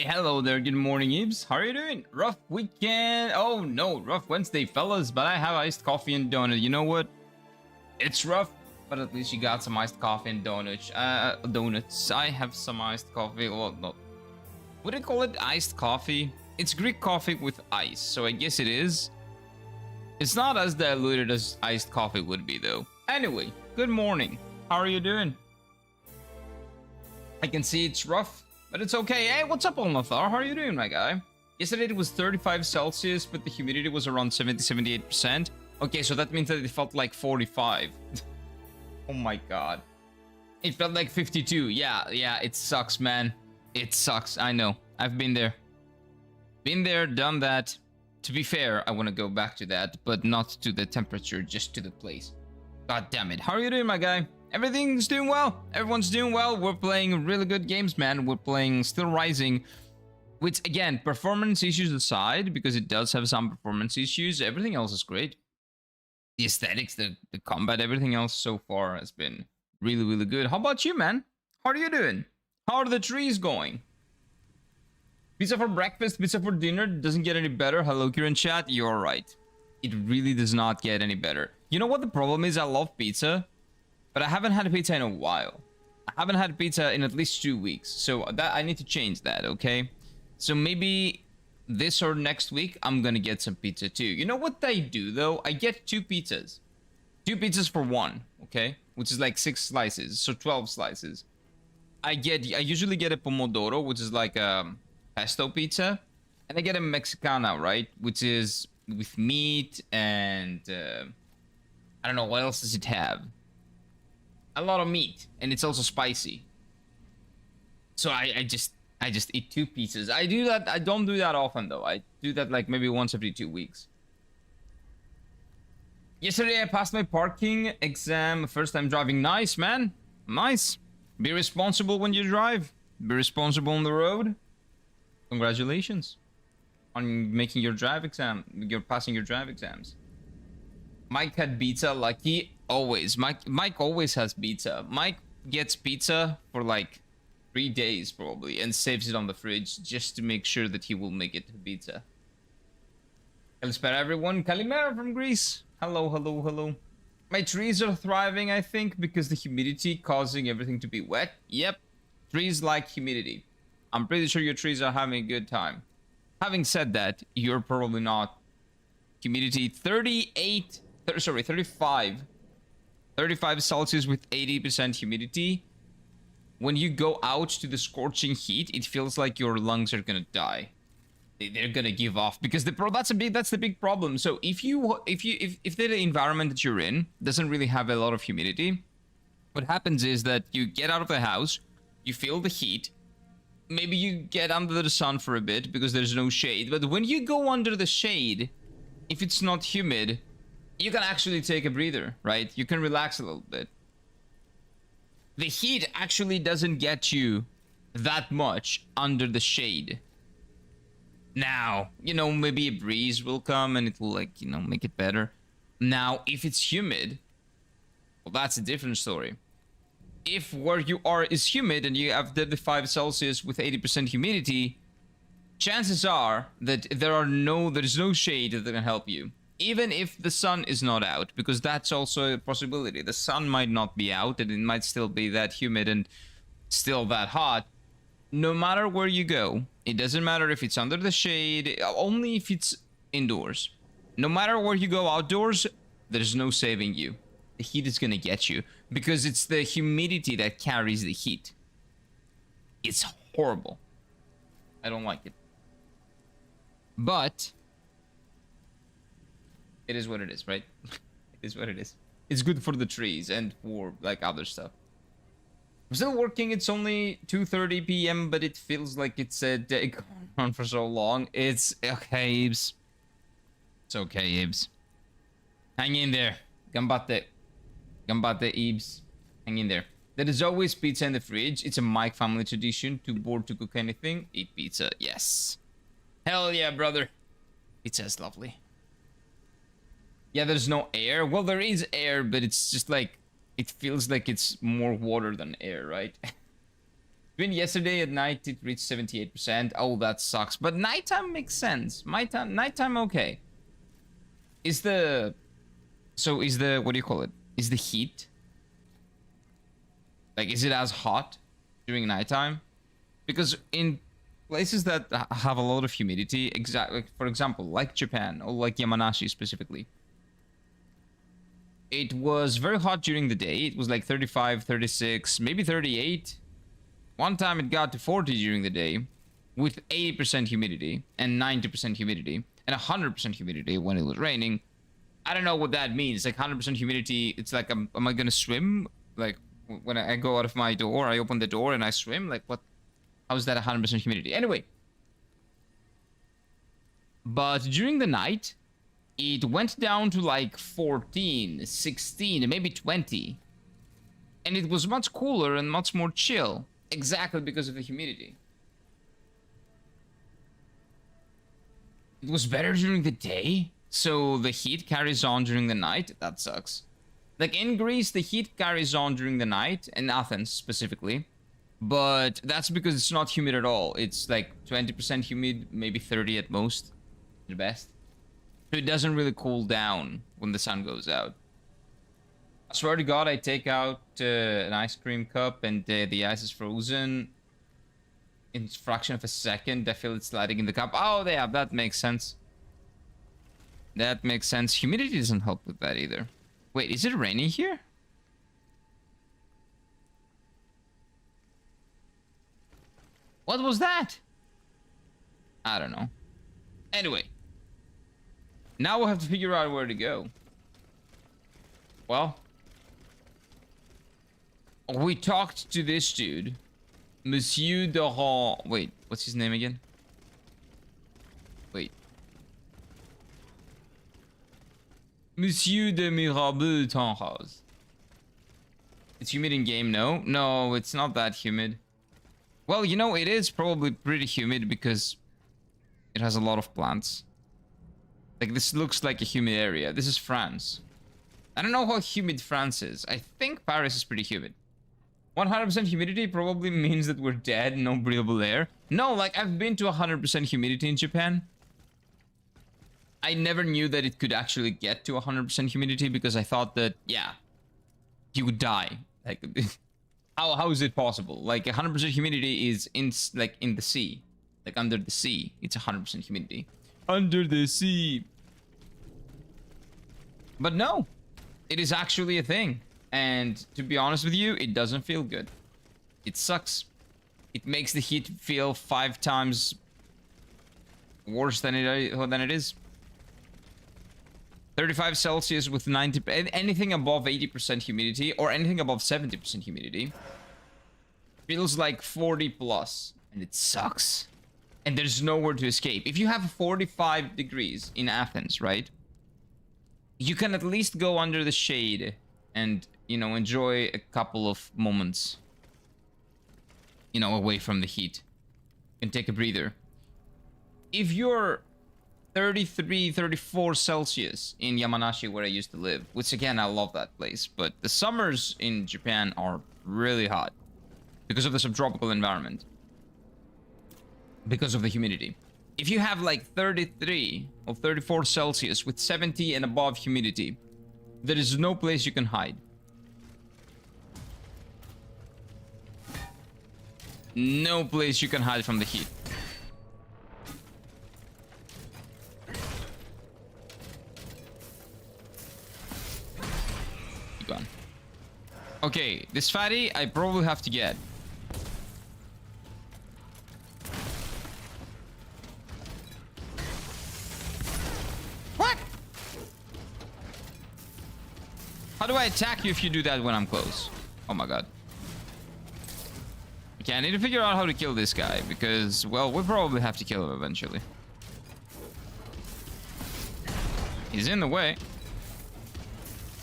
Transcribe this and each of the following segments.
hello there, good morning, Ibs. How are you doing? Rough weekend. Oh no, rough Wednesday, fellas, but I have iced coffee and donut. You know what? It's rough, but at least you got some iced coffee and donuts. Donuts. I have some iced coffee. Well, no. Would I call it iced coffee? It's Greek coffee with ice, so I guess it is. It's not as diluted as iced coffee would be, though. Anyway, good morning. How are you doing? I can see it's rough, but it's okay. Hey, what's up, Olnathar? How are you doing, my guy? Yesterday it was 35 Celsius, but the humidity was around 78%. Okay, so that means that it felt like 45. Oh my god. It felt like 52. Yeah, it sucks, man. It sucks. I know. I've been there. Been there, done that. To be fair, I want to go back to that, but not to the temperature, just to the place. God damn it. How are you doing, my guy? Everything's doing well. Everyone's doing well. We're playing really good games, man. We're playing Steelrising, which, again, performance issues aside, because it does have some performance issues, everything else is great. The aesthetics, the combat, everything else so far has been really, really good. How about you, man? How are you doing? How are the trees going? Pizza for breakfast, pizza for dinner. Doesn't get any better. Hello, Kieran chat. You're right. It really does not get any better. You know what the problem is? I love pizza, but I haven't had pizza in a while. I haven't had pizza in at least 2 weeks. So that I need to change that, okay? So maybe this or next week, I'm gonna get some pizza too. You know what I do, though? I get 2 pizzas. 2 pizzas for 1, okay? Which is like 6 slices, so 12 slices. I usually get a pomodoro, which is like a pesto pizza, and I get a mexicana, right, which is with meat and I don't know what else does it have. A lot of meat, and it's also spicy. So I just eat 2 pizzas. I do that. I don't do that often though. I do that like maybe once every 2 weeks. Yesterday I passed my parking exam, first time driving. Nice, man. Nice. Be responsible when you drive. Be responsible on the road. Congratulations on making your drive exam. You're passing your drive exams. Mike had pizza, lucky. Always. Mike always has pizza. Mike gets pizza for like 3 days probably and saves it on the fridge just to make sure that he will make it to pizza. Kalispera everyone. Kalimera from Greece. Hello, hello, hello. My trees are thriving, I think, because the humidity causing everything to be wet. Yep. Trees like humidity. I'm pretty sure your trees are having a good time. Having said that, you're probably not. Humidity 35 Celsius with 80% humidity. When you go out to the scorching heat, it feels like your lungs are gonna die. They're gonna give off because that's the big problem. So if the environment that you're in doesn't really have a lot of humidity, what happens is that you get out of the house, you feel the heat. Maybe you get under the sun for a bit because there's no shade. But when you go under the shade, if it's not humid, you can actually take a breather, right? You can relax a little bit. The heat actually doesn't get you that much under the shade. Now, you know, maybe a breeze will come and it will, like, you know, make it better. Now, if it's humid, well, that's a different story. If where you are is humid and you have 35 Celsius with 80% humidity, chances are that there is no shade that can help you. Even if the sun is not out, because that's also a possibility. The sun might not be out and it might still be that humid and still that hot. No matter where you go, it doesn't matter if it's under the shade, only if it's indoors. No matter where you go outdoors, there's no saving you. The heat is gonna get you because it's the humidity that carries the heat. It's horrible. I don't like it. But it is what it is, right? It is what it is. It's good for the trees and for like other stuff. I'm still working. It's only 2:30 p.m., but it feels like it's a day gone on for so long. It's okay, Ibs. It's okay, Ibs. Hang in there. Gambate. Gambate, Ibs. Hang in there. There is always pizza in the fridge. It's a Mike family tradition. Too bored to cook anything. Eat pizza. Yes. Hell yeah, brother. Pizza is lovely. Yeah, there's no air. Well, there is air, but it's just like... It feels like it's more water than air, right? Between yesterday and night, it reached 78%. Oh, that sucks. But nighttime makes sense. Nighttime, okay. Is the... So is the... What do you call it? Is the heat... Like, is it as hot during nighttime? Because in places that have a lot of humidity, exactly, for example, like Japan, or like Yamanashi specifically, it was very hot during the day. It was like 35, 36, maybe 38. One time it got to 40 during the day with 80% humidity and 90% humidity and 100% humidity when it was raining. I don't know what that means. Like 100% humidity, it's like, am I gonna swim? Like when I go out of my door, I open the door and I swim? Like what? How is that 100% humidity? Anyway. But during the night, it went down to like 14, 16, maybe 20. And it was much cooler and much more chill. Exactly because of the humidity. It was better during the day, so the heat carries on during the night. That sucks. Like in Greece, the heat carries on during the night, in Athens specifically. But that's because it's not humid at all. It's like 20% humid, maybe 30 at most, the best. So it doesn't really cool down when the sun goes out. I swear to God, I take out an ice cream cup and the ice is frozen. In a fraction of a second, I feel it sliding in the cup. Oh, yeah, that makes sense. That makes sense. Humidity doesn't help with that either. Wait, is it raining here? What was that? I don't know. Anyway. Now we'll have to figure out where to go. Well. We talked to this dude. Monsieur Doran. Wait, what's his name again? Wait. Monsieur de Mirabeau Tanhoz. It's humid in game, no? No, it's not that humid. Well, you know, it is probably pretty humid because it has a lot of plants. Like, this looks like a humid area. This is France. I don't know how humid France is. I think Paris is pretty humid. 100% humidity probably means that we're dead, no breathable air. No, like, I've been to 100% humidity in Japan. I never knew that it could actually get to 100% humidity because I thought that, yeah, you would die. Like, how is it possible? Like, 100% humidity is in the sea. Like, under the sea, it's 100% humidity. Under the sea. But no, it is actually a thing. And to be honest with you, it doesn't feel good. It sucks. It makes the heat feel 5 times worse than it is. 35 Celsius with 90... Anything above 80% humidity or anything above 70% humidity feels like 40 plus. And it sucks. And there's nowhere to escape. If you have 45 degrees in Athens, right? You can at least go under the shade and, you know, enjoy a couple of moments, you know, away from the heat. You can take a breather. If you're 33, 34 Celsius in Yamanashi, where I used to live, which again, I love that place, but the summers in Japan are really hot because of the subtropical environment, because of the humidity. If you have like 33 or 34 Celsius with 70 and above humidity, there is no place you can hide. No place you can hide from the heat. Gone. Okay, this fatty I probably have to get. What? How do I attack you if you do that when I'm close? Oh my god. Okay, I need to figure out how to kill this guy because, well, we'll probably have to kill him eventually. He's in the way.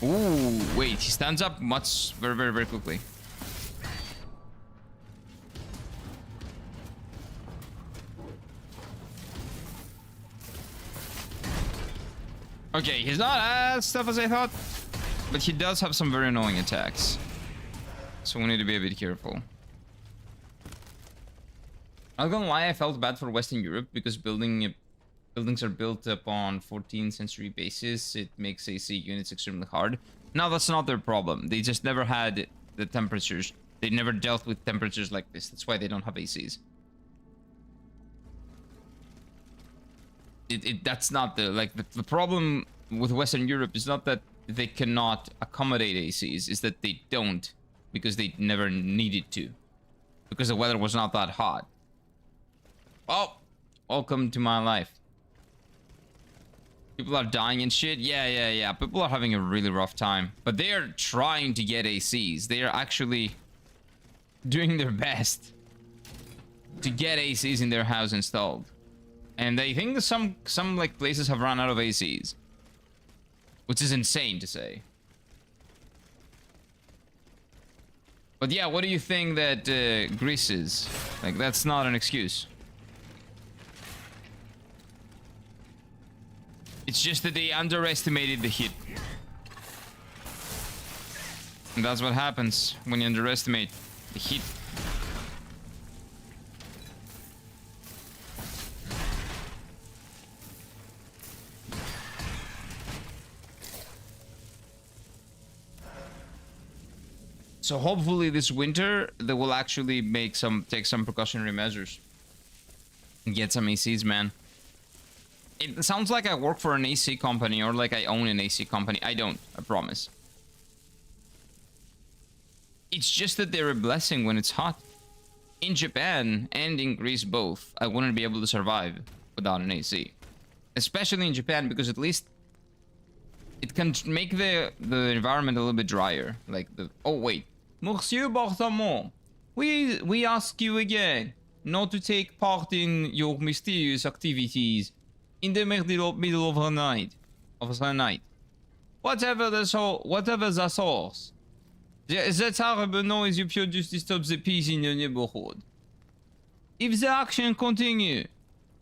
Ooh, wait, he stands up very quickly. Okay, he's not as tough as I thought, but he does have some very annoying attacks. So we need to be a bit careful. I'm not gonna lie, I felt bad for Western Europe because buildings are built upon 14th century basis. It makes AC units extremely hard. Now that's not their problem. They just never had the temperatures. They never dealt with temperatures like this. That's why they don't have ACs. That's not the problem with Western Europe is not that they cannot accommodate ACs, is that they don't because they never needed to. Because the weather was not that hot. Oh, welcome to my life. People are dying and shit. Yeah. People are having a really rough time. But they are trying to get ACs. They are actually doing their best to get ACs in their house installed. And I think that some like places have run out of ACs. Which is insane to say. But yeah, what do you think that Greece is? Like, that's not an excuse. It's just that they underestimated the hit. And that's what happens when you underestimate the hit. So hopefully this winter they will actually take some precautionary measures and get some ACs, man. It sounds like I work for an AC company or like I own an AC company. I don't, I promise. It's just that they're a blessing when it's hot. In Japan and in Greece both, I wouldn't be able to survive without an AC. Especially in Japan because at least it can make the environment a little bit drier. Like the... Oh, wait. Monsieur Bartamont, we ask you again not to take part in your mysterious activities in the middle of the night. Whatever the source. The terrible noise you produce disturbs the peace in your neighborhood. If the action continue,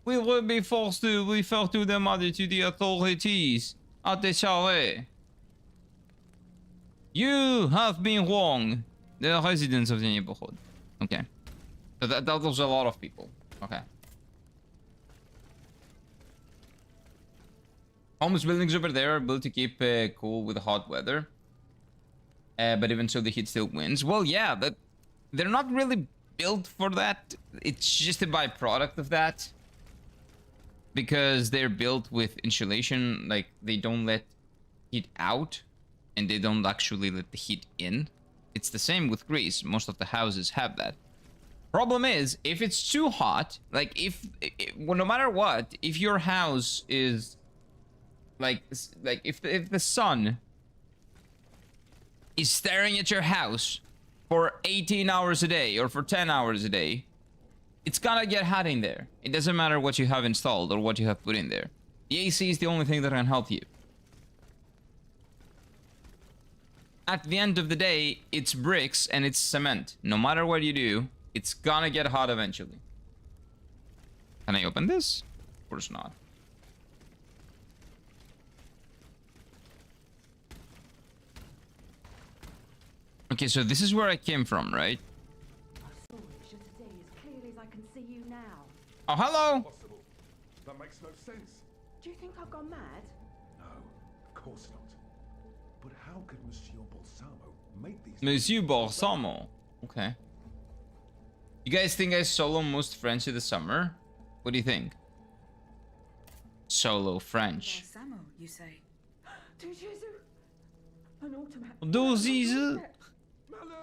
we will be forced to refer to the matter to the authorities at the chalet. You have been wrong. The residents of the neighborhood. Okay. So that was a lot of people. Okay. Homes buildings over there are built to keep cool with hot weather. But even so, the heat still wins. Well, yeah, they're not really built for that. It's just a byproduct of that. Because they're built with insulation, like they don't let heat out. And they don't actually let the heat in. It's the same with Greece. Most of the houses have that. Problem is, if it's too hot, like well, no matter what, if your house is like if the sun is staring at your house for 18 hours a day or for 10 hours a day, it's gonna get hot in there. It doesn't matter what you have installed or what you have put in there. The AC is the only thing that can help you. At the end of the day, it's bricks and it's cement. No matter what you do, it's gonna get hot eventually. Can I open this? Of course not. Okay, so this is where I came from, right? Oh, hello! Possible. That makes no sense. Do you think I've gone mad? No, of course not. But how could Monsieur Balsamo make these... Monsieur Balsamo. Okay. You guys think I solo most French in the summer? What do you think? Solo French. Balsamo, you say? To Jesus! An automaton. Dozise.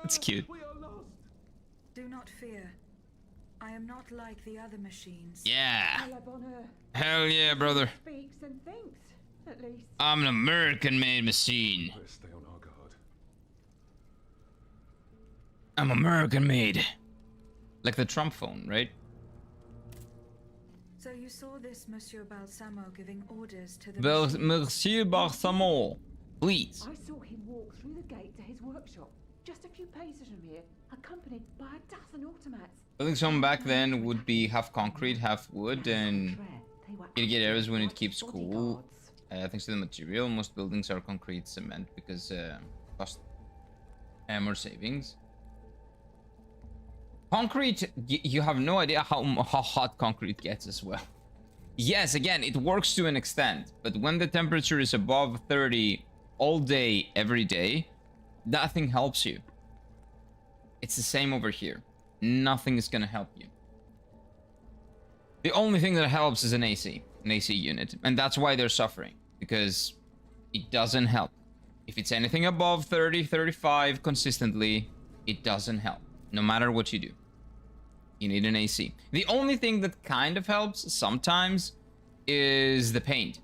It's cute. We are lost. Do not fear. I am not like the other machines. Yeah. La bonheur. Hell yeah, brother. Speaks and thinks, at least. I'm an American-made machine. Let's stay on our guard. I'm American-made. Like the Trump phone, right? So you saw this Monsieur Balsamo giving orders to the machines. Monsieur Balsamo, please. I saw him walk through the gate to his workshop, just a few paces from here, accompanied by a dozen automats. Building some back then would be half concrete, half wood, and you get areas when it keeps cool. Thanks to the material, most buildings are concrete cement because cost more savings. Concrete, you have no idea how hot concrete gets as well. Yes, again, it works to an extent, but when the temperature is above 30 all day, every day, nothing helps you. It's the same over here. Nothing is gonna help you. The only thing that helps is an AC unit, and that's why they're suffering, because it doesn't help. If it's anything above 30, 35 consistently, it doesn't help, no matter what you do. You need an AC. The only thing that kind of helps sometimes is the paint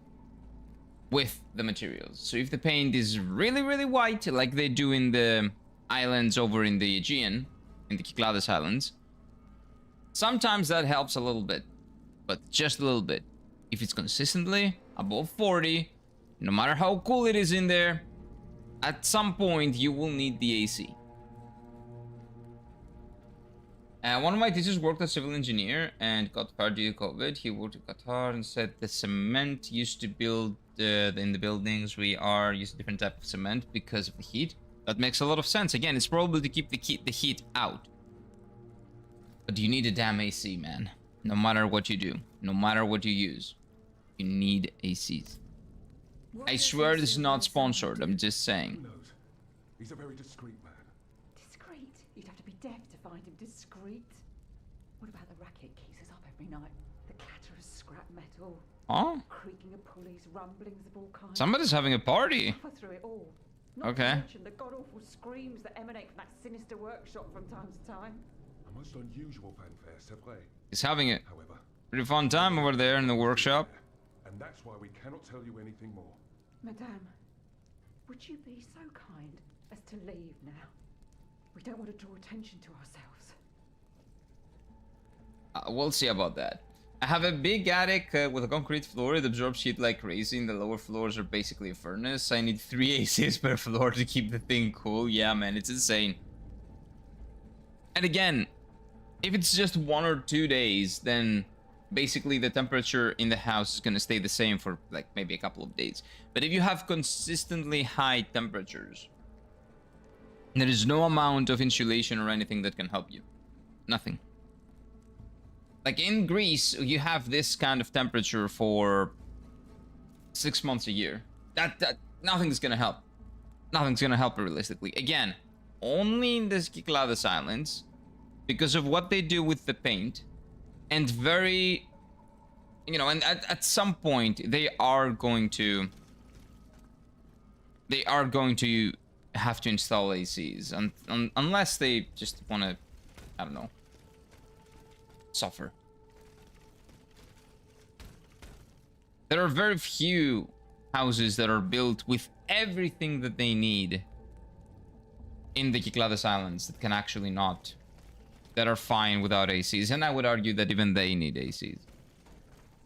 with the materials. So if the paint is really, really white, like they do in the islands over in the Aegean, in the Cyclades Islands, sometimes that helps a little bit, but just a little bit. If it's consistently above 40, no matter how cool it is in there, at some point you will need the AC. One of my teachers worked as civil engineer and got fired due to COVID. He worked in Qatar and said the cement used to build in the buildings we are use a different type of cement because of the heat. That makes a lot of sense. Again, it's probably to keep the heat out. But you need a damn AC, man. No matter what you do, no matter what you use, you need ACs. I swear this is not sponsored. I'm just saying. Who knows? He's a very discreet man. Discreet? You'd have to be deaf to find him discreet. What about the racket keeps us up every night? The clatter of scrap metal. Oh? Creaking of pulleys, rumblings of all kinds. Somebody's having a party. Suffer through it all. Not Okay. to mention the god-awful screams that emanate from that sinister workshop from time to time. A most unusual fanfare, c'est vrai. He's having a However, pretty fun time over there in the workshop. and that's why we cannot tell you anything more. Madame, would you be so kind as to leave now? We don't want to draw attention to ourselves. We'll see about that. I have a big attic with a concrete floor. It absorbs heat like crazy. The lower floors are basically a furnace. I need 3 ACs per floor to keep the thing cool. Yeah, man, it's insane. And again, if it's just 1 or 2 days, then basically the temperature in the house is going to stay the same for like maybe a couple of days. But if you have consistently high temperatures, there is no amount of insulation or anything that can help you. Nothing. Like in Greece, you have this kind of temperature for 6 months a year. That nothing's gonna help. Nothing's gonna help realistically. Again, only in the Cyclades Islands, because of what they do with the paint, and very, you know, and at some point they are going to have to install ACs, unless they just want to, I don't know, suffer. There are very few houses that are built with everything that they need in the Cyclades Islands that can actually not, that are fine without ACs, and I would argue that even they need ACs.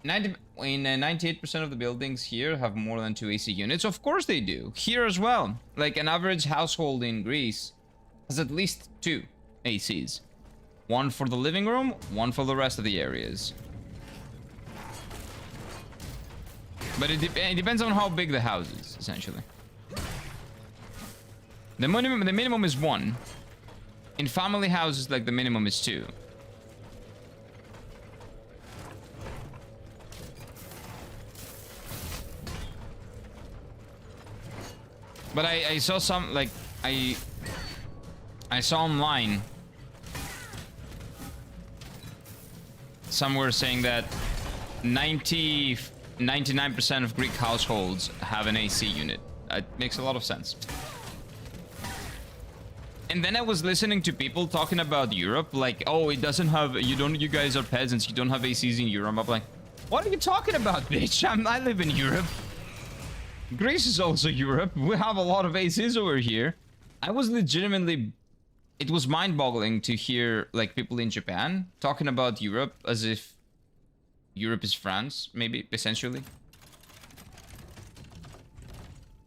98% of the buildings here have more than 2 AC units. Of course they do. Here as well. Like an average household in Greece has at least 2 ACs. 1 for the living room, 1 for the rest of the areas. But it depends on how big the house is, essentially. The minimum is 1. In family houses, like, the minimum is 2. But I saw some, like, I saw online somewhere saying that 99% of Greek households have an AC unit. It makes a lot of sense. And then I was listening to people talking about Europe, like, oh, it doesn't have, you guys are peasants, you don't have ACs in Europe. I'm like, what are you talking about, bitch? I live in Europe. Greece is also Europe. We have a lot of ACs over here. I was legitimately, it was mind-boggling to hear, like, people in Japan talking about Europe as if Europe is France, maybe, essentially.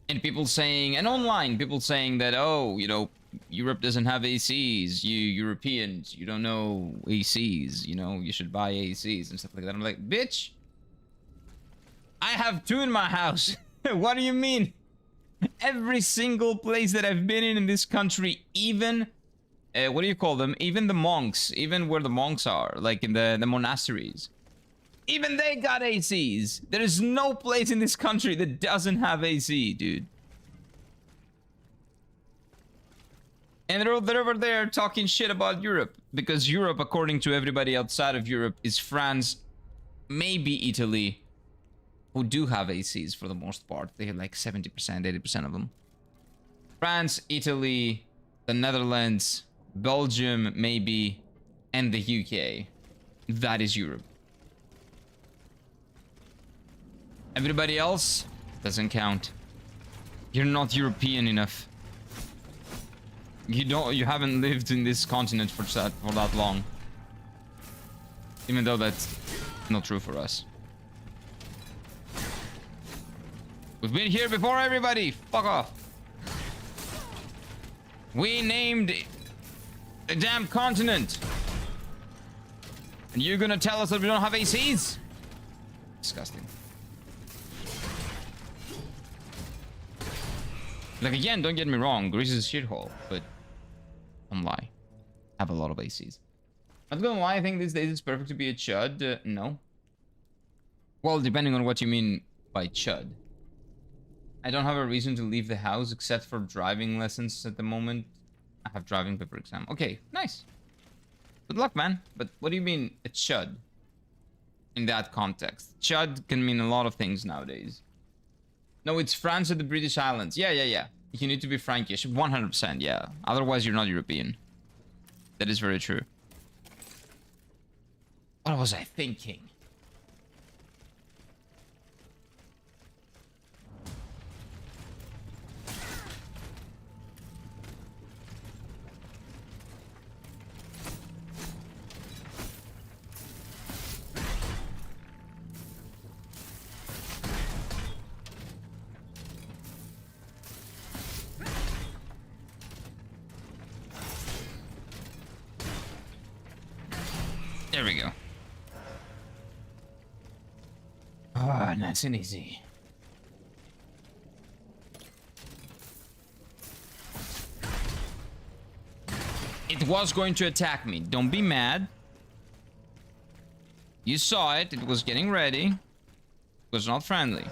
And people saying, and online, people saying that, oh, you know, Europe doesn't have ACs. You Europeans, you don't know ACs. You know, you should buy ACs and stuff like that. I'm like, bitch, I have 2 in my house. What do you mean? Every single place that I've been in this country, even what do you call them? Even the monks, even where the monks are, like in the monasteries, even they got ACs. There is no place in this country that doesn't have AC, dude. And they're over there talking shit about Europe, because Europe, according to everybody outside of Europe, is France, maybe Italy, who do have ACs for the most part. They have like 70%, 80% of them. France, Italy, the Netherlands, Belgium, maybe, and the UK. That is Europe. Everybody else doesn't count. You're not European enough. You haven't lived in this continent for that long. Even though that's not true for us. We've been here before, everybody. Fuck off. We named a damn continent. And you're gonna tell us that we don't have ACs? Disgusting. Like, again, don't get me wrong, Greece is a shithole, but don't lie. Have a lot of ACs. Not gonna lie, I think these days it's perfect to be a chud. No. Well, depending on what you mean by chud. I don't have a reason to leave the house except for driving lessons at the moment. I have driving paper exam. Okay, nice. Good luck, man. But what do you mean a chud? In that context. Chud can mean a lot of things nowadays. No, it's France or the British Islands. Yeah. You need to be Frankish. 100%, yeah. Otherwise, you're not European. That is very true. What was I thinking? There we go. Ah, nice and easy. It was going to attack me. Don't be mad. You saw it. It was getting ready. It was not friendly.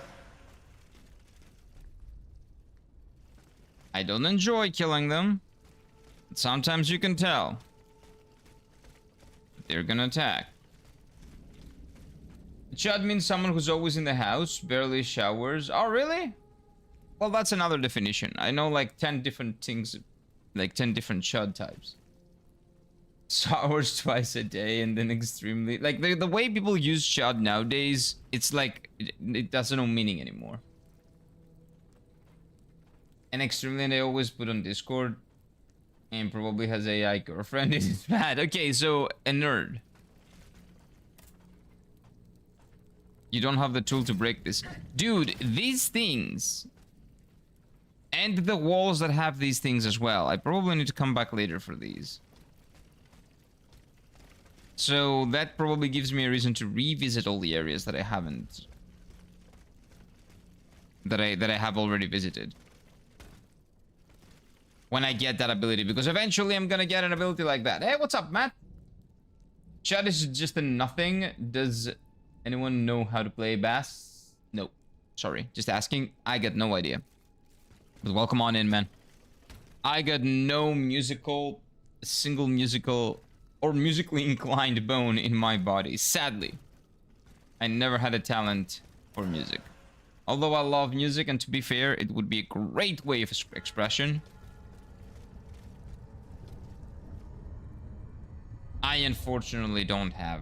I don't enjoy killing them. But sometimes you can tell. They're gonna attack. Chud means someone who's always in the house, barely showers. Oh, really? Well, that's another definition. I know like 10 different things, like 10 different chud types. Showers twice a day and then extremely... Like, the way people use chud nowadays, it's like, it doesn't have meaning anymore. And extremely, they always put on Discord. And probably has AI girlfriend. It is bad. Okay, so a nerd. You don't have the tool to break this. Dude, these things. And the walls that have these things as well. I probably need to come back later for these. So that probably gives me a reason to revisit all the areas that I haven't. That I have already visited. When I get that ability, because eventually I'm gonna get an ability like that. Hey, what's up, Matt? Chud is just a nothing. Does anyone know how to play bass? No. Sorry, just asking. I got no idea. But welcome on in, man. I got no single musical or musically inclined bone in my body. Sadly, I never had a talent for music. Although I love music, and to be fair, it would be a great way of expression. I unfortunately don't have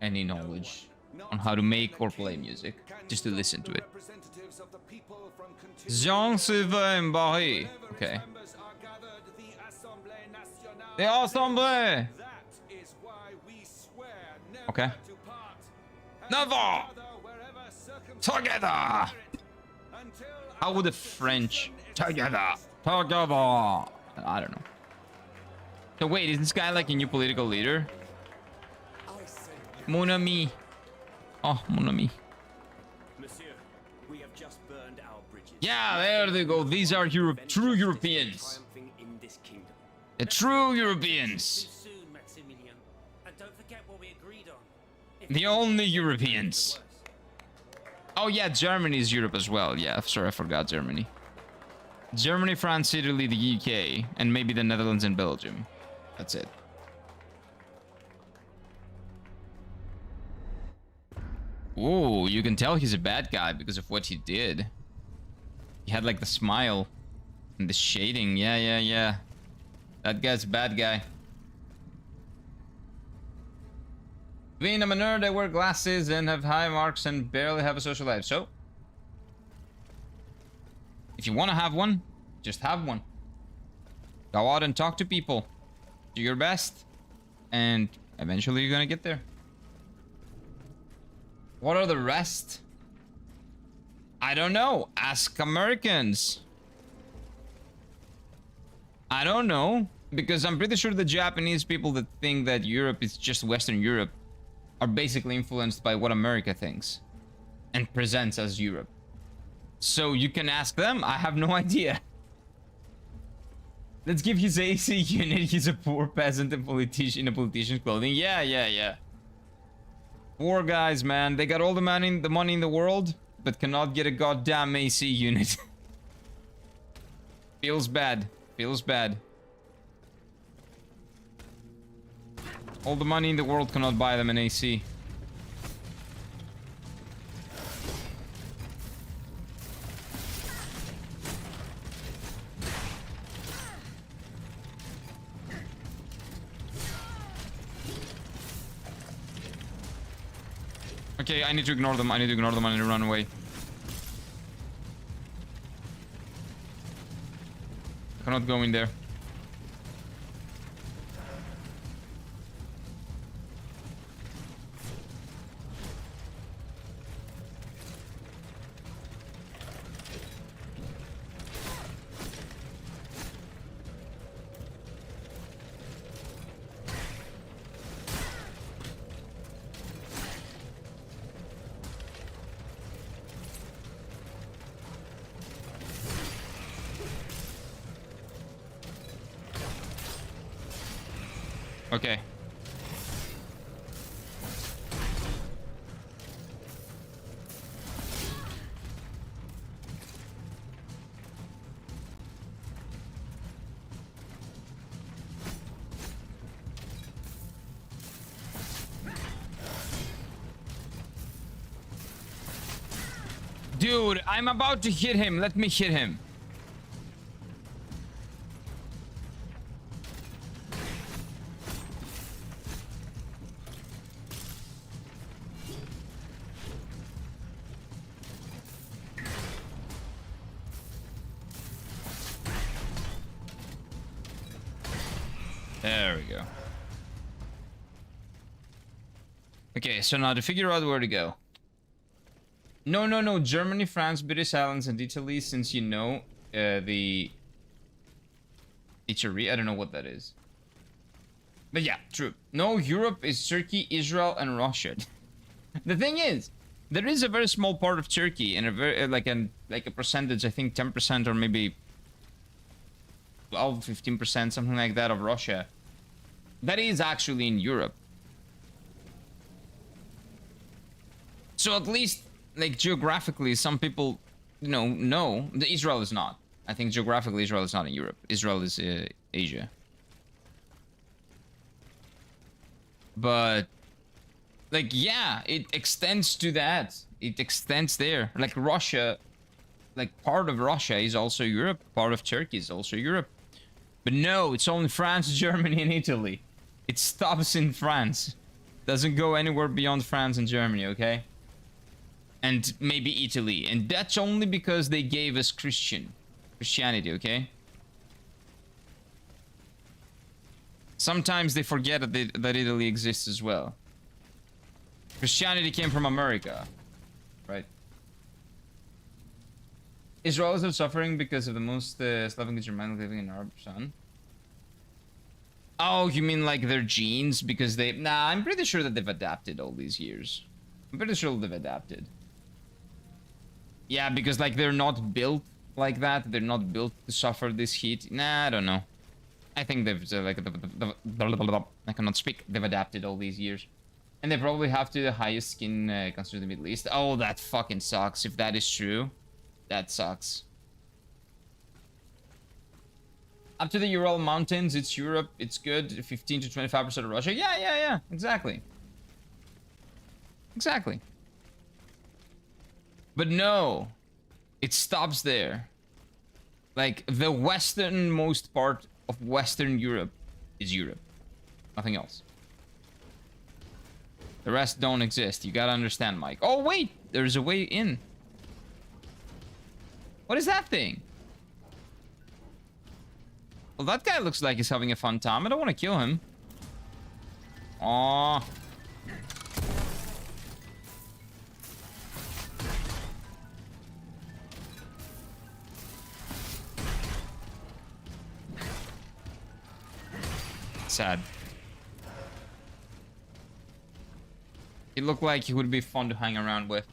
any knowledge on how to make or play music, just to listen to it. Jean Sylvain Barry. Okay. The Assemblée. Okay. Never. Together. How would the French? Together. Together. I don't know. So wait, is this guy like a new political leader? Mon ami. Oh, mon ami. Monsieur, we have just burned our bridges. Yeah, there they go. These are true Europeans. Triumphing in this kingdom. The true Europeans. Soon, Maximilian. And don't forget what we agreed on. If The you only change, Europeans. the worse. Oh yeah, Germany is Europe as well. Yeah, sorry, I forgot Germany. Germany, France, Italy, the UK, and maybe the Netherlands and Belgium. That's it. Ooh, you can tell he's a bad guy because of what he did. He had like the smile and the shading. Yeah. That guy's a bad guy. Being I'm a nerd, I wear glasses and have high marks and barely have a social life. So, if you want to have one, just have one. Go out and talk to people. Do your best. And eventually you're gonna get there. What are the rest? I don't know. Ask Americans. I don't know. Because I'm pretty sure the Japanese people that think that Europe is just Western Europe are basically influenced by what America thinks and presents as Europe. So you can ask them. I have no idea. Let's give his AC unit. He's a poor peasant and politician in a politician's clothing. Yeah. Poor guys, man. They got all the money in the world, but cannot get a goddamn AC unit. Feels bad. All the money in the world cannot buy them an AC. Okay, I need to ignore them. I need to run away. I cannot go in there. Okay. Dude, I'm about to hit him. Let me hit him. There we go. Okay, so now to figure out where to go. No. Germany, France, British Islands, and Italy, since you know the Italy. I don't know what that is. But yeah, true. No, Europe is Turkey, Israel, and Russia. The thing is, there is a very small part of Turkey and a very like a percentage, I think 10% or maybe 12, 15%, something like that of Russia. That is actually in Europe. So at least, like, geographically, some people, you know, Israel is not. I think geographically Israel is not in Europe. Israel is Asia. But, like, yeah, it extends to that. It extends there. Like, Russia, like, part of Russia is also Europe. Part of Turkey is also Europe. But no, it's only France, Germany, and Italy. It stops in France. Doesn't go anywhere beyond France and Germany, okay? And maybe Italy. And that's only because they gave us Christianity, okay? Sometimes they forget that Italy exists as well. Christianity came from America, right? Israel is suffering because of the most Slavic and Germanic living in Arab sun. Oh, you mean like their genes? Because they... Nah, I'm pretty sure that they've adapted all these years. I'm pretty sure they've adapted. Yeah, because like they're not built like that. They're not built to suffer this heat. Nah, I don't know. I think they've I cannot speak. They've adapted all these years, and they probably have to the highest skin considered the Middle East. Oh, that fucking sucks. If that is true, that sucks. Up to the Ural Mountains, it's Europe. It's good. 15 to 25% of Russia. Yeah. Exactly. Exactly. But no, it stops there. Like, the westernmost part of Western Europe is Europe. Nothing else. The rest don't exist. You gotta understand, Mike. Oh, wait! There's a way in. What is that thing? Well, that guy looks like he's having a fun time. I don't want to kill him. Aww. Sad. He looked like he would be fun to hang around with.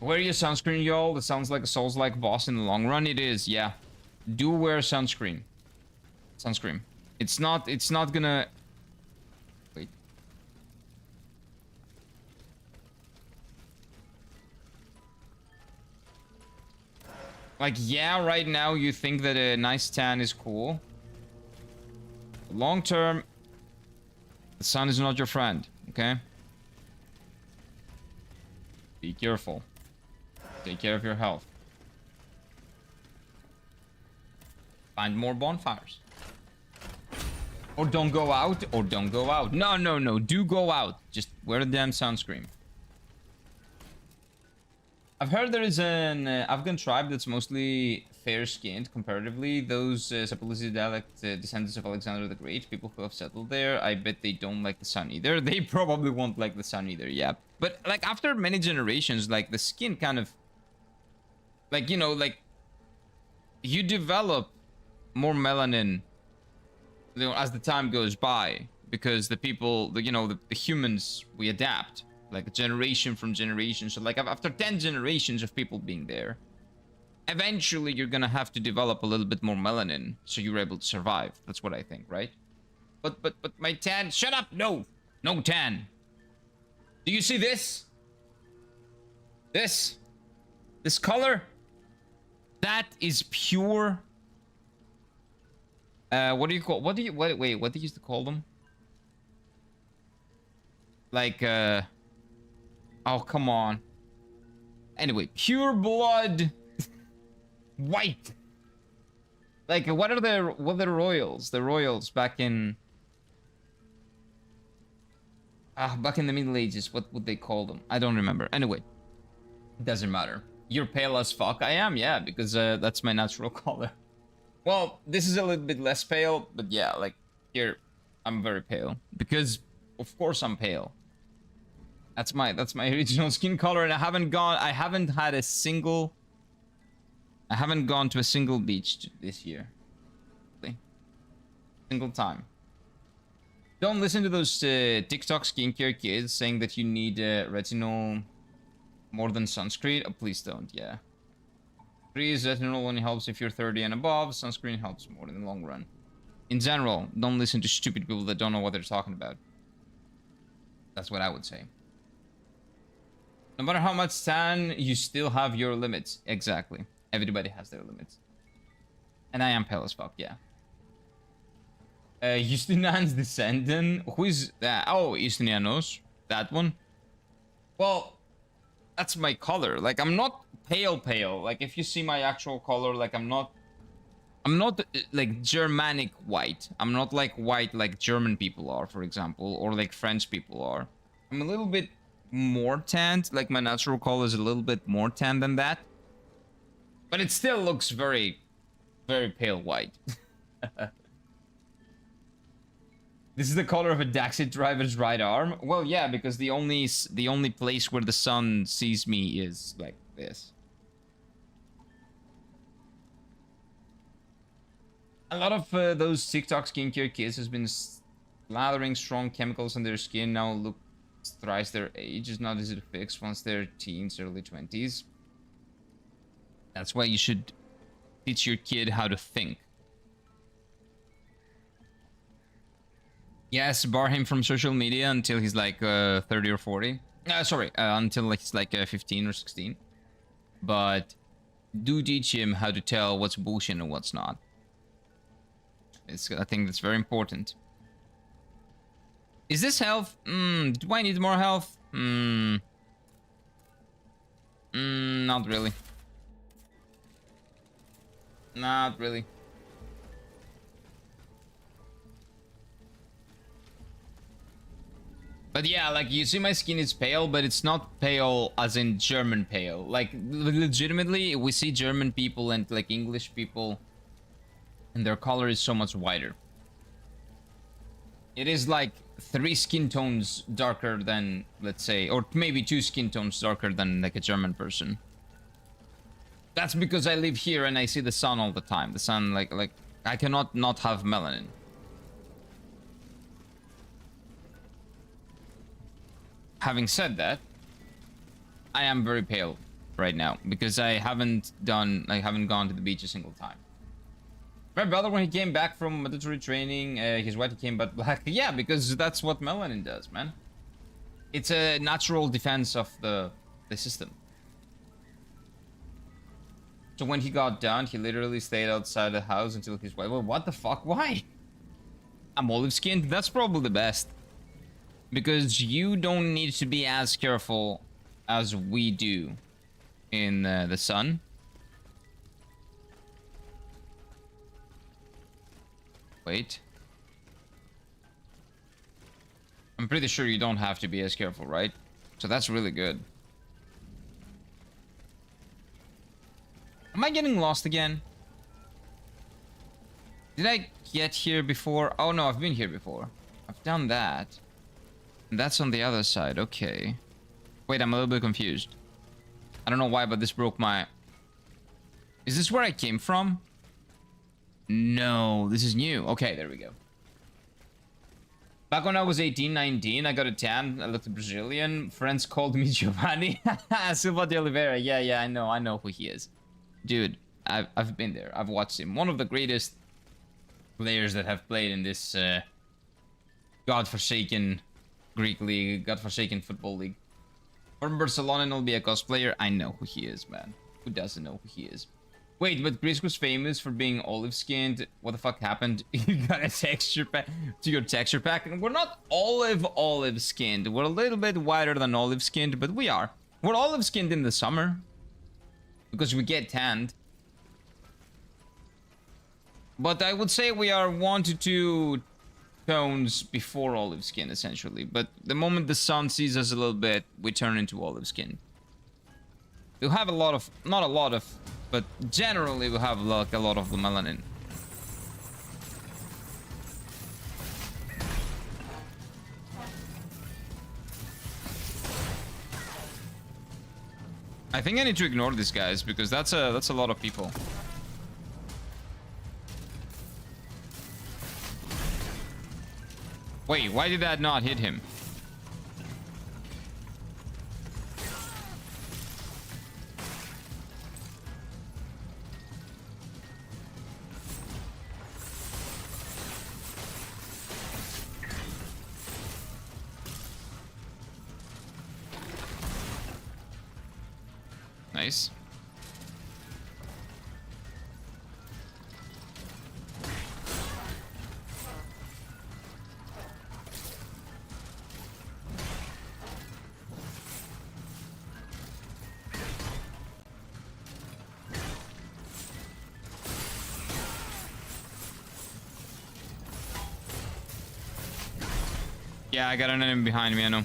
Wear your sunscreen, y'all. That sounds like a Souls-like boss in the long run. It is, yeah. Do wear sunscreen. Sunscreen. It's not gonna... Wait. Like, yeah, right now you think that a nice tan is cool. Long term, the sun is not your friend, okay? Be careful. Take care of your health. Find more bonfires. Or don't go out, or don't go out. No. Do go out. Just wear the damn sunscreen. I've heard there is an Afghan tribe that's mostly fair-skinned comparatively. Those supposedly dialect descendants of Alexander the Great, people who have settled there, I bet they don't like the sun either. They probably won't like the sun either, yeah. But, like, after many generations, like, the skin kind of... Like, you know, like... You develop more melanin, you know, as the time goes by. Because the people, you know, the humans, we adapt. Like, generation from generation. So, like, after 10 generations of people being there, eventually you're gonna have to develop a little bit more melanin so you're able to survive. That's what I think, right? But my tan... Shut up! No! No tan! Do you see this? This color? That is pure... what do you call... wait, what do you used to call them? Like, oh, come on. Anyway, pure blood white. Like, what are the royals? The royals back in back in the Middle Ages, what would they call them? I don't remember. Anyway, it doesn't matter. You're pale as fuck. I am, yeah, because that's my natural color. Well, this is a little bit less pale, but yeah, like here, I'm very pale because, of course, I'm pale. That's my original skin color, and I haven't gone to a single beach this year. Single time. Don't listen to those TikTok skincare kids saying that you need retinol more than sunscreen. Oh, please don't, yeah. Please, retinol only helps if you're 30 and above. Sunscreen helps more in the long run. In general, don't listen to stupid people that don't know what they're talking about. That's what I would say. No matter how much tan, you still have your limits. Exactly. Everybody has their limits. And I am pale as fuck, yeah. Justinian's descendant. Who is that? Oh, Justinianos. That one. Well, that's my color. Like, I'm not pale. Like, if you see my actual color, like, I'm not like Germanic white. I'm not like white like German people are, for example, or like French people are. I'm a little bit more tanned. Like, my natural color is a little bit more tan than that. But it still looks very, very pale white. This is the color of a Daxit driver's right arm. Well, yeah, because the only place where the sun sees me is like this. A lot of those TikTok skincare kids has been slathering strong chemicals on their skin. Now look thrice their age. It's not easy to fix once they're teens, early 20s. That's why you should teach your kid how to think. Yes, bar him from social media until he's like 30 or 40. Until like he's like 15 or 16. But do teach him how to tell what's bullshit and what's not. I think that's very important. Is this health? Do I need more health? Not really. Not really. But yeah, like, you see my skin is pale, but it's not pale as in German pale. Like, legitimately, we see German people and, like, English people, and their color is so much whiter. It is, like, 3 skin tones darker than, let's say, or maybe 2 skin tones darker than, like, a German person. That's because I live here and I see the sun all the time. The sun, like, I cannot not have melanin. Having said that, I am very pale right now because I haven't gone to the beach a single time. My brother, when he came back from military training, his white came but black. Yeah, because that's what melanin does, man. It's a natural defense of the system. So when he got done, he literally stayed outside the house until his white. Well, what the fuck? Why? I'm olive skinned. That's probably the best. Because you don't need to be as careful as we do in the sun. Wait. I'm pretty sure you don't have to be as careful, right? So that's really good. Am I getting lost again? Did I get here before? Oh no, I've been here before. I've done that. That's on the other side, okay. Wait, I'm a little bit confused. I don't know why, but this broke my... Is this where I came from? No, this is new. Okay, there we go. Back when I was 18, 19, I got a tan. I looked Brazilian. Friends called me Giovanni. Silva de Oliveira. Yeah, I know who he is. Dude, I've been there. I've watched him. One of the greatest players that have played in this godforsaken Greek league, godforsaken football league. From Barcelona and will be a cosplayer. I know who he is, man. Who doesn't know who he is? Wait, but Chris was famous for being olive skinned. What the fuck happened? You got a texture pack to your texture pack. We're not olive skinned. We're a little bit whiter than olive skinned, but we are. We're olive skinned in the summer because we get tanned. But I would say we are 1 to 2 tones before olive skin, essentially. But the moment the sun sees us a little bit, we turn into olive skin. We'll have a lot of, not a lot of, but generally we'll have like a lot of the melanin. I think I need to ignore these guys because that's a lot of people. Wait, why did that not hit him? Nice. Yeah, I got an enemy behind me, I know.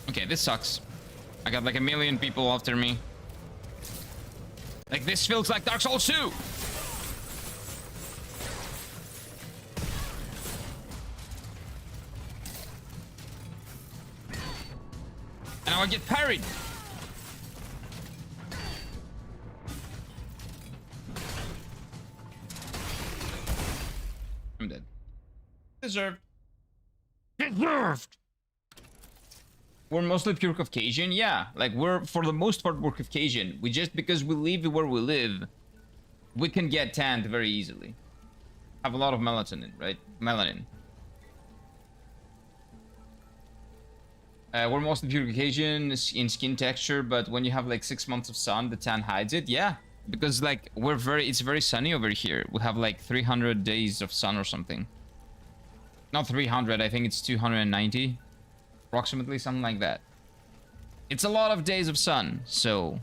Okay, this sucks. I got like a million people after me. Like, this feels like Dark Souls 2! And now I get parried! I'm dead. Deserved. Deserved. We're mostly pure Caucasian, yeah. Like, we're, for the most part, we're Caucasian. We just, because we live where we live, we can get tanned very easily. Have a lot of melatonin, right? Melanin. We're mostly pure Caucasian in skin texture, but when you have like 6 months of sun, the tan hides it. Yeah, because like it's very sunny over here. We have like 300 days of sun or something. Not 300, I think it's 290. Approximately, something like that. It's a lot of days of sun, so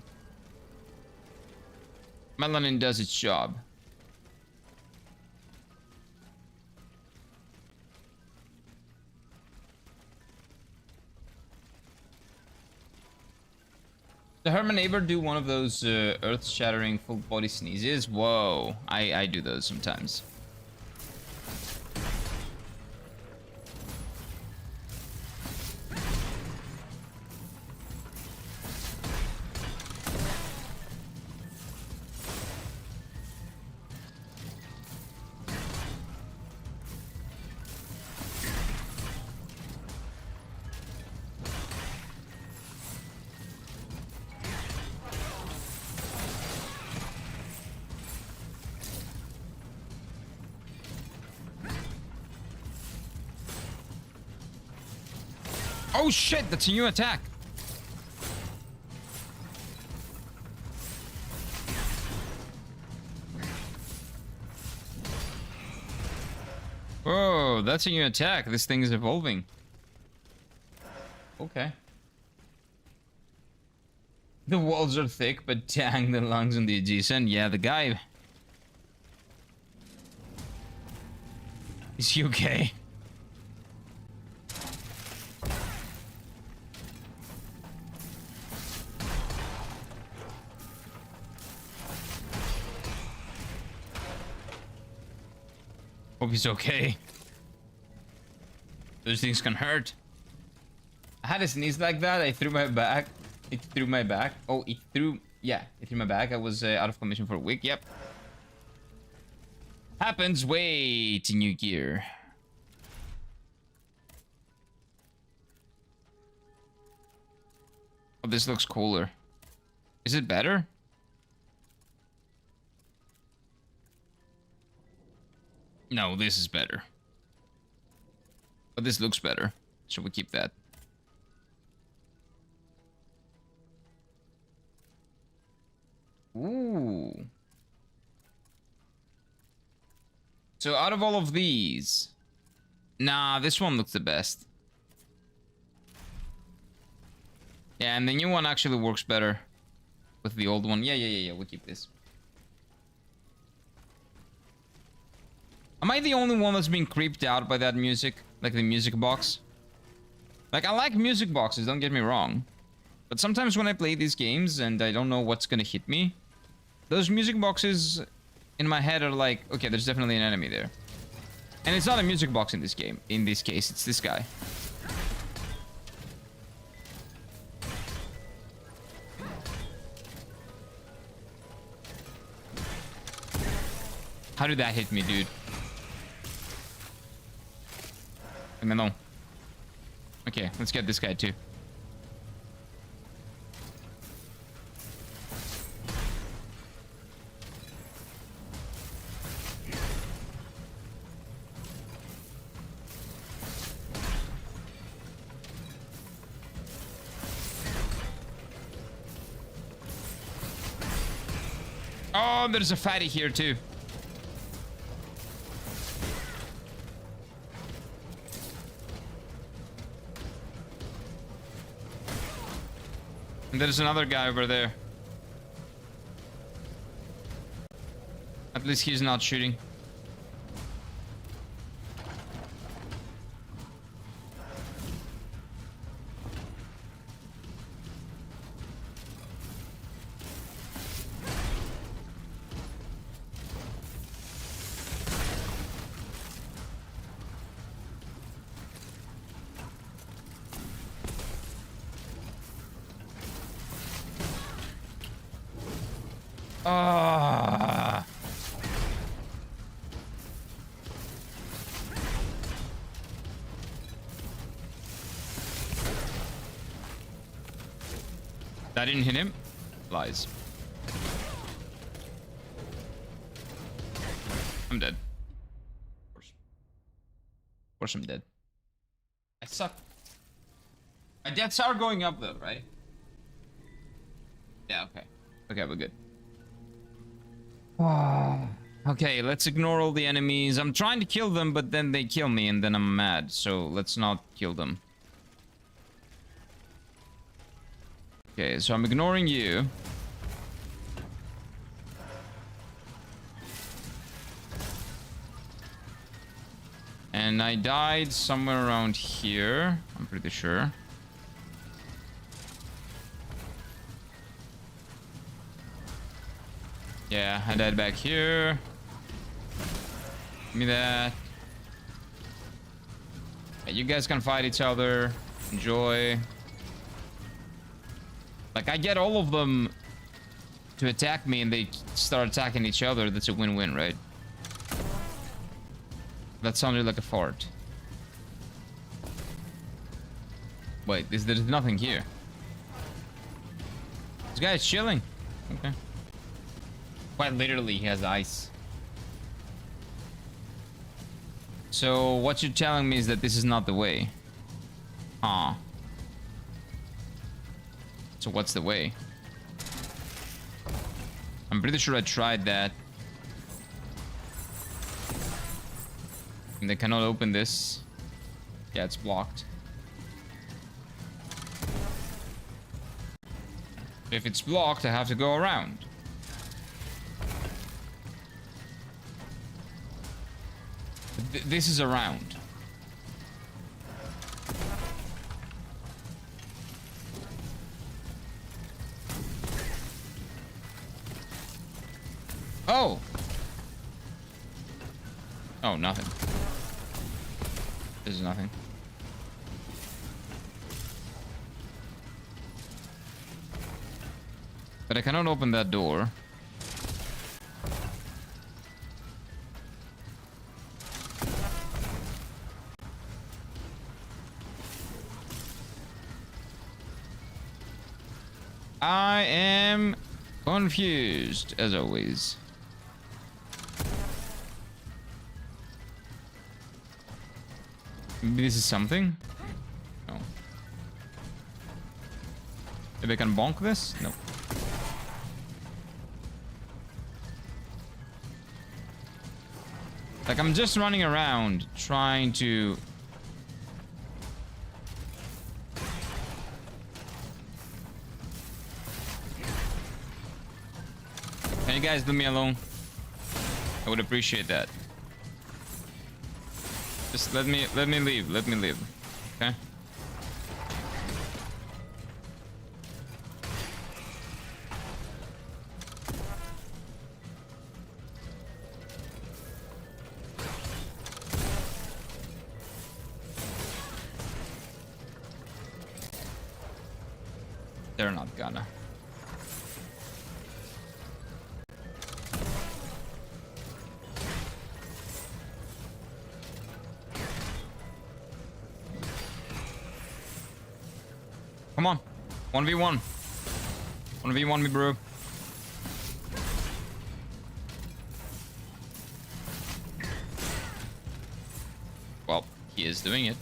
melanin does its job. Did her neighbor do one of those earth-shattering full-body sneezes? Whoa, I do those sometimes. Oh shit, that's a new attack. Oh, that's a new attack. This thing is evolving. Okay. The walls are thick, but dang, the lungs on the adjacent. Yeah, the guy... Is he okay? Hope he's okay. Those things can hurt. I had a sneeze like that. I threw my back. It threw my back. Oh, it threw... Yeah, it threw my back. I was out of commission for a week. Yep. Happens. Wait, new gear. Oh, this looks cooler. Is it better? No, this is better. But this looks better. Should we keep that? Ooh. So out of all of these... Nah, this one looks the best. Yeah, and the new one actually works better with the old one. Yeah, we'll keep this. Am I the only one that's being creeped out by that music? Like the music box? Like, I like music boxes, don't get me wrong. But sometimes when I play these games and I don't know what's gonna hit me, those music boxes in my head are like, okay, there's definitely an enemy there. And it's not a music box in this game. In this case, it's this guy. How did that hit me, dude? I don't know. Okay, let's get this guy too. Oh, there's a fatty here too. And there's another guy over there. At least he's not shooting. I didn't hit him. Lies. I'm dead. Of course I'm dead. I suck. My deaths are going up though, right? Yeah, okay. Okay, we're good. Okay, let's ignore all the enemies. I'm trying to kill them, but then they kill me and then I'm mad. So let's not kill them. Okay, so I'm ignoring you. And I died somewhere around here, I'm pretty sure. Yeah, I died back here. Give me that. Yeah, you guys can fight each other. Enjoy. Like, I get all of them to attack me and they start attacking each other. That's a win-win, right? That sounded like a fart. Wait, there's nothing here. This guy is chilling. Okay. Quite literally, he has ice. So, what you're telling me is that this is not the way. Huh. So, what's the way? I'm pretty sure I tried that. And they cannot open this. Yeah, it's blocked. If it's blocked, I have to go around. This is around. Oh! Oh, nothing. There's nothing. But I cannot open that door. I am confused, as always. Maybe this is something? No. Maybe I can bonk this? No. Like, I'm just running around trying to... Can you guys leave me alone? I would appreciate that. Just let me leave. Let me leave. Okay? They're not gonna. Come on. 1v1. 1v1 me, bro. Well, he is doing it.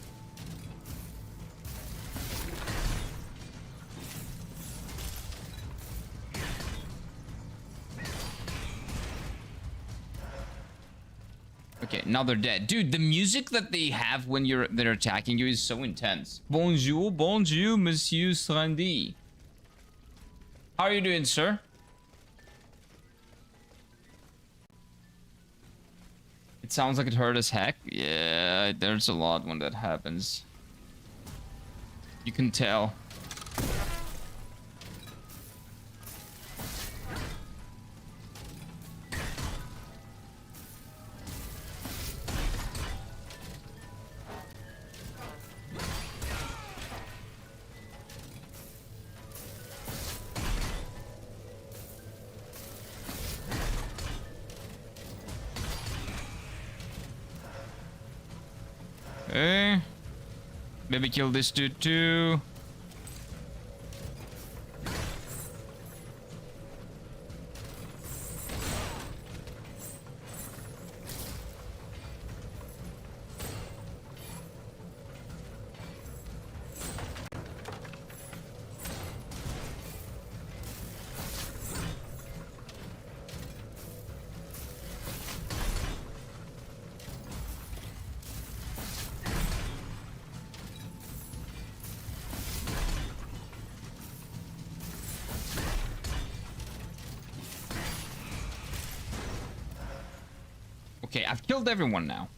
Okay, now they're dead. Dude, the music that they have when they're attacking you is so intense. Bonjour, bonjour, Monsieur Strandy. How are you doing, sir? It sounds like it hurt as heck. Yeah, there's a lot when that happens. You can tell. Okay. Maybe kill this dude too. Okay, I've killed everyone now.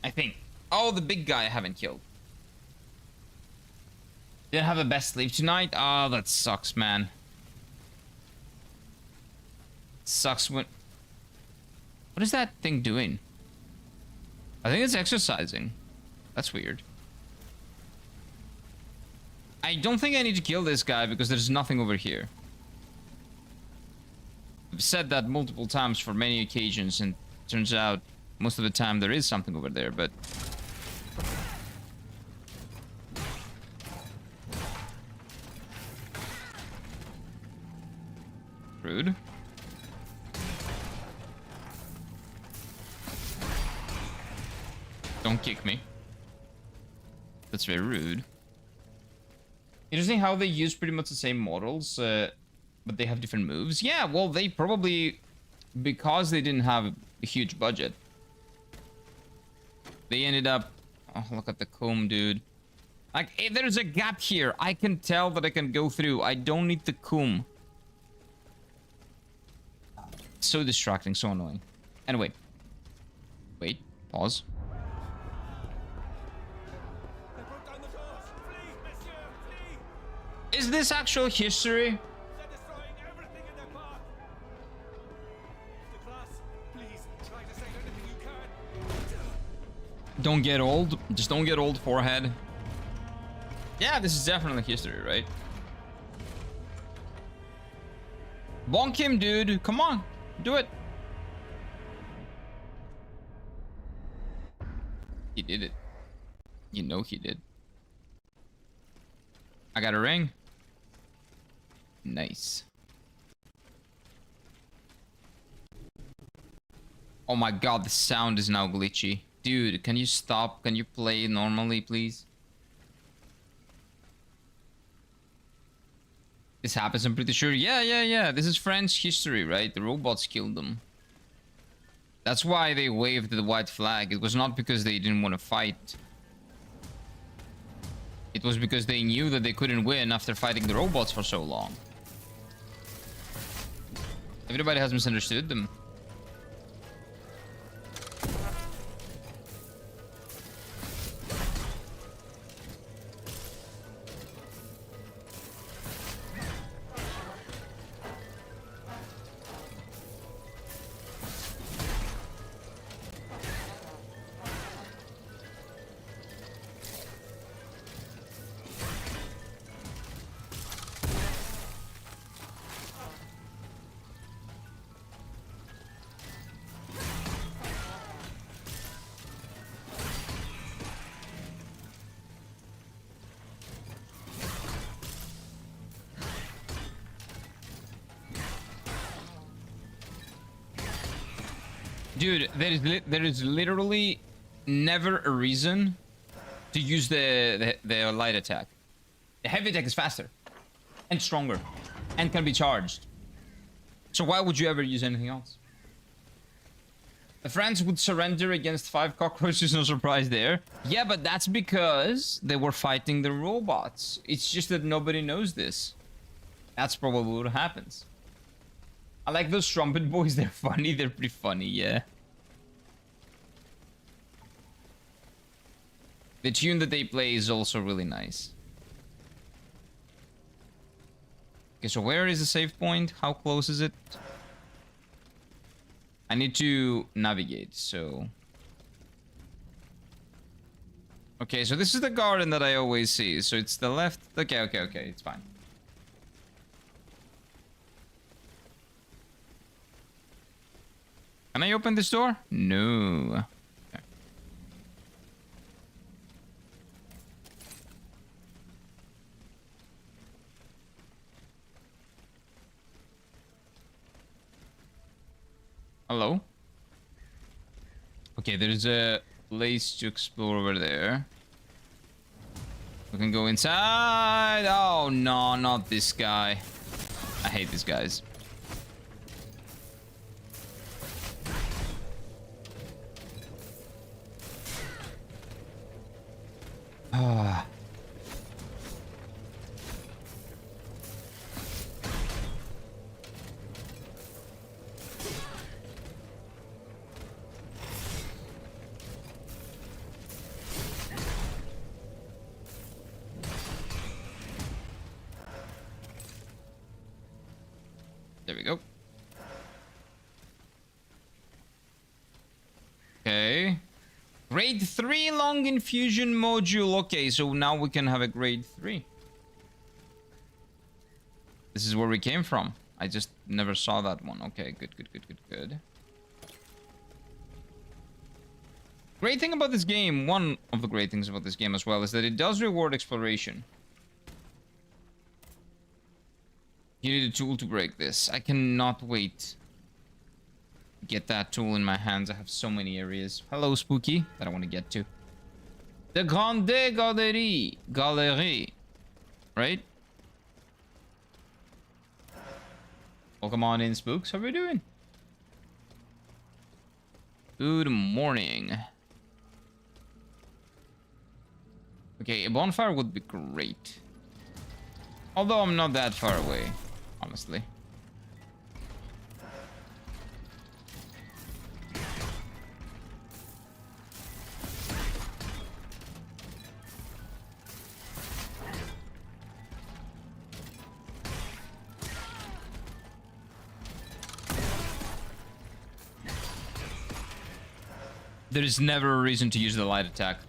I think. Oh, the big guy I haven't killed. Didn't have the best sleep tonight? Oh, that sucks, man. Sucks when... What is that thing doing? I think it's exercising. That's weird. I don't think I need to kill this guy because there's nothing over here. I've said that multiple times for many occasions, and turns out most of the time there is something over there, but... Rude. Don't kick me. That's very rude. Interesting how they use pretty much the same models, but they have different moves. Yeah, well, they probably... Because they didn't have a huge budget. They ended up... Oh, look at the comb, dude. Like, if there's a gap here, I can tell that I can go through. I don't need the comb. So distracting, so annoying. Anyway. Wait, pause. They broke down the doors. Flee, monsieur, flee. Is this actual history? They're destroying everything in their path. Mr. Class, please try to say anything you can. Don't get old. Just don't get old, forehead. Yeah, this is definitely history, right? Bonk him, dude. Come on. Do it. He did it. You know he did. I got a ring. Nice. Oh my god, the sound is now glitchy. Dude, can you stop? Can you play normally, please? This happens, I'm pretty sure. Yeah. This is French history, right? The robots killed them. That's why they waved the white flag. It was not because they didn't want to fight. It was because they knew that they couldn't win after fighting the robots for so long. Everybody has misunderstood them. Dude, there is literally never a reason to use the light attack. The heavy attack is faster and stronger and can be charged. So why would you ever use anything else? The France would surrender against 5 cockroaches, no surprise there. Yeah, but that's because they were fighting the robots. It's just that nobody knows this. That's probably what happens. I like those trumpet boys, they're funny, they're pretty funny, yeah. The tune that they play is also really nice. Okay, so where is the save point? How close is it? I need to navigate, so... Okay, so this is the garden that I always see. So it's the left... Okay, it's fine. Can I open this door? No. Okay. Hello? Okay, there's a place to explore over there. We can go inside. Oh, no, not this guy. I hate these guys. Ah. There we go. Okay. Grade 3 long infusion module. Okay, so now we can have a grade 3. This is where we came from. I just never saw that one. Okay, good, good, good, good, good. Great thing about this game, one of the great things about this game as well, is that it does reward exploration. You need a tool to break this. I cannot wait to get that tool in my hands. I have so many areas. Hello, Spooky, that I want to get to. The Grande Galerie. Galerie. Right? Welcome on in, Spooks. How are we doing? Good morning. Okay, a bonfire would be great. Although I'm not that far away, honestly. There is never a reason to use the light attack.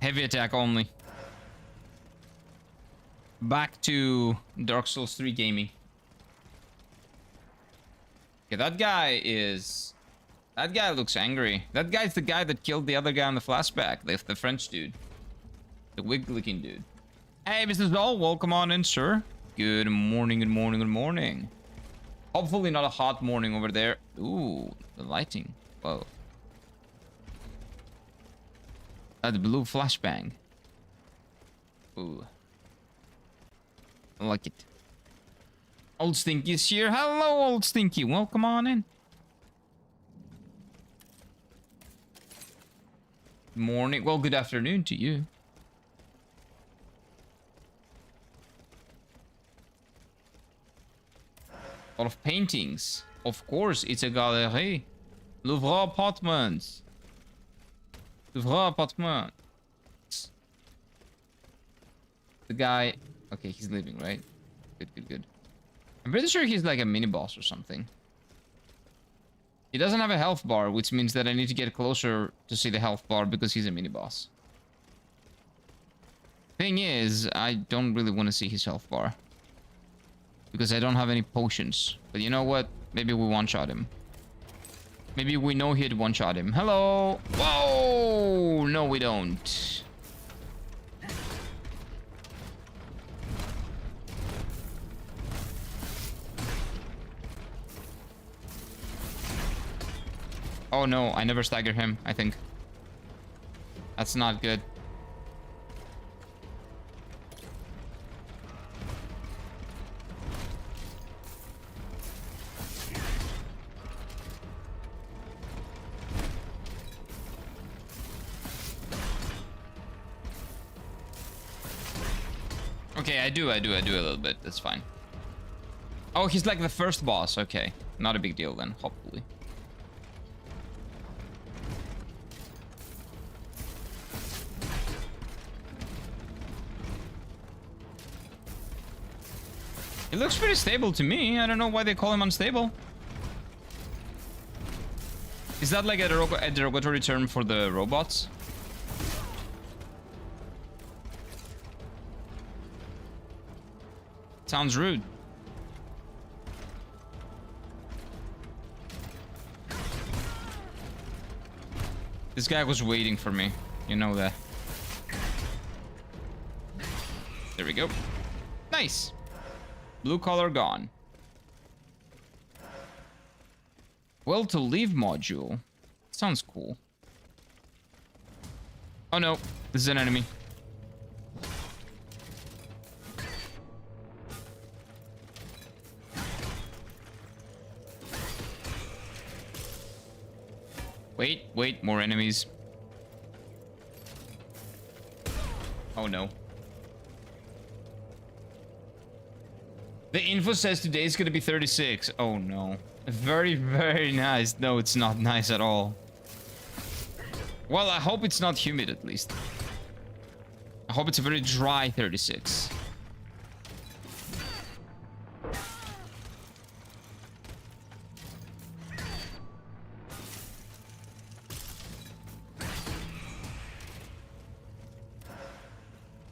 Heavy attack only. Back to Dark Souls 3 gaming. Okay, that guy is... That guy looks angry. That guy's the guy that killed the other guy on the flashback. The French dude. The wig-licking dude. Hey, Mr. Zoll, welcome on in, sir. Good morning, good morning, good morning. Hopefully not a hot morning over there. Ooh, the lighting. Whoa. That blue flashbang. Ooh. I like it. Old Stinky's here. Hello, Old Stinky. Welcome on in. Morning. Well, good afternoon to you. A lot of paintings. Of course, it's a galerie. Louvre apartments. Louvre apartments. The guy... Okay, he's leaving, right? Good, good, good. I'm pretty sure he's like a mini-boss or something. He doesn't have a health bar, which means that I need to get closer to see the health bar because he's a mini-boss. Thing is, I don't really want to see his health bar. Because I don't have any potions. But you know what? Maybe we one-shot him. Maybe we know he'd one-shot him. Hello! Whoa! No, we don't. Oh no, I never stagger him, I think. That's not good. Okay, I do a little bit. That's fine. Oh, he's like the first boss. Okay, not a big deal then, hopefully. He looks pretty stable to me. I don't know why they call him unstable. Is that like a derogatory term for the robots? Sounds rude. This guy was waiting for me. You know that. There we go. Nice. Blue color gone. Well to leave module. Sounds cool. Oh no, this is an enemy. Wait, more enemies. Oh no. The info says today is gonna be 36. Oh no. Very, very nice. No, it's not nice at all. Well, I hope it's not humid at least. I hope it's a very dry 36.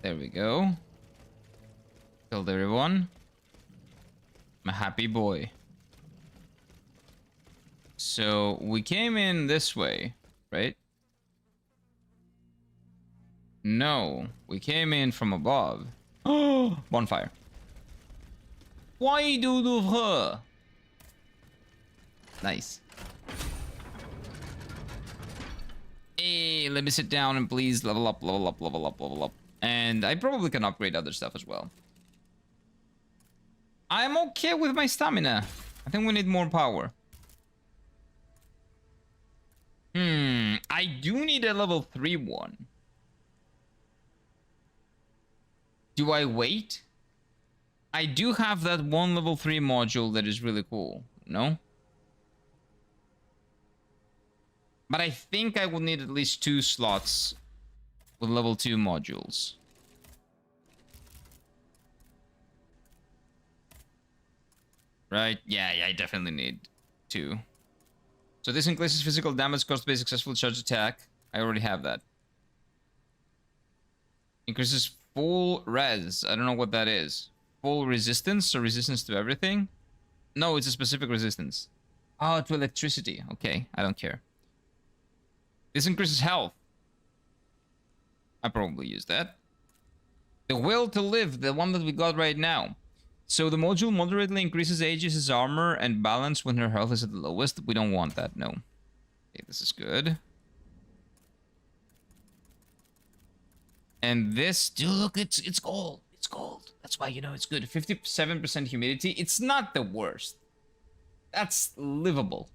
There we go. Killed everyone. I'm a happy boy. So we came in this way, right? No, we came in from above. Oh, bonfire. Why do the Nice. Hey, let me sit down and please level up, level up, level up, level up. And I probably can upgrade other stuff as well. I'm okay with my stamina. I think we need more power. I do need a level 3 one. Do I wait? I do have that one level 3 module that is really cool, no? But I think I will need at least 2 slots with level 2 modules. Right? Yeah, I definitely need 2. So this increases physical damage caused by a successful charge attack. I already have that. Increases full res. I don't know what that is. Full resistance or resistance to everything? No, it's a specific resistance. Oh, to electricity. Okay, I don't care. This increases health. I probably use that. The will to live, the one that we got right now. So the module moderately increases Aegis' armor and balance when her health is at the lowest. We don't want that, no. Okay, this is good. And this, dude, look, it's gold. It's gold. That's why, you know, it's good. 57% humidity. It's not the worst. That's livable.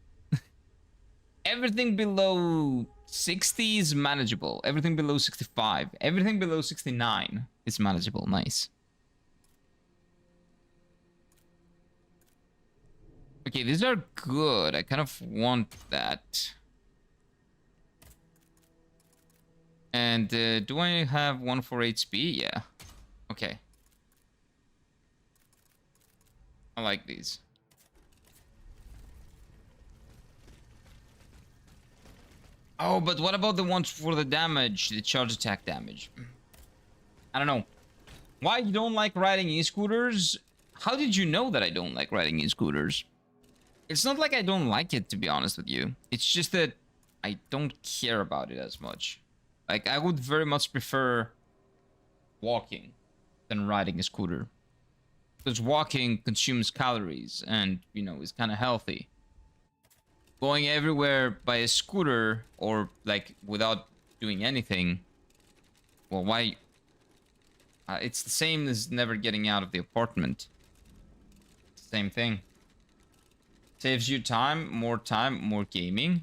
Everything below 60 is manageable. Everything below 65. Everything below 69 is manageable. Nice. Okay, these are good. I kind of want that. And do I have one for HP? Yeah. Okay. I like these. Oh, but what about the ones for the damage, the charge attack damage? I don't know. Why you don't like riding e-scooters? How did you know that I don't like riding e-scooters? It's not like I don't like it, to be honest with you. It's just that I don't care about it as much. Like, I would very much prefer walking than riding a scooter. Because walking consumes calories and, you know, is kind of healthy. Going everywhere by a scooter or, like, without doing anything, well, why? It's the same as never getting out of the apartment. Same thing. Saves you time, more gaming.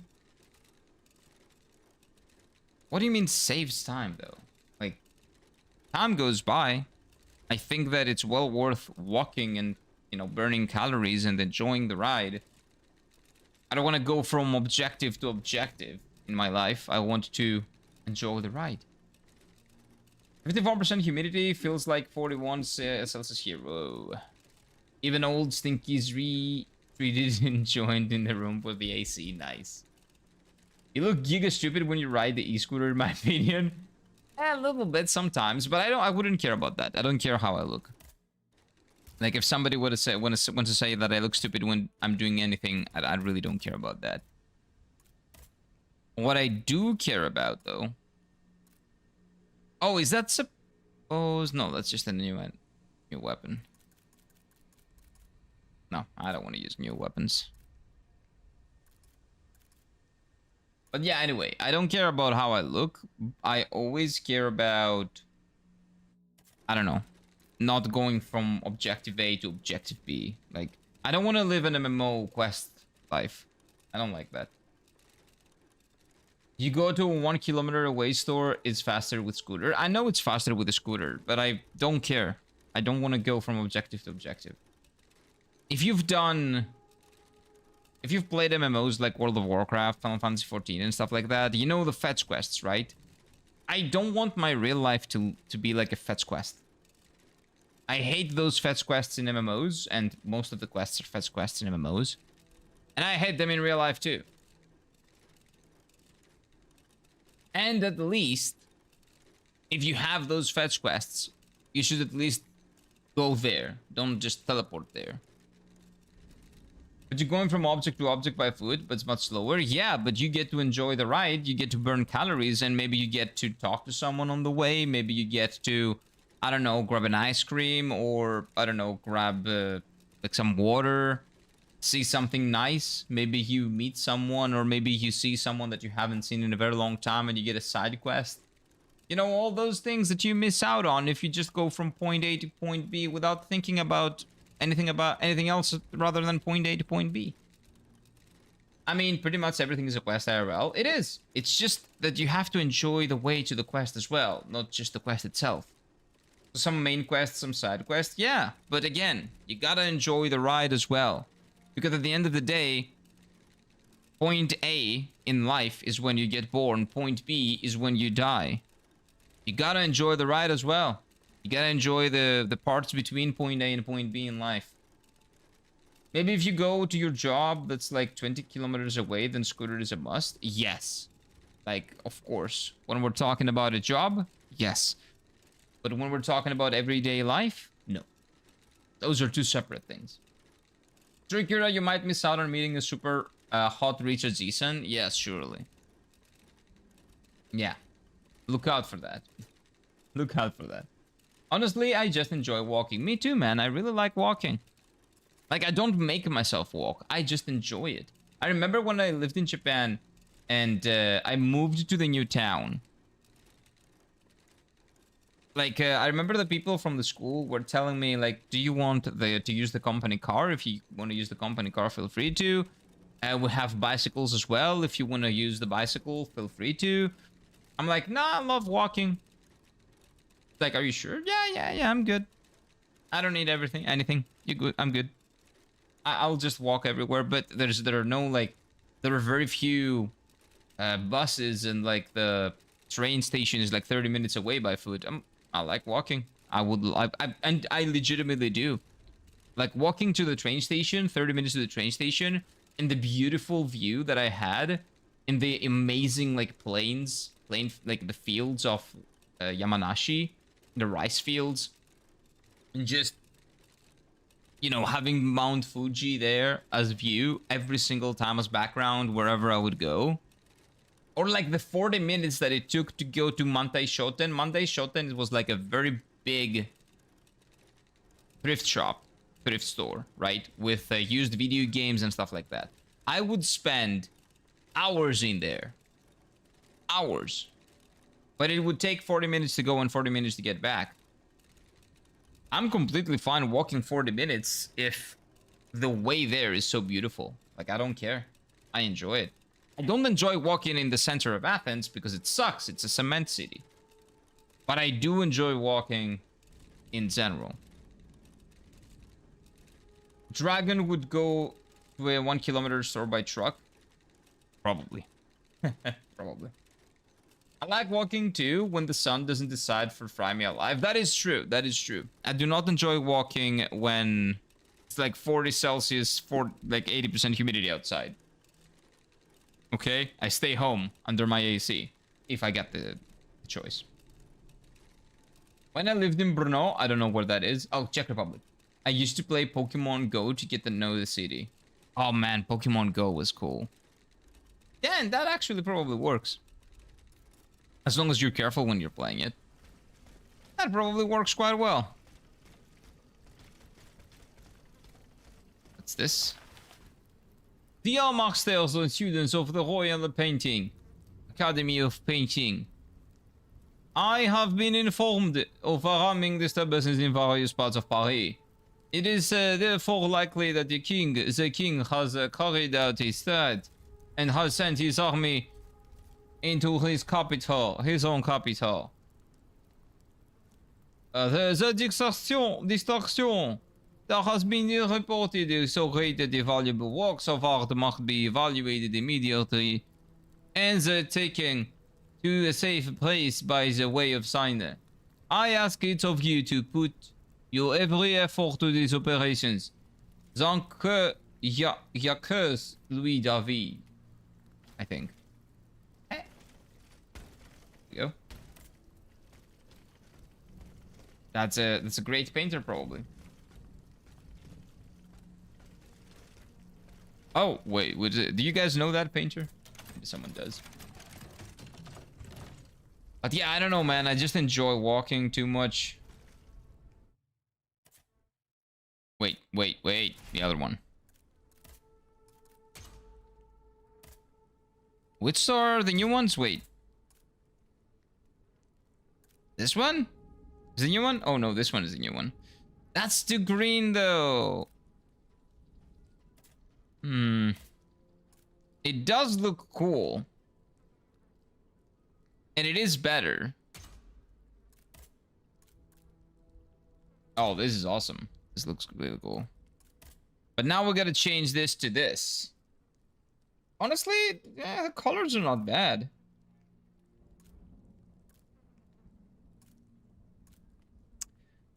What do you mean saves time, though? Like, time goes by. I think that it's well worth walking and, you know, burning calories and enjoying the ride. I don't want to go from objective to objective in my life. I want to enjoy the ride. 54% humidity feels like 41 Celsius here. Whoa. Even old Stinky's retreated and joined in the room with the AC. Nice. You look giga stupid when you ride the e-scooter, in my opinion. A little bit sometimes, but I wouldn't care about that. I don't care how I look. Like, if somebody would have said, want to say that I look stupid when I'm doing anything, I really don't care about that. What I do care about, though... Oh, is that suppose... No, that's just a new weapon. No, I don't want to use new weapons. But yeah, anyway, I don't care about how I look. I always care about... I don't know. Not going from objective A to objective B. Like, I don't want to live an MMO quest life. I don't like that. You go to a 1 kilometer away store, it's faster with scooter. I know it's faster with a scooter, but I don't care. I don't want to go from objective to objective. if you've played MMOs like World of Warcraft, Final Fantasy 14 and stuff like that, you know the fetch quests, right? I don't want my real life to be like a fetch quest. I hate those fetch quests in MMOs, and most of the quests are fetch quests in MMOs. And I hate them in real life too. And at least, if you have those fetch quests, you should at least go there. Don't just teleport there. But you're going from object to object by foot, but it's much slower. Yeah, but you get to enjoy the ride. You get to burn calories, and maybe you get to talk to someone on the way. Maybe you get to, I don't know, grab an ice cream, or, I don't know, grab like some water, see something nice. Maybe you meet someone, or maybe you see someone that you haven't seen in a very long time, and you get a side quest. You know, all those things that you miss out on if you just go from point A to point B without thinking about anything else rather than point A to point B. I mean, pretty much everything is a quest IRL. It is. It's just that you have to enjoy the way to the quest as well, not just the quest itself. Some main quests, some side quests, yeah. But again, you gotta enjoy the ride as well. Because at the end of the day, point A in life is when you get born. Point B is when you die. You gotta enjoy the ride as well. You gotta enjoy the parts between point A and point B in life. Maybe if you go to your job that's like 20 kilometers away, then scooter is a must. Yes. Like, of course. When we're talking about a job, yes. But when we're talking about everyday life, no. Those are two separate things. Trikira, you might miss out on meeting a super hot Richard Zeeson. Yes, surely. Yeah. Look out for that. Look out for that. Honestly, I just enjoy walking. Me too, man. I really like walking. Like, I don't make myself walk. I just enjoy it. I remember when I lived in Japan and I moved to the new town. Like, I remember the people from the school were telling me, like, do you want to use the company car? If you want to use the company car, feel free to. We have bicycles as well. If you want to use the bicycle, feel free to. I'm like, nah, I love walking. Like, are you sure? Yeah, I'm good. I don't need anything. You good? I'm good. I'll just walk everywhere. But there are very few buses, and like the train station is like 30 minutes away by foot. I like walking. I legitimately do. Like walking to the train station, 30 minutes to the train station, and the beautiful view that I had in the amazing like like the fields of Yamanashi, the rice fields, and just, you know, having Mount Fuji there as view every single time as background wherever I would go. Or like the 40 minutes that it took to go to Mantai Shoten. Mantai Shoten was like a very big thrift store, right? With used video games and stuff like that. I would spend hours in there. Hours. But it would take 40 minutes to go and 40 minutes to get back. I'm completely fine walking 40 minutes if the way there is so beautiful. Like, I don't care. I enjoy it. I don't enjoy walking in the center of Athens because it sucks. It's a cement city. But I do enjoy walking in general. Dragon would go to a 1 kilometer store by truck. Probably. Probably. I like walking too when the sun doesn't decide to fry me alive. That is true. That is true. I do not enjoy walking when it's like 40 Celsius, for like 80% humidity outside. Okay? I stay home under my AC if I get the choice. When I lived in Brno, I don't know where that is. Oh, Czech Republic. I used to play Pokemon Go to get to know the city. Oh man, Pokemon Go was cool. Yeah, and that actually probably works. As long as you're careful when you're playing it. That probably works quite well. What's this? Dear masters and students of the Royal Painting Academy of Painting, I have been informed of alarming disturbances in various parts of Paris. It is therefore likely that the king has carried out his threat and has sent his army into his capital, his own capital. The distraction There has been reported so rated the valuable works of art must be evaluated immediately and taken to a safe place by the way of signer. I ask each of you to put your every effort to these operations. Zanke Jacques Louis David. I think. There we go. That's a great painter, probably. Oh wait, do you guys know that painter? Maybe someone does. But yeah, I don't know, man. I just enjoy walking too much. Wait. The other one. Which are the new ones? Wait. This one? Is the new one? Oh no, this one is the new one. That's too green though. It does look cool. And it is better. Oh, this is awesome. This looks really cool. But now we gotta change this to this. Honestly, yeah, the colors are not bad.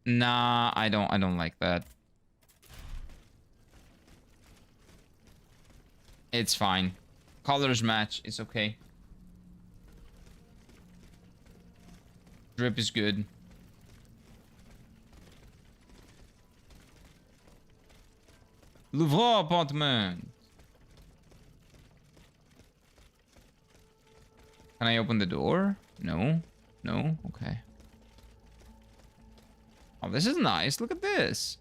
Nah, I don't like that. It's fine. Colors match. It's okay. Drip is good. L'ouvre apartment. Can I open the door? No. No? Okay. Oh, this is nice. Look at this.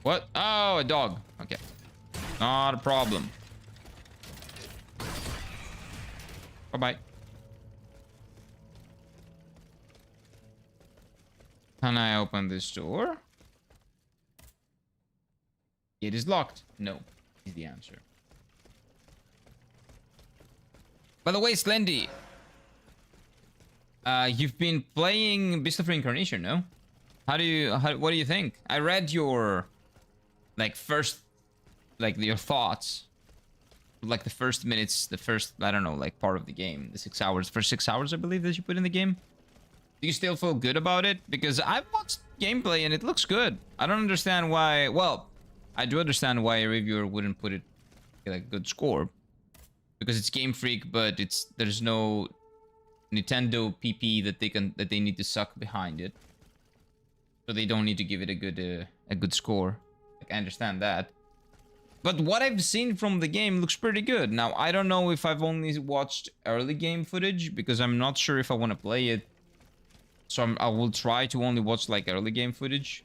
What? Oh, a dog. Okay. Not a problem. Bye-bye. Can I open this door? It is locked. No, is the answer. By the way, Slendy, you've been playing Beast of Reincarnation, no? What do you think? I read your, your thoughts. Like the first minutes, I don't know, like part of the game. The 6 hours, first 6 hours, I believe, that you put in the game. Do you still feel good about it? Because I've watched gameplay and it looks good. I don't understand why, well, I do understand why a reviewer wouldn't put it like a good score. Because it's Game Freak, but there's no Nintendo PP that they need to suck behind it. So they don't need to give it a good score. Like, I understand that. But what I've seen from the game looks pretty good. Now, I don't know if I've only watched early game footage, because I'm not sure if I want to play it. So I will try to only watch like early game footage.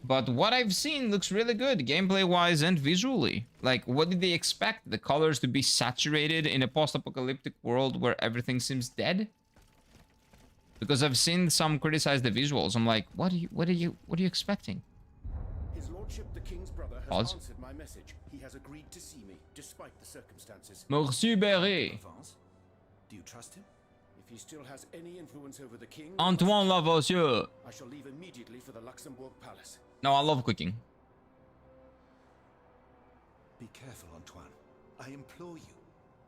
But what I've seen looks really good, gameplay-wise and visually. Like, what did they expect? The colors to be saturated in a post-apocalyptic world where everything seems dead? Because I've seen some criticize the visuals. I'm like, what are you expecting? His Lordship the King's brother has answered my message. He has agreed to see me, despite the circumstances. Monsieur Beret. Do you trust him? If he still has any influence over the king, Antoine Lavoisier. I shall leave immediately for the Luxemburg Palace. No, I love cooking. Be careful, Antoine. I implore you.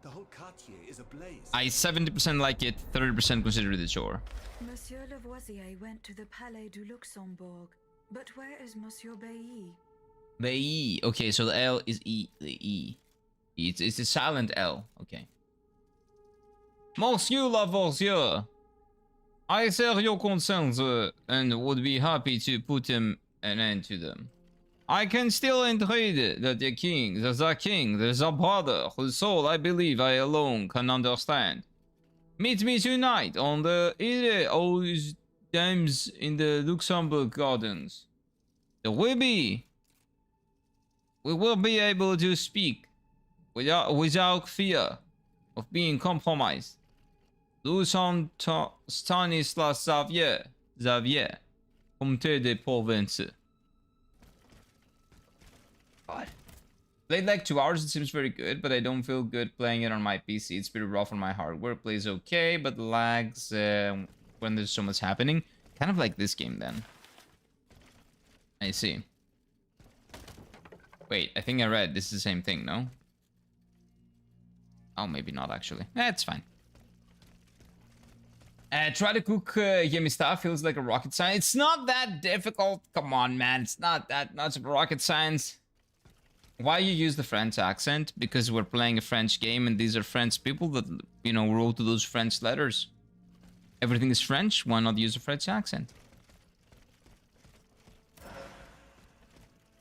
The whole quartier is ablaze. I 70% like it, 30% consider it a chore. Monsieur Lavoisier went to the Palais du Luxembourg. But where is Monsieur Bailly? Bailly. Okay, so the L is E. The E. It's a silent L. Okay. Monsieur Lavoisier, I share your concerns and would be happy to put an end to them. I can still entreat that the king, the brother, whose soul I believe I alone can understand. Meet me tonight on the Ile aux Dames in the Luxembourg Gardens. We will be able to speak without fear of being compromised. Stanislas Xavier, Comte de Provence. God. Played like 2 hours, it seems very good, but I don't feel good playing it on my PC. It's pretty rough on my hardware. Plays okay, but lags when there's so much happening. Kind of like this game then. I see. Wait, I think I read this is the same thing, no? Oh, maybe not actually. It's fine. Try to cook yummy stuff. Feels like a rocket science. It's not that difficult. Come on, man. It's not that much of rocket science. Why you use the French accent? Because we're playing a French game and these are French people that, you know, wrote to those French letters. Everything is French. Why not use a French accent?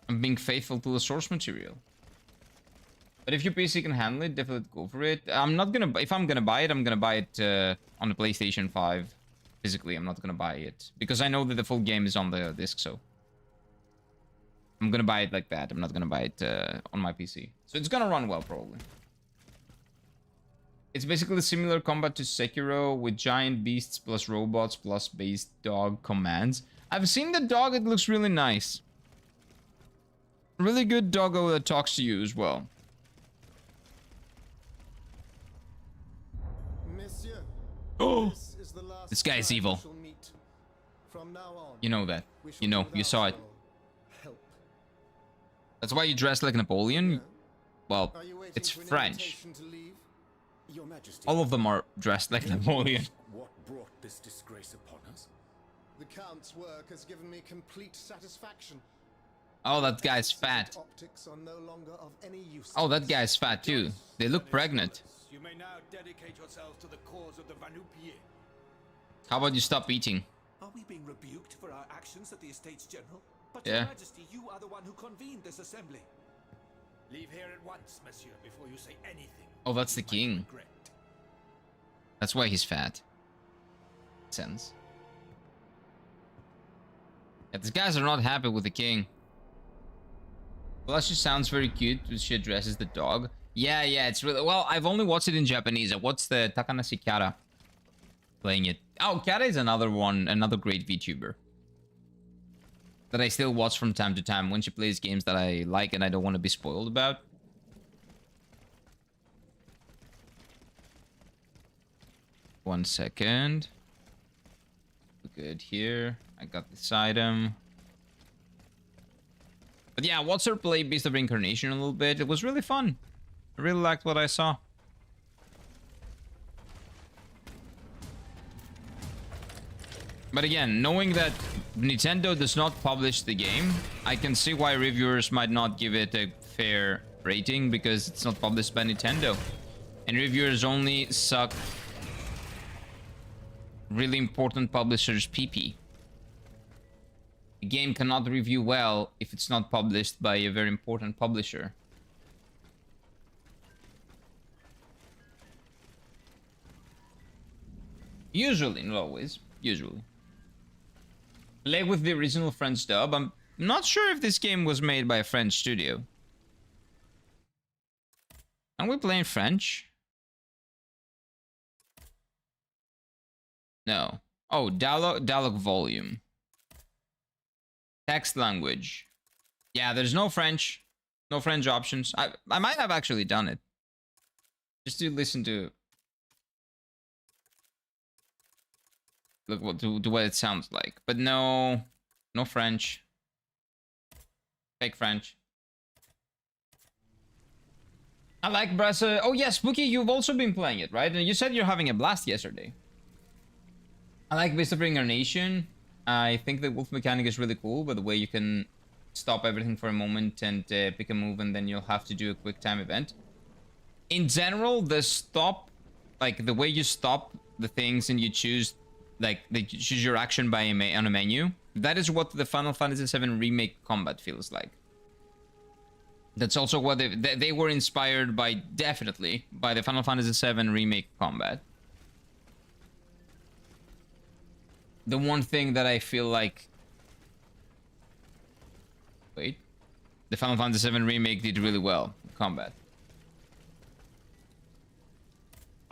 I'm being faithful to the source material. But if your PC can handle it, definitely go for it. I'm not gonna... If I'm gonna buy it, I'm gonna buy it on the PlayStation 5. Physically, I'm not gonna buy it. Because I know that the full game is on the disc, so... I'm gonna buy it like that. I'm not gonna buy it on my PC. So it's gonna run well, probably. It's basically similar combat to Sekiro with giant beasts plus robots plus base dog commands. I've seen the dog. It looks really nice. Really good doggo that talks to you as well. Monsieur, Oh, this is the last this guy is time evil. we shall meet. From now on, You know that. we shall You know. do You without saw it. your help. That's why you dress like Napoleon. Well, Are you waiting it's for an French. invitation to leave? Your Majesty, All of them are dressed like Napoleon. what brought this disgrace upon us? The Count's work has given me complete satisfaction. Oh, that guy's fat. Optics are no longer of any use. Oh, that guy's fat too. They look pregnant. You may now dedicate yourselves to the cause of the Vanupier. How about you stop eating? Are we being rebuked for our actions at the Estates General? But Yeah. Your Majesty, you are the one who convened this assembly. Leave here at once, monsieur, before you say anything. Oh, that's the you might king. regret. That's why he's fat. Sense. Yeah, these guys are not happy with the king. Well, that just sounds very cute when she addresses the dog. Yeah, it's really... Well, I've only watched it in Japanese. I watched the Takanashi Kara playing it. Oh, Kara is another one, another great VTuber that I still watch from time to time when she plays games that I like and I don't want to be spoiled about. One second. Good here. I got this item. But yeah, watch her play Beast of Reincarnation a little bit. It was really fun. I really liked what I saw. But again, knowing that Nintendo does not publish the game, I can see why reviewers might not give it a fair rating because it's not published by Nintendo. And reviewers only suck really important publishers' PP. A game cannot review well if it's not published by a very important publisher. Usually, not always. Usually. Like with the original French dub, I'm not sure if this game was made by a French studio. Are we playing French? No. Oh, dialogue volume. Text language. Yeah, there's no French. No French options. I might have actually done it. Just to listen to... Look to what it sounds like. But no... No French. Fake French. I like Brasa. Oh yeah, Spooky, you've also been playing it, right? And you said you're having a blast yesterday. I like Beast of Reincarnation. I think the wolf mechanic is really cool, but the way you can stop everything for a moment and pick a move and then you'll have to do a quick time event. In general, the stop, like the way you stop the things and you choose, like you choose your action by on a menu, that is what the Final Fantasy VII Remake combat feels like. That's also what they were inspired by, definitely, by the Final Fantasy VII Remake combat. The one thing that I feel like... Wait. The Final Fantasy VII Remake did really well in combat.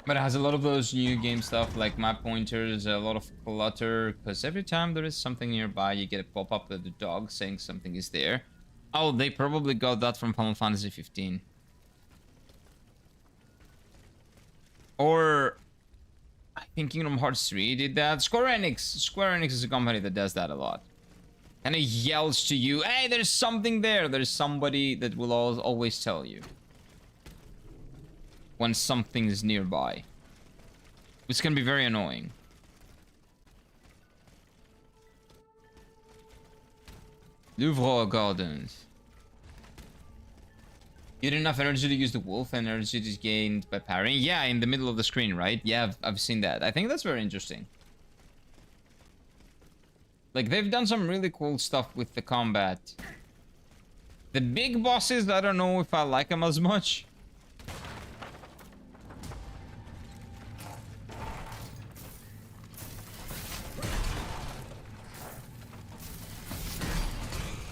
But it has a lot of those new game stuff, like map pointers, a lot of clutter, because every time there is something nearby, you get a pop-up of the dog saying something is there. Oh, they probably got that from Final Fantasy 15. Or I think Kingdom Hearts 3 did that. Square Enix is a company that does that a lot. And it yells to you, hey, there's something there. There's somebody that will always tell you when something is nearby. It's gonna be very annoying. Louvre Gardens. You had enough energy to use the wolf, and energy is gained by parrying. Yeah, in the middle of the screen, right? Yeah, I've seen that. I think that's very interesting. Like, they've done some really cool stuff with the combat. The big bosses, I don't know if I like them as much.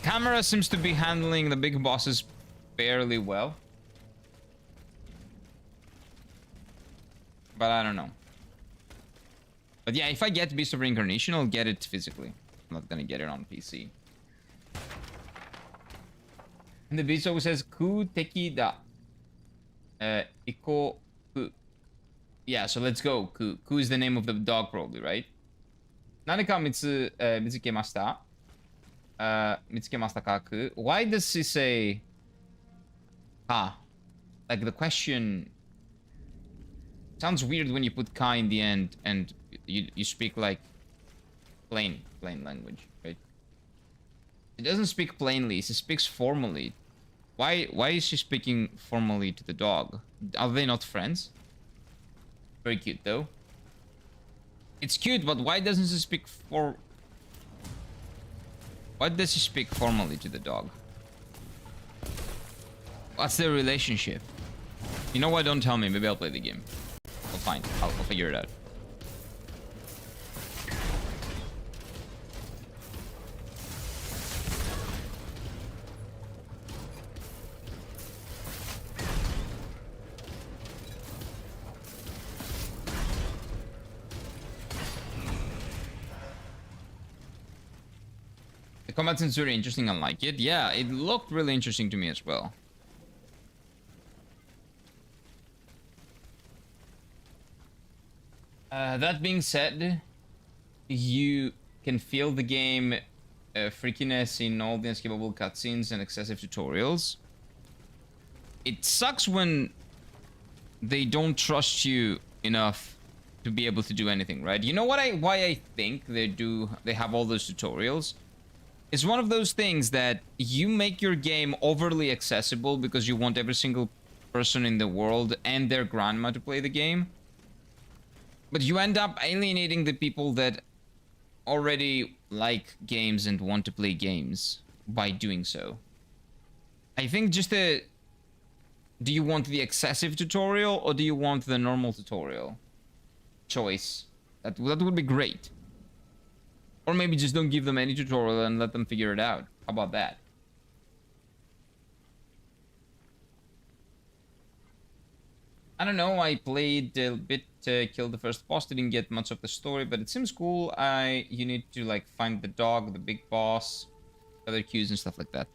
Camera seems to be handling the big bosses fairly well. But I don't know. But yeah, if I get Beast of Reincarnation, I'll get it physically. I'm not gonna get it on PC. And the beast always says, Ku teki da. Iko ku. Yeah, so let's go. Ku. Ku is the name of the dog, probably, right? Naneka mitsukemashita. Mitsukemashita ka ku. Why does he say ka? Like, the question sounds weird when you put ka in the end and you speak like plain language, right? It doesn't speak plainly, he speaks formally. Why is she speaking formally to the dog? Are they not friends? Very cute though. It's cute, but why doesn't she speak why does she speak formally to the dog? What's their relationship? You know what? Don't tell me. Maybe I'll play the game. I'll find. I'll figure it out. The combat seems very interesting. I like it. Yeah, it looked really interesting to me as well. That being said, you can feel the game freakiness in all the unskippable cutscenes and excessive tutorials. It sucks when they don't trust you enough to be able to do anything, right? You know what why I think they have all those tutorials? It's one of those things that you make your game overly accessible because you want every single person in the world and their grandma to play the game. But you end up alienating the people that already like games and want to play games by doing so. I think just do you want the excessive tutorial or do you want the normal tutorial? Choice. That would be great. Or maybe just don't give them any tutorial and let them figure it out. How about that? I don't know, I played a bit, killed the first boss, didn't get much of the story, but it seems cool. You need to like find the dog, the big boss, other cues and stuff like that.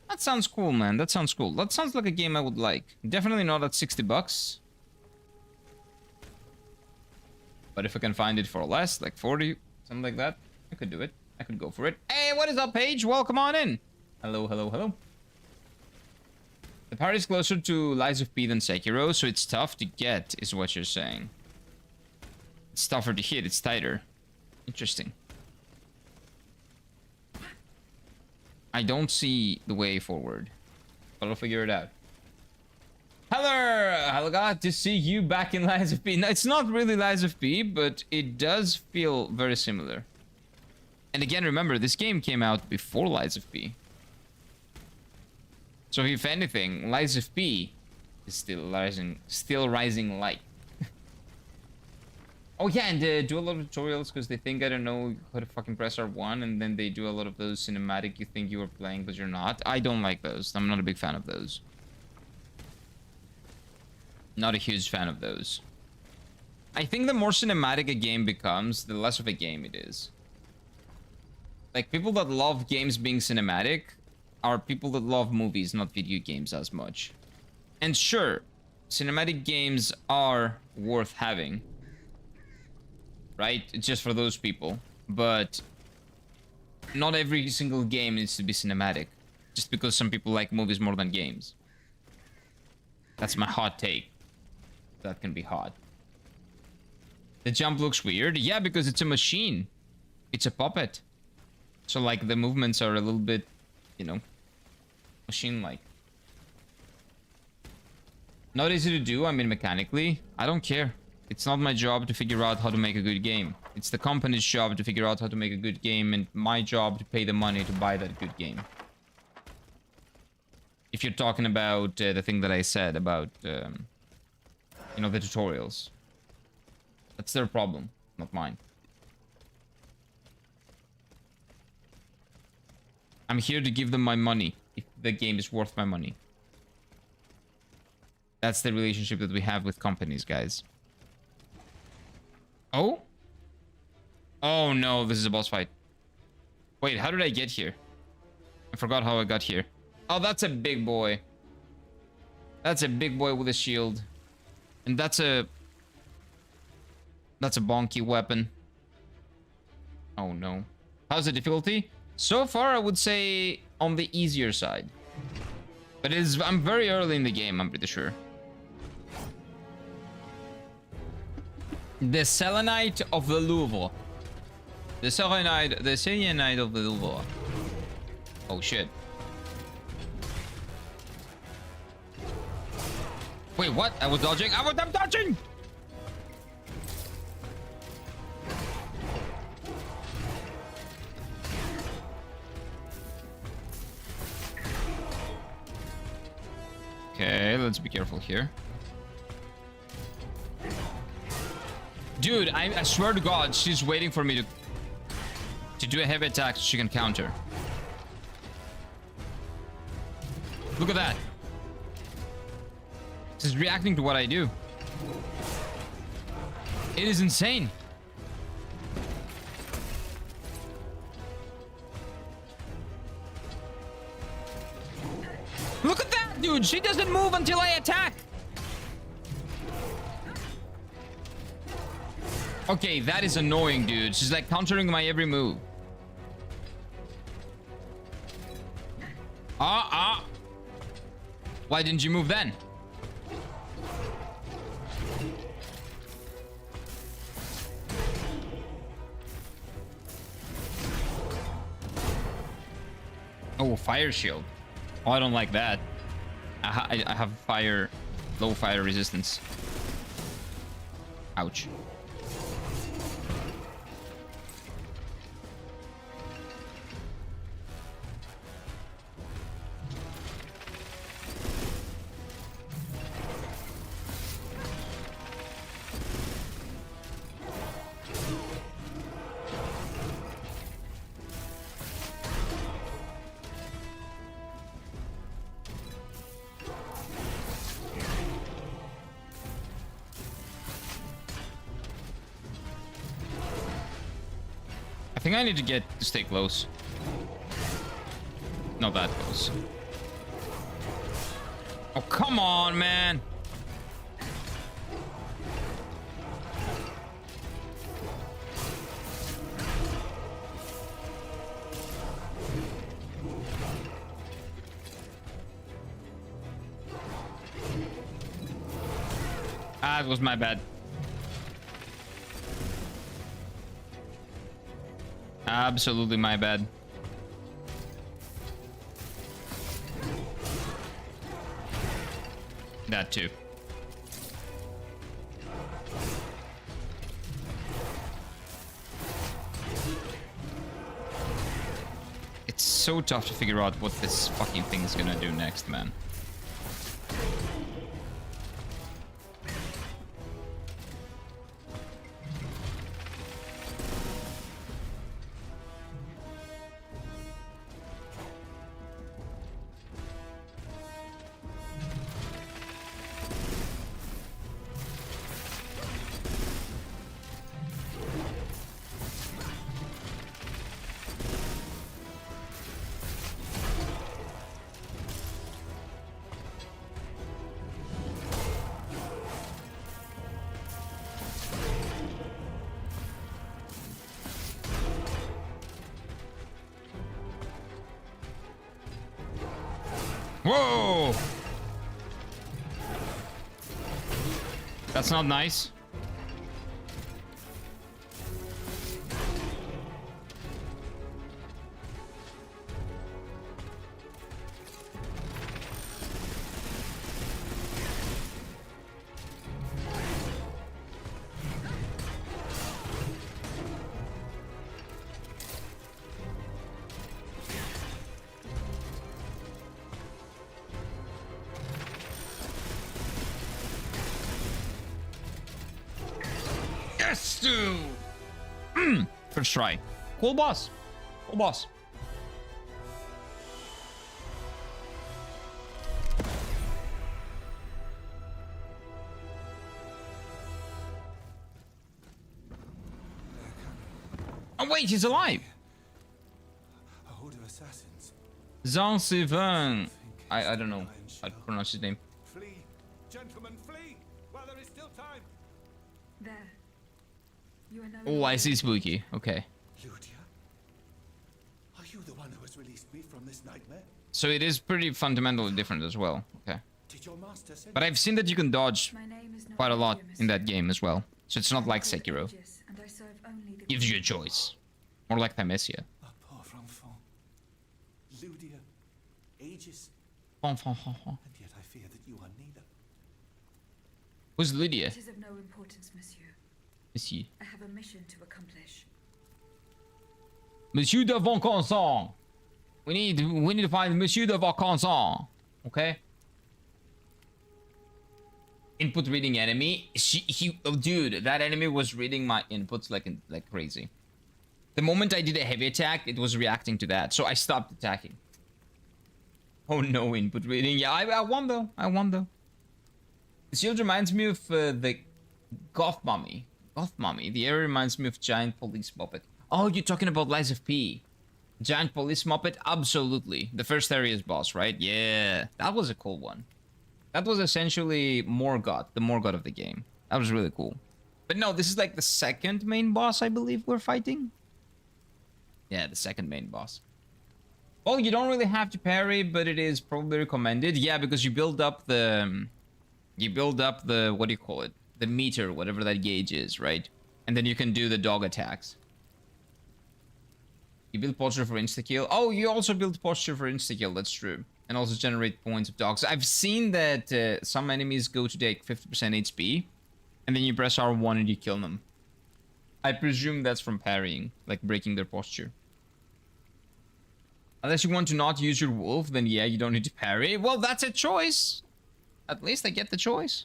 That sounds cool, man. That sounds cool. That sounds like a game I would like. Definitely not at 60 bucks. But if I can find it for less, like 40, something like that, I could do it. I could go for it. Hey, what is up, Paige? Welcome on in. Hello, hello, hello. The parry is closer to Lies of P than Sekiro, so it's tough to get, is what you're saying. It's tougher to hit, it's tighter. Interesting. I don't see the way forward, but I'll figure it out. Hello, glad to see you back in Lies of P. No, it's not really Lies of P, but it does feel very similar. And again, remember, this game came out before Lies of P. So if anything, Lies of P is still rising light. Oh yeah, and do a lot of tutorials because they think I don't know how to fucking press R1, and then they do a lot of those cinematic you think you are playing but you're not. I don't like those. I'm not a big fan of those. Not a huge fan of those. I think the more cinematic a game becomes, the less of a game it is. Like, people that love games being cinematic are people that love movies, not video games as much. And sure, cinematic games are worth having, right? It's just for those people. But not every single game needs to be cinematic, just because some people like movies more than games. That's my hot take. That can be hot. The jump looks weird. Yeah, because it's a machine. It's a puppet. So, like, the movements are a little bit, you know, machine-like. Not easy to do, I mean, mechanically. I don't care. It's not my job to figure out how to make a good game. It's the company's job to figure out how to make a good game, and my job to pay the money to buy that good game. If you're talking about the thing that I said about, you know, the tutorials. That's their problem, not mine. I'm here to give them my money, if the game is worth my money. That's the relationship that we have with companies, guys. Oh? Oh no, this is a boss fight. Wait, how did I get here? I forgot how I got here. Oh, that's a big boy. That's a big boy with a shield. And that's a bonky weapon. Oh no. How's the difficulty? So far, I would say on the easier side. But I'm very early in the game, I'm pretty sure. The Selenite of the Louvre. The Selenite of the Louvre. Oh shit. Wait, what? I was dodging? I'm dodging! Okay, let's be careful here. Dude, I swear to God, she's waiting for me to do a heavy attack so she can counter. Look at that. She's reacting to what I do. It is insane. Look at that, dude. She doesn't move until I attack. Okay, that is annoying, dude. She's like countering my every move. Why didn't you move then? Oh, fire shield. Oh, I don't like that. I have low fire resistance. Ouch. I think I need to stay close. Not that close. Oh, come on, man. Ah, it was my bad. Absolutely my bad. That too. It's so tough to figure out what this fucking thing is gonna do next, man. Whoa! That's not nice. Yes, dude! First try. Cool boss. Cool boss. Oh wait, he's alive. A horde of assassins. Zansivan. I don't know how to pronounce his name. Flee, gentlemen, flee! While there is still time. There. You are no Oh, I longer- see spooky. Okay. Ludia, are you the one who has released me from this nightmare? So it is pretty fundamentally different as well. Okay. Did your master send But I've seen that you can dodge My name is not quite a lot Ludia, in monsieur. that game as well. So it's not like I'm called Sekiro. Aegis, and I serve only the Gives you a queen. choice. More like Thymesia. a pauvre enfant? Ludia, Aegis, Who's and yet I fear that you are neither. Lydia? It is of no importance, monsieur. Monsieur. I have a mission to accomplish. Monsieur de Vaucanson. We need to find Monsieur de Vaucanson. Okay. Input reading enemy. Oh, dude, that enemy was reading my inputs like crazy. The moment I did a heavy attack, it was reacting to that, so I stopped attacking. Oh no, input reading. Yeah, I won though. I won though. This shield reminds me of the Goth Mummy. Goth Mummy. The area reminds me of Giant Police Muppet. Oh, you're talking about Lies of P. Giant Police Muppet? Absolutely. The first area's boss, right? Yeah. That was a cool one. That was essentially Morgoth, the Morgoth of the game. That was really cool. But no, this is like the second main boss, I believe we're fighting. Yeah, the second main boss. Well, you don't really have to parry, but it is probably recommended. Yeah, because you build up the... what do you call it? The meter, whatever that gauge is, right? And then you can do the dog attacks. You build posture for insta-kill. Oh, you also build posture for insta-kill, that's true. And also generate points of dogs. I've seen that some enemies go to take 50% HP. And then you press R1 and you kill them. I presume that's from parrying, like breaking their posture. Unless you want to not use your wolf, then yeah, you don't need to parry. Well, that's a choice. At least I get the choice.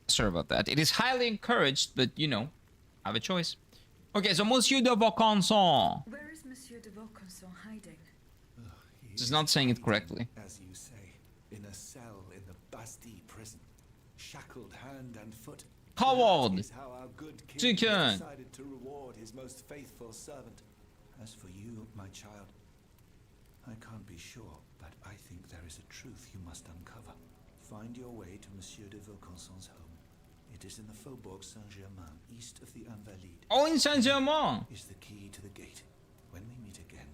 Sorry about that. It is highly encouraged, but you know, have a choice. Okay, so Monsieur de Vaucanson. Where is Monsieur de Vaucanson hiding? He This is not saying it correctly. As you say, in a cell in the Bastille prison, shackled hand and foot. Coward. That is how our good king Chicken. has decided to reward his most faithful servant. As for you, my child, I can't be sure, but I think there is a truth you must uncover. Find your way to Monsieur de Vaucanson's home. It is in the Faubourg Saint-Germain, east of the Invalides. Oh, in Saint-Germain. Is the key to the gate. When we meet again,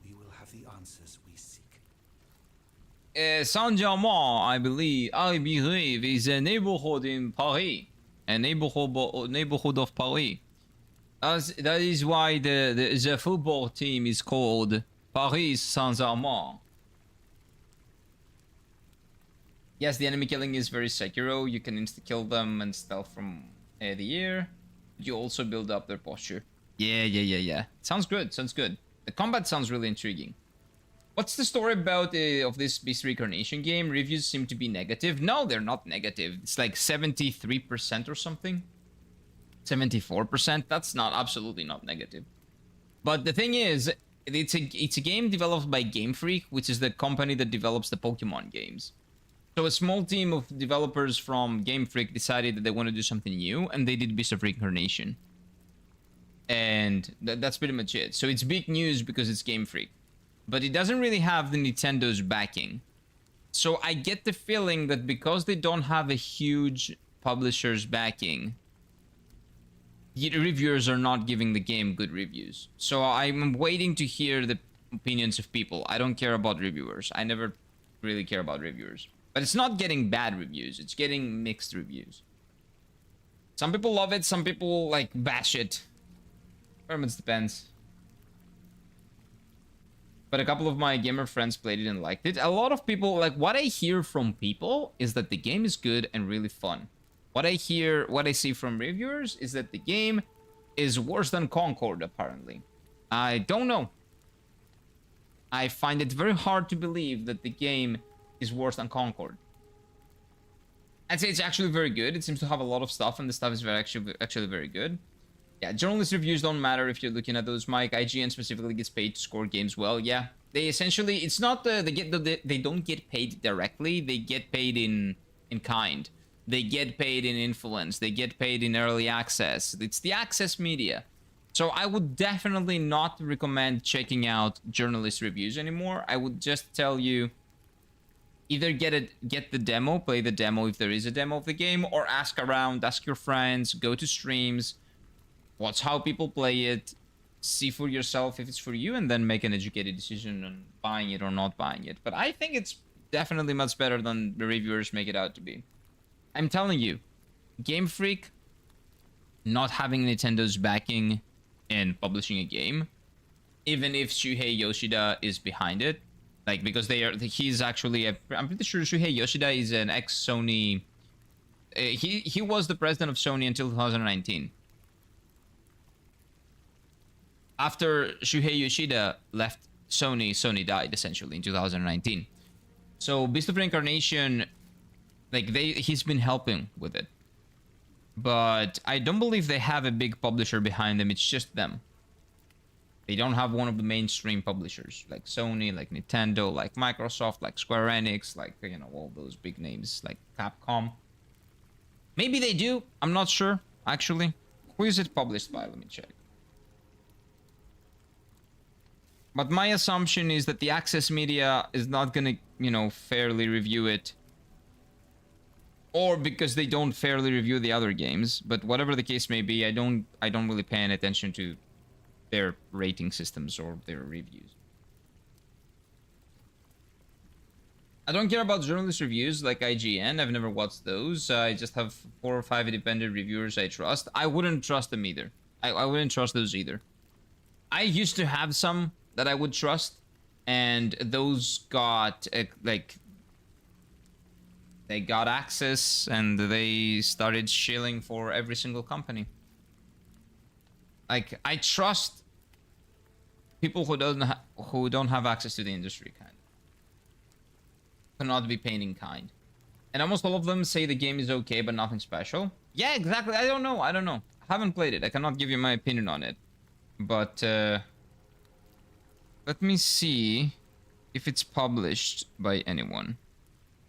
we will have the answers we seek. Saint-Germain, I believe, is a neighborhood in Paris. A neighborhood of Paris. That is why the football team is called Paris Saint-Germain. Yes, the enemy killing is very Sekiro. You can insta-kill them and stealth from the air. You also build up their posture. Yeah. Sounds good, sounds good. The combat sounds really intriguing. What's the story about of this Beast Reincarnation game? Reviews seem to be negative. No, they're not negative. It's like 73% or something. 74%. That's not absolutely not negative. But the thing is, it's a game developed by Game Freak, which is the company that develops the Pokemon games. So a small team of developers from Game Freak decided that they want to do something new, and they did Beast of Reincarnation. And that's pretty much it. So it's big news because it's Game Freak. But it doesn't really have the Nintendo's backing. So I get the feeling that because they don't have a huge publisher's backing, the reviewers are not giving the game good reviews. So I'm waiting to hear the opinions of people. I don't care about reviewers. I never really care about reviewers. But it's not getting bad reviews. It's getting mixed reviews. Some people love it. Some people, like, bash it. Very much depends. But a couple of my gamer friends played it and liked it. A lot of people, like, what I hear from people is that the game is good and really fun. What I see from reviewers is that the game is worse than Concord, apparently. I don't know. I find it very hard to believe that the game is worse than Concord. I'd say it's actually very good. It seems to have a lot of stuff, and the stuff is actually very good. Yeah, journalist reviews don't matter if you're looking at those, Mike. IGN specifically gets paid to score games well. Yeah, they essentially, it's not they don't get paid directly. They get paid in kind. They get paid in influence. They get paid in early access. It's the access media. So I would definitely not recommend checking out journalist reviews anymore. I would just tell you, either get the demo, play the demo if there is a demo of the game, or ask around, ask your friends, go to streams, watch how people play it, see for yourself if it's for you, and then make an educated decision on buying it or not buying it. But I think it's definitely much better than the reviewers make it out to be. I'm telling you, Game Freak not having Nintendo's backing in publishing a game, even if Shuhei Yoshida is behind it, like, because he's actually I'm pretty sure Shuhei Yoshida is an ex-Sony. He was the president of Sony until 2019. After Shuhei Yoshida left Sony, Sony died essentially in 2019. So Beast of Reincarnation, like, he's been helping with it. But I don't believe they have a big publisher behind them. It's just them. They don't have one of the mainstream publishers like Sony, like Nintendo, like Microsoft, like Square Enix, like, you know, all those big names like Capcom. Maybe they do. I'm not sure, actually. Who is it published by? Let me check. But my assumption is that the access media is not gonna, you know, fairly review it. Or because they don't fairly review the other games. But whatever the case may be, I don't really pay any attention to their rating systems or their reviews. I don't care about journalist reviews like IGN. I've never watched those. I just have 4 or 5 independent reviewers I trust. I wouldn't trust them either. I wouldn't trust those either. I used to have some that I would trust, and those got like, they got access and they started shilling for every single company. Like, I trust people who don't have access to the industry, kind of. Cannot be paid in kind. And almost all of them say the game is okay, but nothing special. Yeah, exactly. I don't know. I haven't played it. I cannot give you my opinion on it. But let me see if it's published by anyone.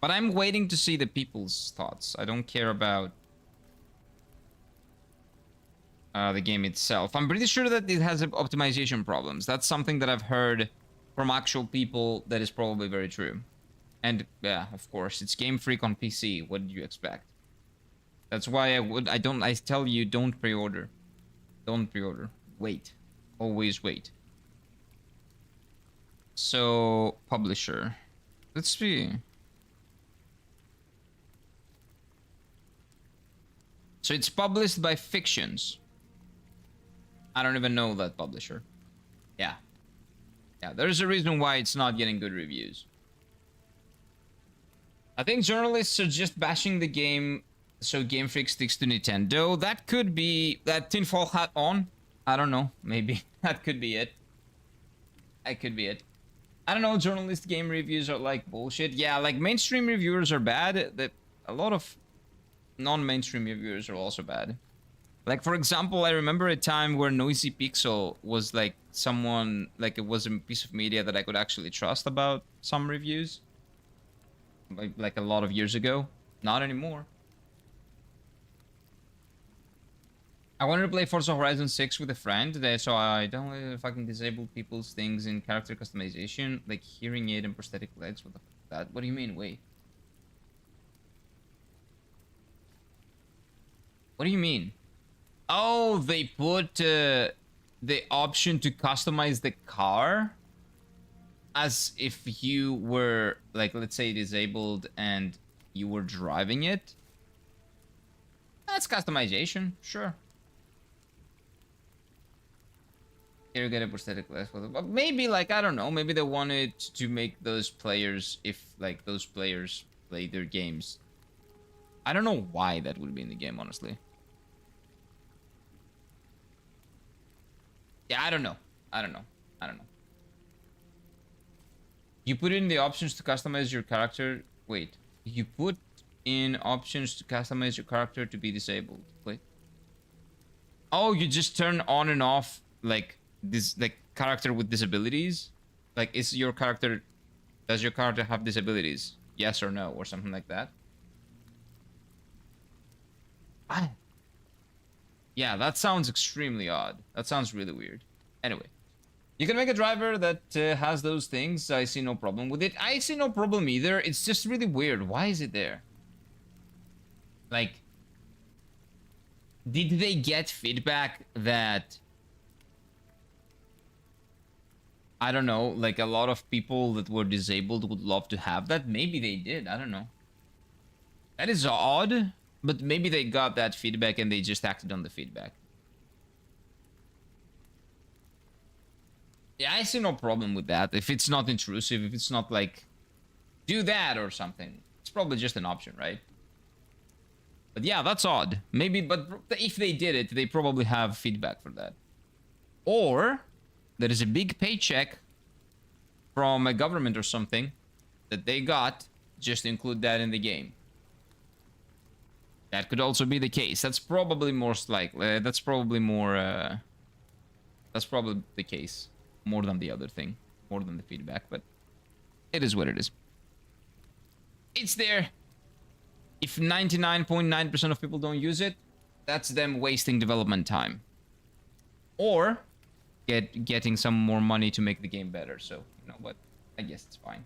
But I'm waiting to see the people's thoughts. I don't care about the game itself. I'm pretty sure that it has optimization problems. That's something that I've heard from actual people that is probably very true. And yeah, of course, it's Game Freak on PC. What did you expect? That's why I tell you, don't pre-order. Don't pre-order. Wait. Always wait. So, publisher. Let's see. So it's published by Fictions. I don't even know that publisher. Yeah. Yeah, there's a reason why it's not getting good reviews. I think journalists are just bashing the game so Game Freak sticks to Nintendo. That could be that tinfoil hat on. I don't know. Maybe. That could be it. That could be it. I don't know. Journalist game reviews are like bullshit. Yeah, like mainstream reviewers are bad. A lot of non-mainstream reviewers are also bad. Like, for example, I remember a time where Noisy Pixel was like someone, like, it was a piece of media that I could actually trust about some reviews. Like a lot of years ago. Not anymore. I wanted to play Forza Horizon 6 with a friend today, so I downloaded fucking disabled people's things in character customization, like hearing aid and prosthetic legs. What the fuck is that? What do you mean? Wait. What do you mean? Oh, they put the option to customize the car? as if you were, like, let's say disabled and you were driving it. That's customization, sure. Here you get a prosthetic glass. But maybe, like, I don't know, maybe they wanted to make those players, if, like, those players play their games. I don't know why that would be in the game, honestly. Yeah, I don't know. I don't know. You put in the options to customize your character. Wait, you put in options to customize your character to be disabled. Wait. Oh, you just turn on and off, like, this, like, character with disabilities? Like, does your character have disabilities? Yes or no, or something like that? Yeah, that sounds extremely odd. That sounds really weird. Anyway. You can make a driver that has those things. I see no problem with it. I see no problem either. It's just really weird. Why is it there? Like, did they get feedback that, I don't know, like a lot of people that were disabled would love to have that? Maybe they did. I don't know. That is odd, but maybe they got that feedback and they just acted on the feedback. Yeah, I see no problem with that. If it's not intrusive, if it's not like, do that or something. It's probably just an option, right? But yeah, that's odd. Maybe, but if they did it, they probably have feedback for that. Or, there is a big paycheck from a government or something that they got, just include that in the game. That could also be the case. That's probably most likely. That's probably more, that's probably the case. More than the other thing, more than the feedback, but it is what it is. It's there. If 99.9% of people don't use it, that's them wasting development time. Or getting some more money to make the game better. So, you know what? I guess it's fine.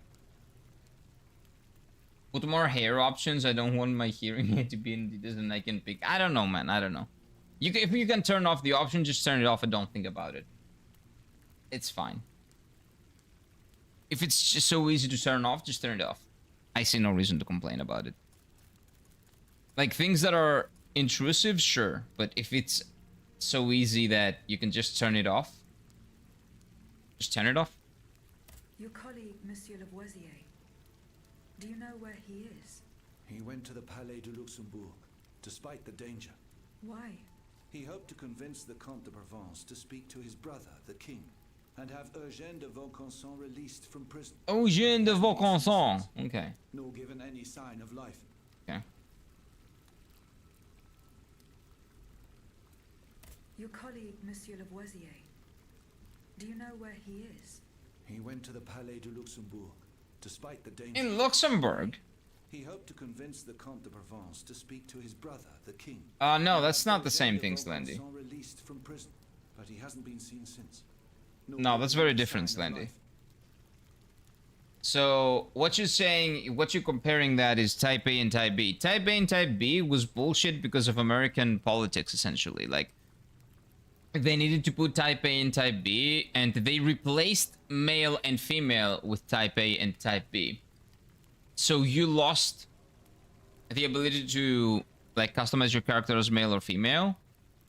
Put more hair options. I don't want my hearing aid to be in this and I can pick. I don't know, man. I don't know. If you can turn off the option, just turn it off and don't think about it. It's fine. If it's just so easy to turn off, just turn it off. I see no reason to complain about it. Like, things that are intrusive, sure. But if it's so easy that you can just turn it off, just turn it off. Your colleague, Monsieur Lavoisier. Do you know where he is? He went to the Palais de Luxembourg, despite the danger. Why? He hoped to convince the Comte de Provence to speak to his brother, the king, and have Eugène de Vaucanson released from prison. Eugène de Vaucanson. Okay. Nor given any sign of life. Okay. Your colleague, Monsieur Lavoisier. Do you know where he is? He went to the Palais de Luxembourg, despite the danger. In Luxemburg? He hoped to convince the Comte de Provence to speak to his brother, the king. No, that's not the same thing, Slendy. Released from prison, but he hasn't been seen since. No, that's very different, Slendy. So, what you're saying, what you're comparing that is Type A and Type B. Type A and Type B was bullshit because of American politics, essentially. Like, they needed to put Type A and Type B, and they replaced male and female with Type A and Type B. So you lost the ability to, like, customize your character as male or female.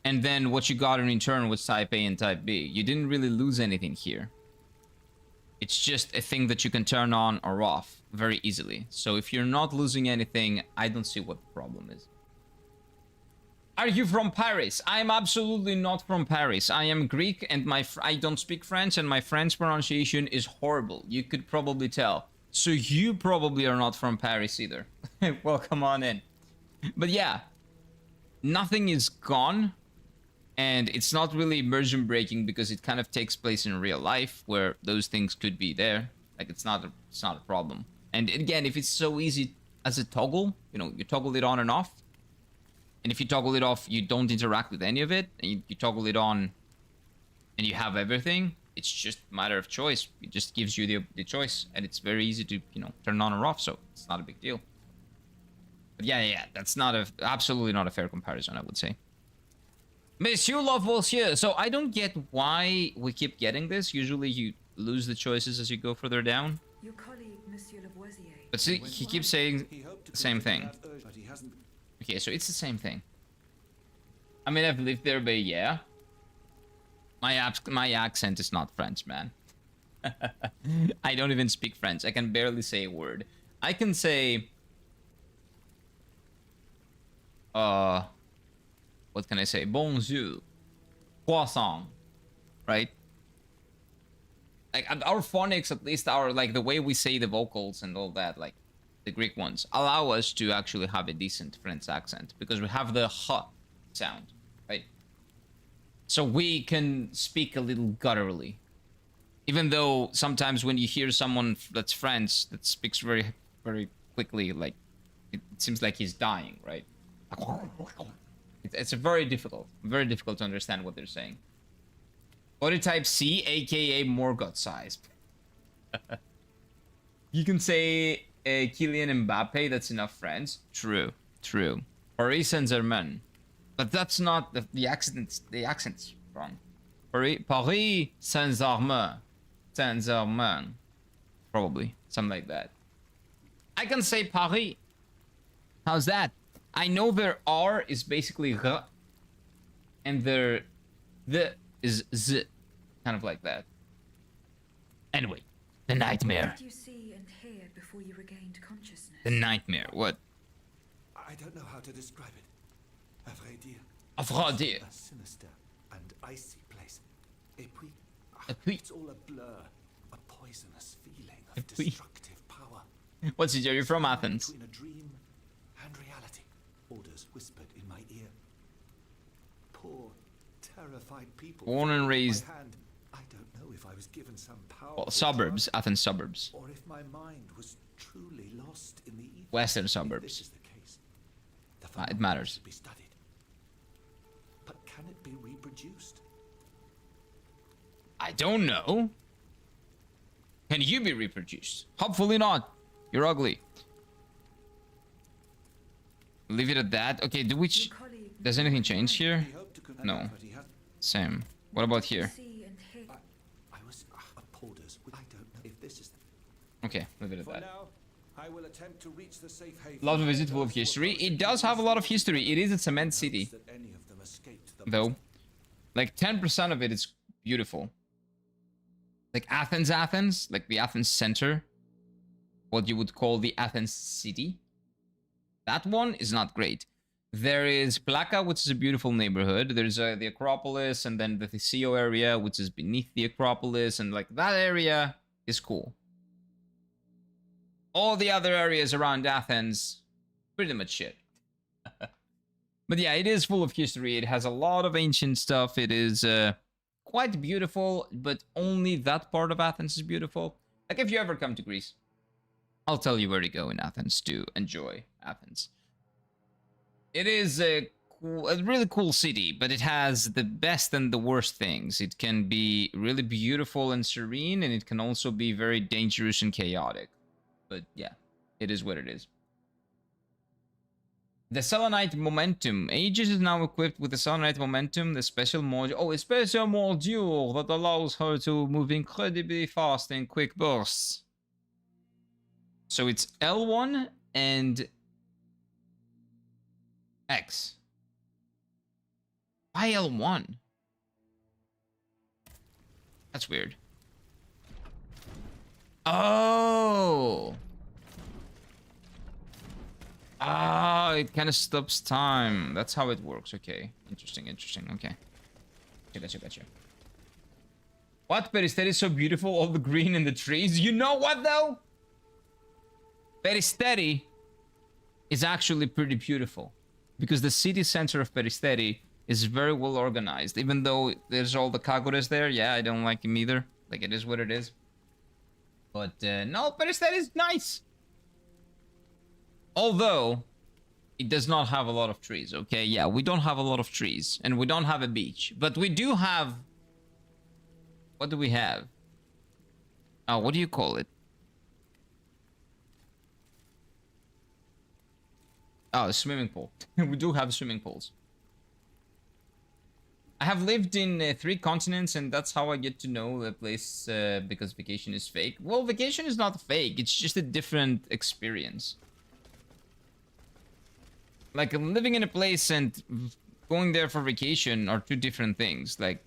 And then what you got in return was Type A and Type B. You didn't really lose anything here. It's just a thing that you can turn on or off very easily. So if you're not losing anything, I don't see what the problem is. Are you from Paris? I'm absolutely not from Paris. I am Greek and I don't speak French and my French pronunciation is horrible. You could probably tell. So you probably are not from Paris either. Well, come on in. But yeah, nothing is gone. And it's not really immersion breaking because it kind of takes place in real life where those things could be there. Like, it's not a problem. And again, if it's so easy as a toggle, you know, you toggle it on and off. And if you toggle it off, you don't interact with any of it. And you toggle it on and you have everything. It's just a matter of choice. It just gives you the choice. And it's very easy to, you know, turn on or off. So it's not a big deal. But yeah, that's absolutely not a fair comparison, I would say. Monsieur Lavoisier. So I don't get why we keep getting this. Usually lose the choices as you go further down. Your colleague, Monsieur Lavoisier. But see, he keeps saying He hoped to the same cultivate thing. that urge, but he hasn't. Okay, so it's the same thing. I mean, I've lived there, but yeah. My accent is not French, man. I don't even speak French. I can barely say a word. I can say... what can I say? Bonjour. Croissant. Right? Like, our phonics, at least our, like, the way we say the vocals and all that, like, the Greek ones, allow us to actually have a decent French accent. Because we have the H sound, right? So we can speak a little gutturally. Even though sometimes when you hear someone that's French that speaks very, very quickly, like, it seems like he's dying, right? It's very difficult to understand what they're saying. Body type C, aka more gut size. You can say Kylian Mbappe, that's enough French. True, true. Paris Saint-Germain. But that's not the accent's wrong. Paris Saint-Germain. Saint-Germain. Probably. Something like that. I can say Paris. How's that? I know their R is basically R. And their the is Z. Kind of like that. Anyway. The nightmare. What did you see and hear before you regained consciousness? The nightmare. What? I don't know how to describe it. À vrai dire. À vrai dire. A sinister and icy place. Et puis, Et puis. it's all a blur. A poisonous feeling Et of puis. destructive power. What's it? You're from Athens. Between a dream and reality. Orders whispered in my ear. Poor, terrified people. Born and felt my raised- hand. I don't know if I was given some power. Well, suburbs. Athens suburbs. Or if my mind was truly lost in the ether. Western If suburbs. this is the case, the It phenomenon matters. should be studied. But can it be reproduced? I don't know. Can you be reproduced? Hopefully not. You're ugly. Leave it at that. Okay, Your colleague, does anything change here? He hoped to connect, No. but he has. Same. What about here? see and hear. I was appalled as I don't know if this is. Okay, leave it at For that. now, I will attempt to reach the safe haven. Love to visit, full of history. It does have a lot of history. It is a cement city, That any of them escaped the though. Like 10% of it is beautiful. Like Athens, like the Athens center. What you would call the Athens city. That one is not great. There is Plaka, which is a beautiful neighborhood. There's the Acropolis, and then the Theseo area, which is beneath the Acropolis, and like that area is cool. All the other areas around Athens, pretty much shit. But yeah, it is full of history. It has a lot of ancient stuff. It is quite beautiful, but only that part of Athens is beautiful. Like if you ever come to Greece, I'll tell you where to go in Athens to enjoy Athens. It is a really cool city, but it has the best and the worst things. It can be really beautiful and serene, and it can also be very dangerous and chaotic. But yeah, it is what it is. The Selenite Momentum. Aegis is now equipped with the Selenite Momentum, the special module. Oh, a special module that allows her to move incredibly fast in quick bursts. So it's L1 and X. Why L1? That's weird. Oh! Ah, it kind of stops time. That's how it works. Okay. Interesting, interesting. Okay. Gotcha. What? Peristeri is so beautiful. All the green in the trees. You know what, though? Peristeri is actually pretty beautiful. Because the city center of Peristeri is very well organized. Even though there's all the Kagures there. Yeah, I don't like him either. Like, it is what it is. But, no, Peristeri is nice. Although, it does not have a lot of trees, okay? Yeah, we don't have a lot of trees. And we don't have a beach. But we do have... What do we have? Oh, what do you call it? Oh, a swimming pool. We do have swimming pools. I have lived in 3 continents, and that's how I get to know a place because vacation is fake. Well, vacation is not fake. It's just a different experience. Like, living in a place and going there for vacation are 2 different things. Like,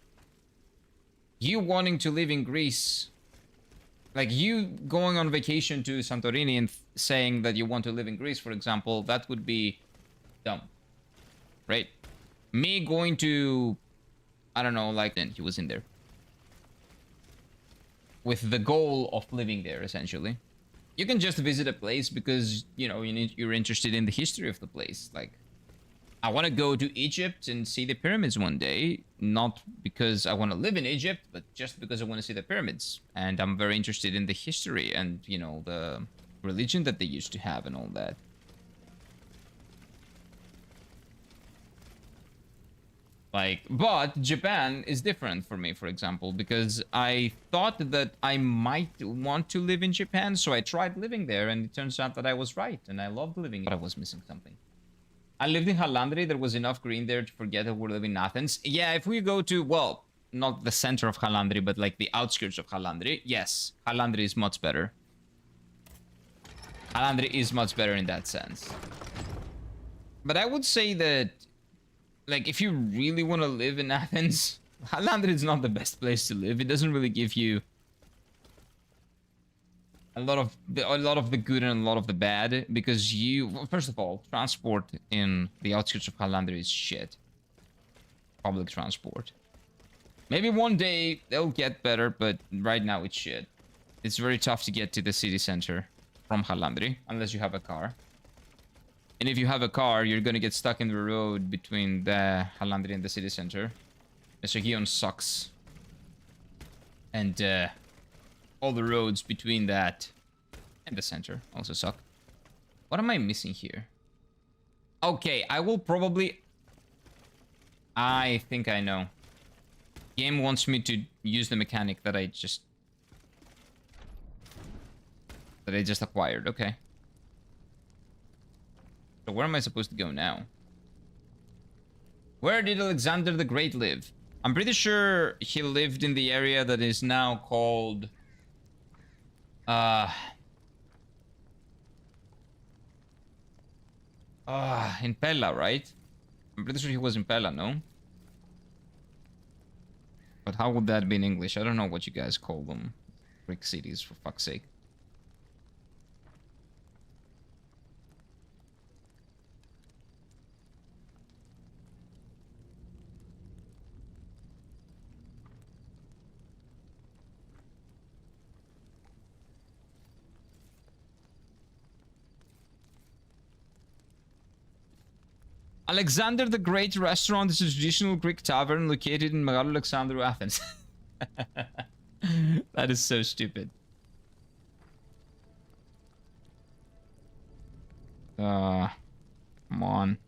you wanting to live in Greece, like you going on vacation to Santorini and saying that you want to live in Greece, for example, that would be dumb, right? Me going to, I don't know, like, then he was in there with the goal of living there, essentially. You can just visit a place because, you know, you're interested in the history of the place. Like, I want to go to Egypt and see the pyramids one day, not because I want to live in Egypt, but just because I want to see the pyramids. And I'm very interested in the history and, you know, the religion that they used to have and all that. Like, but Japan is different for me, for example, because I thought that I might want to live in Japan, so I tried living there, and it turns out that I was right, and I loved living, but I was missing something. I lived in Halandri. There was enough green there to forget that we're living in Athens. Yeah, if we go to, well, not the center of Halandri, but like the outskirts of Halandri, yes, Halandri is much better. Halandri is much better in that sense. But I would say that, like, if you really want to live in Athens, Halandri is not the best place to live. It doesn't really give you a lot of the good and a lot of the bad, because you, well, first of all, transport in the outskirts of Halandri is shit. Public transport. Maybe one day they'll get better, but right now it's shit. It's very tough to get to the city center from Halandri, unless you have a car. And if you have a car, you're gonna get stuck in the road between the Halandri and the city center. Mesogion sucks. And all the roads between that and the center also suck. What am I missing here? Okay, I will probably... I think I know. Game wants me to use the mechanic that I just acquired. Okay. So where am I supposed to go now? Where did Alexander the Great live? I'm pretty sure he lived in the area that is now called... in Pella, right? I'm pretty sure he was in Pella, no? But how would that be in English? I don't know what you guys call them. Greek cities, for fuck's sake. Alexander the Great restaurant is a traditional Greek tavern located in Megalo Alexandru, Athens. That is so stupid. Come on.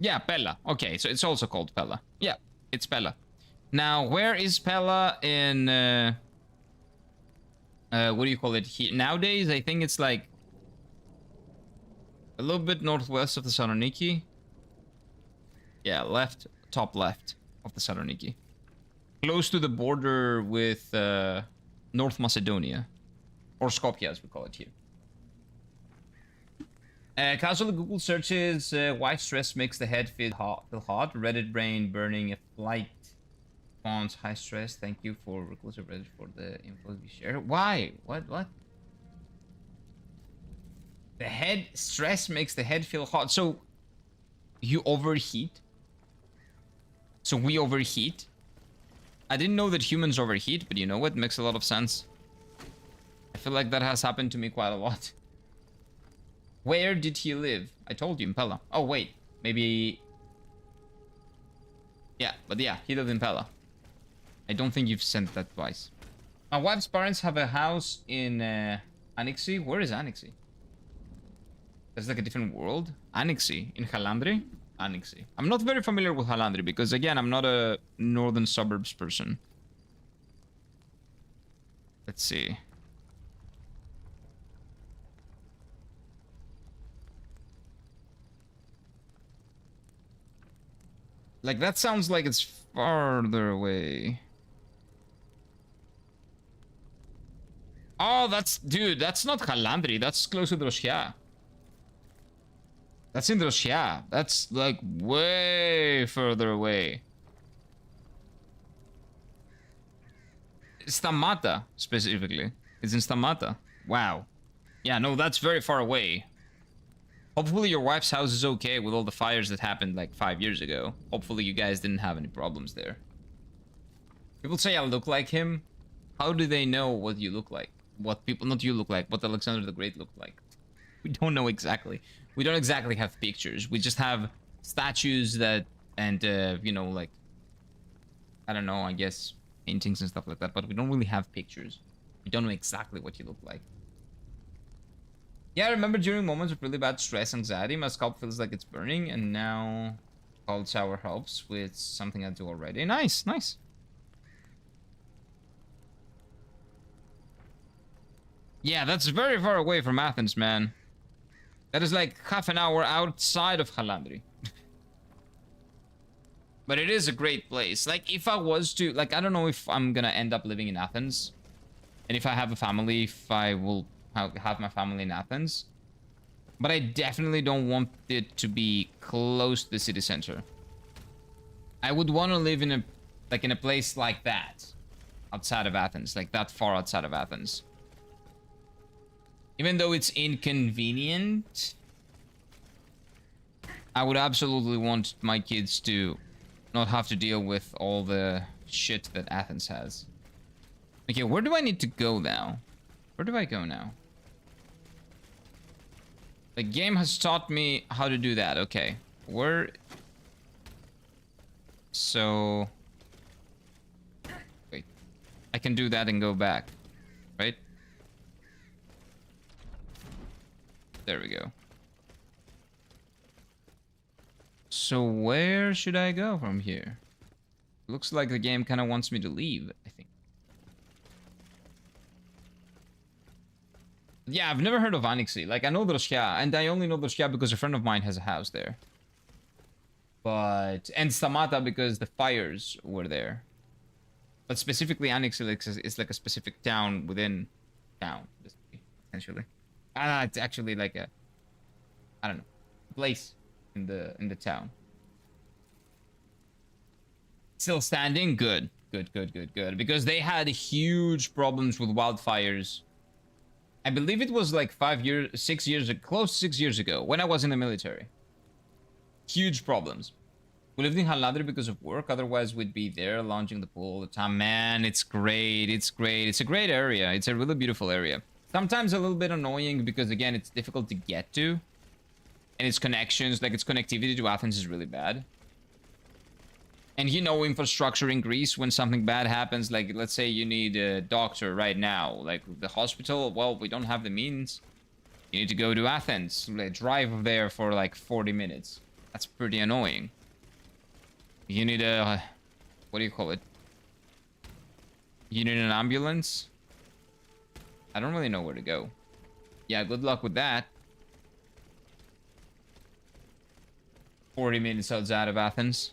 Yeah, Pella. Okay, so it's also called Pella. Yeah, it's Pella. Now, where is Pella in... what do you call it? Nowadays, I think it's like... a little bit northwest of the Thessaloniki. Yeah, left, top left of the Thessaloniki. Close to the border with North Macedonia. Or Skopje, as we call it here. Casual Google searches why stress makes the head feel hot. Reddit brain burning a flight. Fonts high stress. Thank you for reclusive Reddit for the info we share. Why? What? The head stress makes the head feel hot. So you overheat. So we overheat. I didn't know that humans overheat, but you know what? Makes a lot of sense. I feel like that has happened to me quite a lot. Where did he live? I told you, in Pella. Oh, wait. Maybe... yeah, but yeah, he lived in Pella. I don't think you've sent that twice. My wife's parents have a house in Annecy. Where is Annecy? That's like a different world. Annecy. In Halandri? Annecy. I'm not very familiar with Halandri because, again, I'm not a northern suburbs person. Let's see. Like, that sounds like it's farther away. Oh, that's... Dude, that's not Halandri. That's close to Droshia. That's in Droshia. That's, like, way further away. Stamata, specifically. It's in Stamata. Wow. Yeah, no, that's very far away. Hopefully your wife's house is okay with all the fires that happened like 5 years ago. Hopefully you guys didn't have any problems there. People say I look like him. How do they know what you look like? What people, not you look like, what Alexander the Great looked like? We don't know exactly. We don't exactly have pictures. We just have statues that, and, you know, like, I don't know, I guess, paintings and stuff like that, but we don't really have pictures. We don't know exactly what you look like. Yeah, I remember during moments of really bad stress, anxiety, my scalp feels like it's burning, and now cold shower helps with something I do already. Nice, nice. Yeah, that's very far away from Athens, man. That is like half an hour outside of Halandri. But it is a great place. Like, if I was to... Like, I don't know if I'm gonna end up living in Athens. And if I have a family, if I will have my family in Athens. But I definitely don't want it to be close to the city center. I would want to live in a... Like, in a place like that. Outside of Athens. Like, that far outside of Athens. Even though it's inconvenient, I would absolutely want my kids to not have to deal with all the shit that Athens has. Okay, where do I need to go now? Where do I go now? The game has taught me how to do that. Okay, where... So... Wait. I can do that and go back, right? There we go. So where should I go from here? Looks like the game kind of wants me to leave, I think. Yeah, I've never heard of Anixi. Like, I know Droshia, and I only know Droshia because a friend of mine has a house there. But... And Stamata because the fires were there. But specifically Anixi is like a specific town within town, essentially. It's actually like a, I don't know, place in the town. Still standing? Good. Good. Because they had huge problems with wildfires. I believe it was like 6 years, close to 6 years ago, when I was in the military. Huge problems. We lived in Halandri because of work, otherwise we'd be there launching the pool all the time. Man, it's great, it's great. It's a great area. It's a really beautiful area. Sometimes a little bit annoying because, again, it's difficult to get to. And its connections, like its connectivity to Athens is really bad. And you know, infrastructure in Greece, when something bad happens, like let's say you need a doctor right now, like the hospital, well, we don't have the means. You need to go to Athens, like, drive there for like 40 minutes. That's pretty annoying. You need a, what do you call it? You need an ambulance? I don't really know where to go. Yeah, good luck with that. 40 minutes outside of Athens.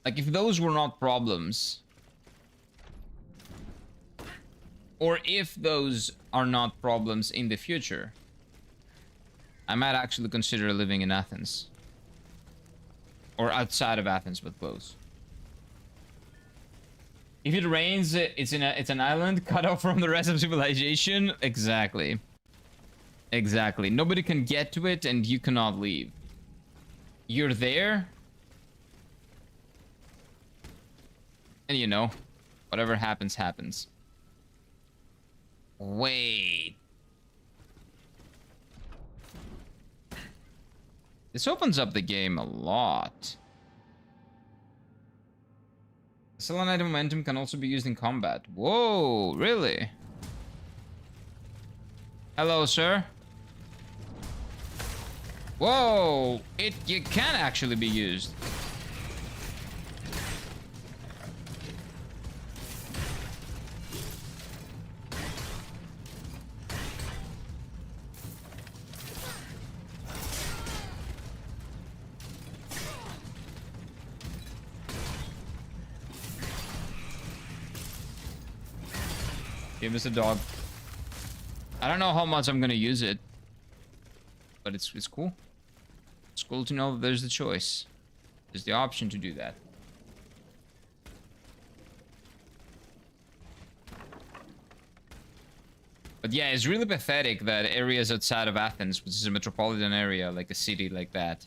Like, if those were not problems, or if those are not problems in the future, I might actually consider living in Athens. Or outside of Athens, but close. If it rains, it's an island cut off from the rest of civilization. Exactly. Exactly. Nobody can get to it, and you cannot leave. You're there, and you know, whatever happens, happens. Wait. This opens up the game a lot. Selenite momentum can also be used in combat. Whoa, really? Hello, sir. Whoa, it can actually be used. Give us a dog. I don't know how much I'm gonna use it, but it's cool. It's cool to know that there's the choice. There's the option to do that. But yeah, it's really pathetic that areas outside of Athens, which is a metropolitan area, like a city like that,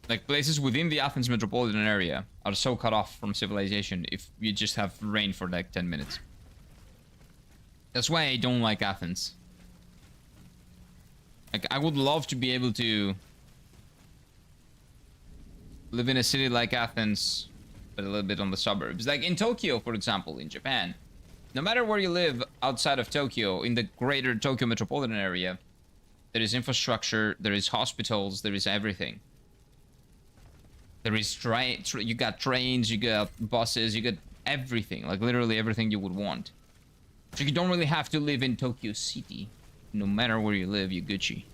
like places within the Athens metropolitan area, are so cut off from civilization if you just have rain for like 10 minutes. That's why I don't like Athens. Like, I would love to be able to live in a city like Athens, but a little bit on the suburbs. Like in Tokyo, for example, in Japan. No matter where you live outside of Tokyo, in the greater Tokyo metropolitan area, there is infrastructure, there is hospitals, there is everything. There is you got trains, you got buses, you got everything, like literally everything you would want. So you don't really have to live in Tokyo City. No matter where you live, you're Gucci.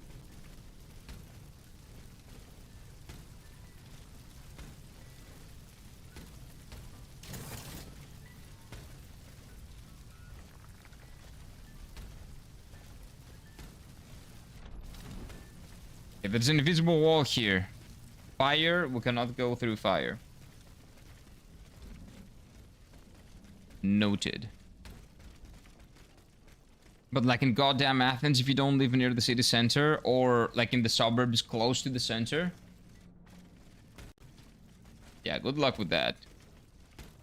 If there's an invisible wall here, fire, we cannot go through fire. Noted. But like in goddamn Athens, if you don't live near the city center, or like in the suburbs close to the center, yeah, good luck with that.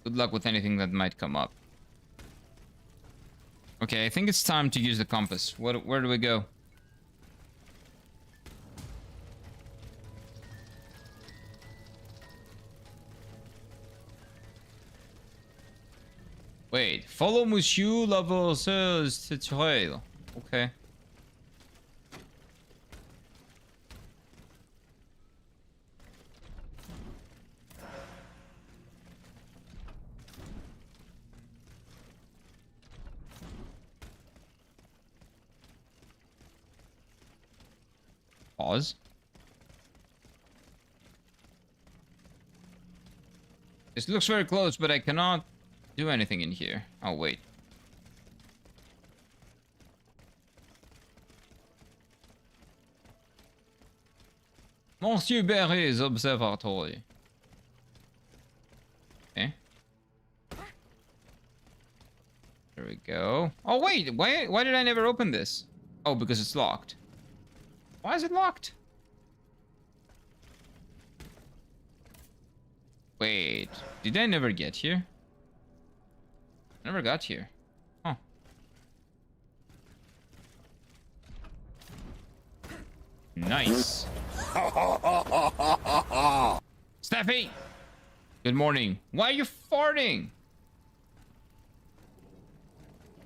Good luck with anything that might come up. Okay, I think it's time to use the compass. Where do we go? Wait, follow Monsieur Laval's trail. Okay. Pause. This looks very close, but I cannot do anything in here. Oh, wait. Monsieur Berry's observatory. Okay. There we go. Oh, wait. Why did I never open this? Oh, because it's locked. Why is it locked? Wait. Did I never get here? Never got here. Huh. Nice. Steffi! Good morning. Why are you farting?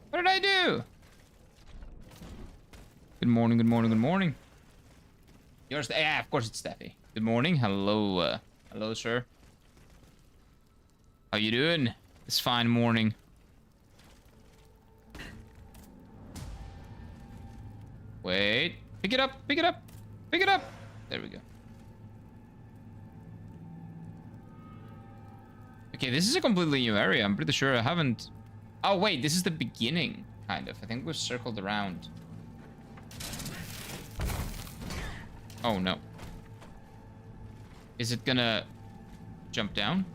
What did I do? Good morning, good morning, good morning. Yours? Yeah, of course it's Steffi. Good morning. Hello, hello, sir. How you doing? This fine morning. Wait. Pick it up, pick it up, pick it up. There we go. Okay, this is a completely new area. I'm pretty sure I haven't... Oh, wait, this is the beginning, kind of. I think we've circled around. Oh, no. Is it gonna jump down?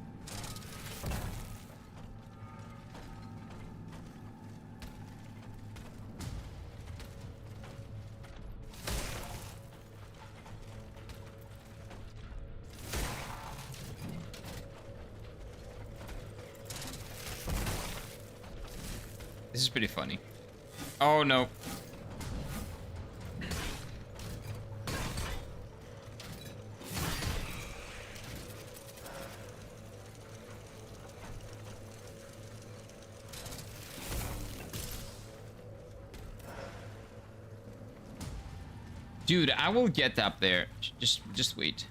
This is pretty funny. Oh, no. Dude, I will get up there. Just wait.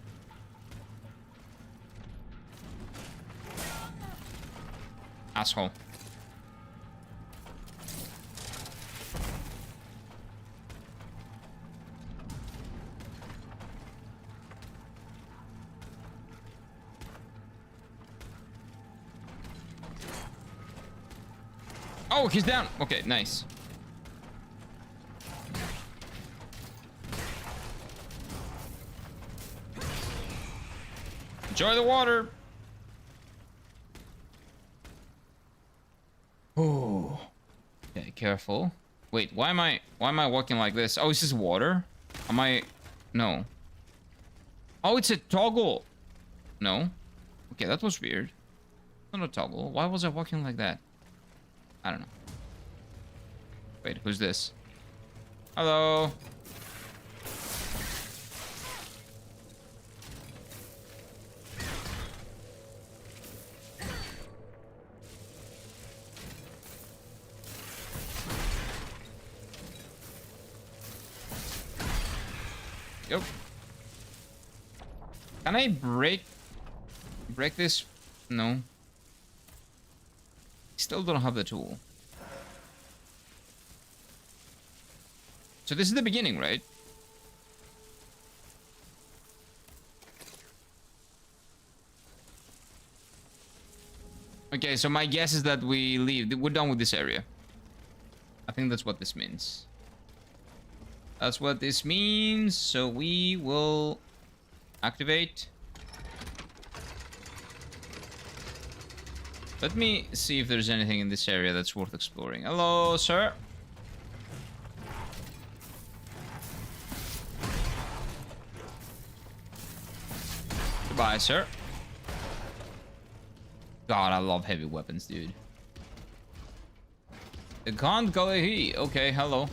Asshole. Oh, he's down. Okay, nice. Enjoy the water. Oh. Okay, careful. Wait, why am I walking like this? Oh, is this water? Am I? No. Oh, it's a toggle. No. Okay, that was weird. Not a toggle. Why was I walking like that? I don't know. Wait, who's this? Hello. Yep. Can I break this? No. Still don't have the tool. So this is the beginning, right? Okay, so my guess is that we leave. We're done with this area. I think that's what this means. That's what this means. So we will activate. Let me see if there's anything in this area that's worth exploring. Hello, sir. Goodbye, sir. God, I love heavy weapons, dude. The Khan Galehi. Okay, hello.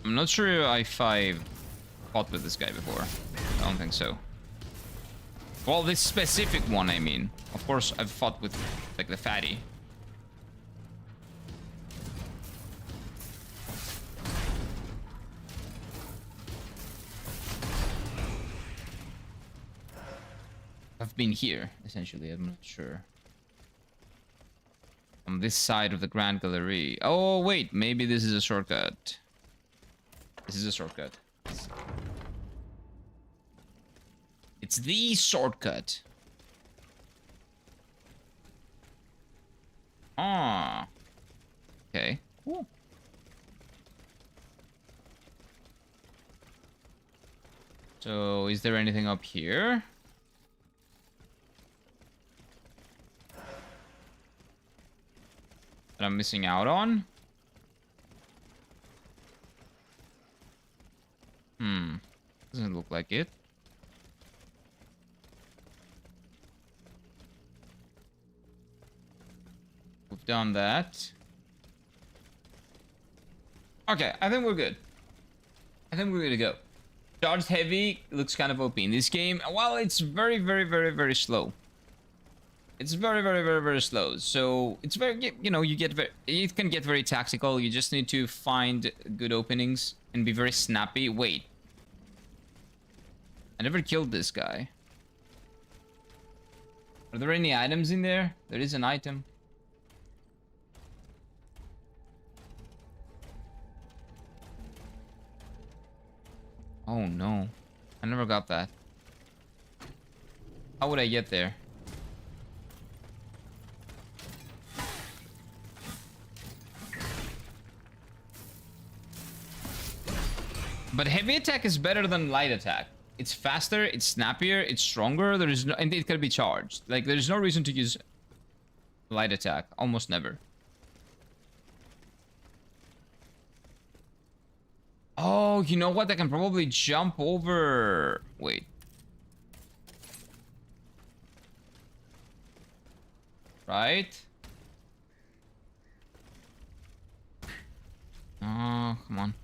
I'm not sure if I've fought with this guy before. I don't think so. Well, this specific one, I mean. Of course, I've fought with, like, the fatty. I've been here, essentially. I'm not sure. On this side of the Grand Gallery. Oh, wait. Maybe this is a shortcut. This is a shortcut. It's the shortcut. Ah. Okay. Cool. So, is there anything up here? That I'm missing out on? Doesn't look like it. We've done that. Okay, I think we're good. I think we're good to go. Charged heavy looks kind of OP in this game. Well, it's very, very, very, very slow. It's very, very, very, very slow. So it's very, you know, it can get very tactical. You just need to find good openings and be very snappy. Wait. I never killed this guy. Are there any items in there? There is an item. Oh no. I never got that. How would I get there? But heavy attack is better than light attack. It's faster, it's snappier, it's stronger. There is no, and it can be charged. Like, there's no reason to use light attack. Almost never. Oh, you know what? I can probably jump over. Wait. Right? Oh, come on.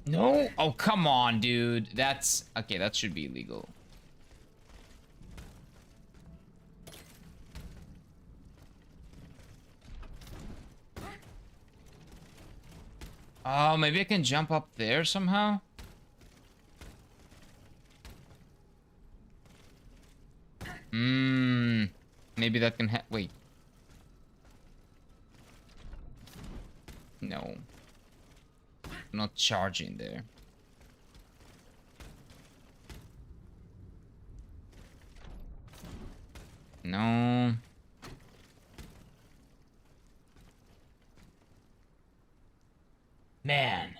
No? Oh, come on, dude. That's... Okay, that should be illegal. Oh, maybe I can jump up there somehow? Maybe that can wait. No. Not charging there. No. Man.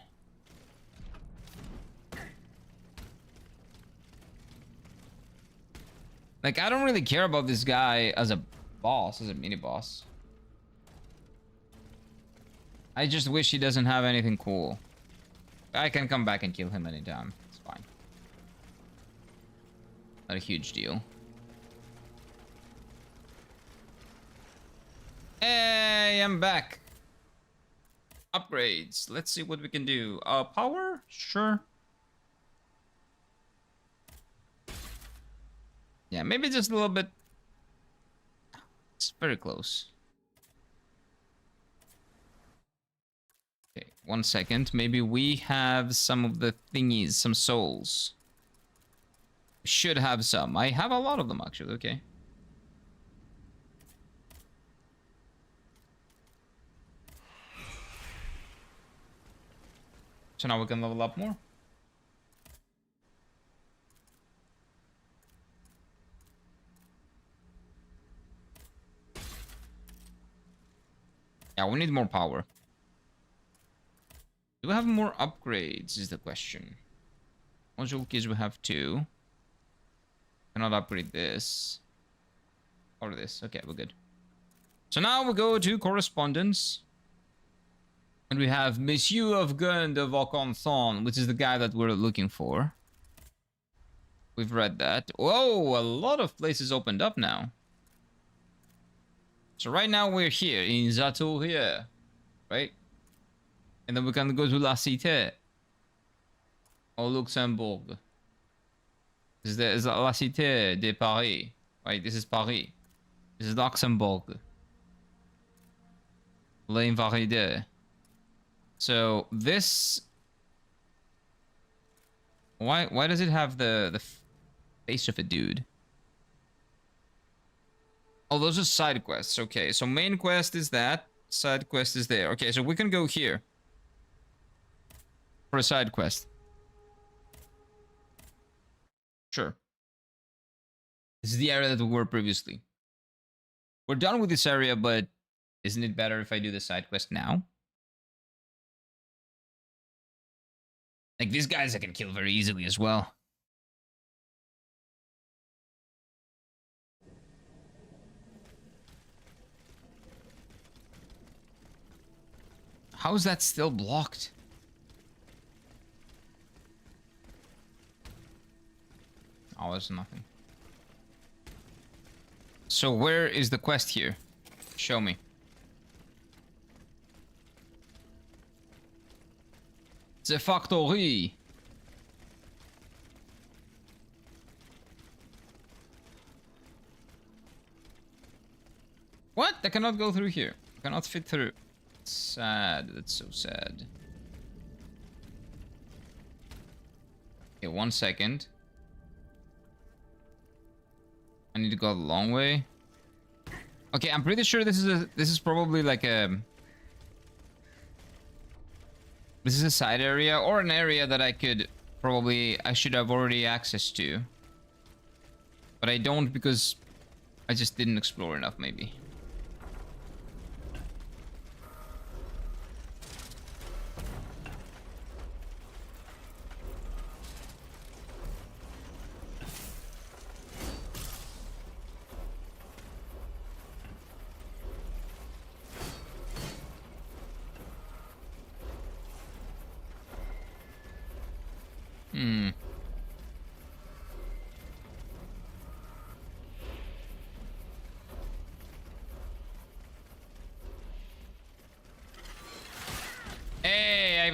Like, I don't really care about this guy as a boss, as a mini-boss. I just wish he doesn't have anything cool. I can come back and kill him anytime. It's fine. Not a huge deal. Hey, I'm back. Upgrades. Let's see what we can do. Power? Sure. Yeah, maybe just a little bit. It's very close. Okay, 1 second. Maybe we have some of the thingies, some souls. Should have some. I have a lot of them, actually. Okay. So now we can level up more. Yeah, we need more power. Do we have more upgrades is the question. Module keys we have 2. Cannot upgrade this. Or this. Okay, we're good. So now we go to correspondence. And we have Monsieur of Gun de Vaucanson, which is the guy that we're looking for. We've read that. Whoa, a lot of places opened up now. So right now we're here in Zatou here, right? And then we can go to La Cité. Or Luxemburg. This is La Cité de Paris. Right, this is Paris. This is Luxembourg. L'Invalide. So this... Why does it have the face of a dude? Oh, those are side quests. Okay, so main quest is that. Side quest is there. Okay, so we can go here. For a side quest. Sure. This is the area that we were previously. We're done with this area, but isn't it better if I do the side quest now? Like, these guys I can kill very easily as well. How is that still blocked? Oh, there's nothing. So where is the quest here? Show me. The factory. What? I cannot go through here. I cannot fit through. Sad. That's so sad. Okay, 1 second. I need to go the long way. Okay, I'm pretty sure this is probably like a... This is a side area or an area that I should have already access to. But I don't because I just didn't explore enough, maybe.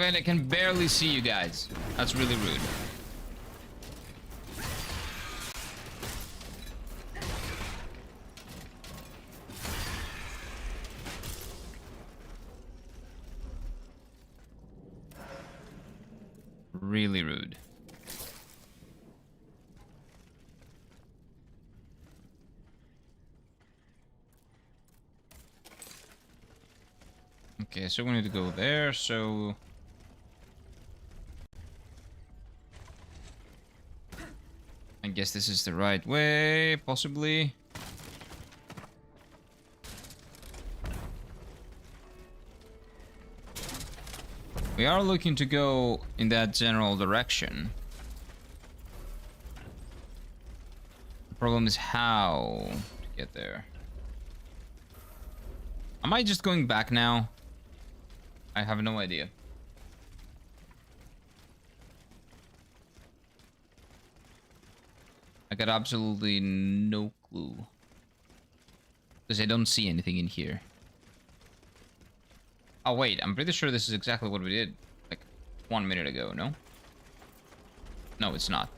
I can barely see you guys. That's really rude. Really rude. Okay, so we need to go there, so... I guess this is the right way, possibly. We are looking to go in that general direction. The problem is how to get there. Am I just going back now? I have no idea. I got absolutely no clue. Because I don't see anything in here. Oh wait, I'm pretty sure this is exactly what we did like 1 minute ago, no? No, it's not.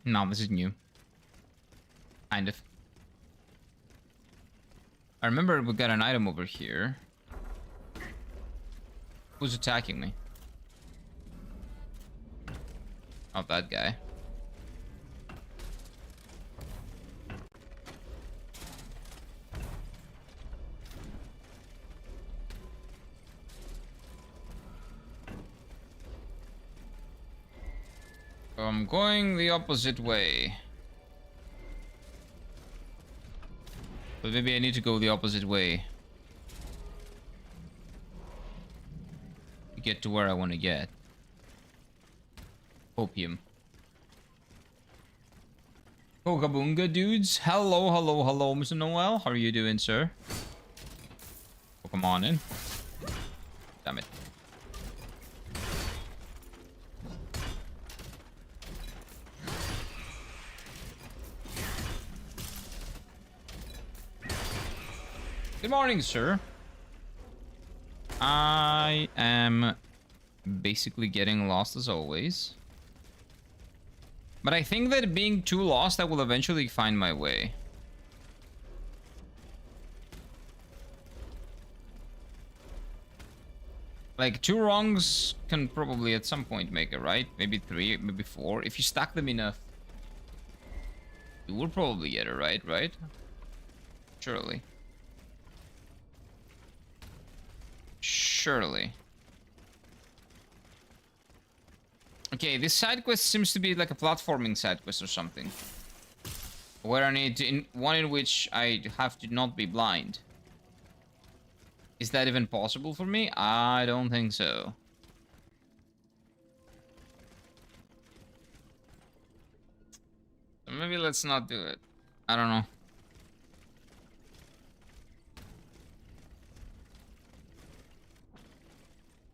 No, this is new. Kind of. I remember we got an item over here. Who's attacking me? Oh, that guy. I'm going the opposite way. But maybe I need to go the opposite way to get to where I want to get. Opium. Pokaboonga dudes. Hello, hello, hello, Mr. Noel. How are you doing, sir? Oh, come on in. Damn it. Good morning, sir. I am basically getting lost as always. But I think that being too lost, I will eventually find my way. Like, 2 wrongs can probably at some point make it right. Maybe 3, maybe 4. If you stack them enough, you will probably get it right? Surely. Surely. Okay, this side quest seems to be like a platforming side quest or something. Where I need to... one in which I have to not be blind. Is that even possible for me? I don't think so. So maybe let's not do it. I don't know.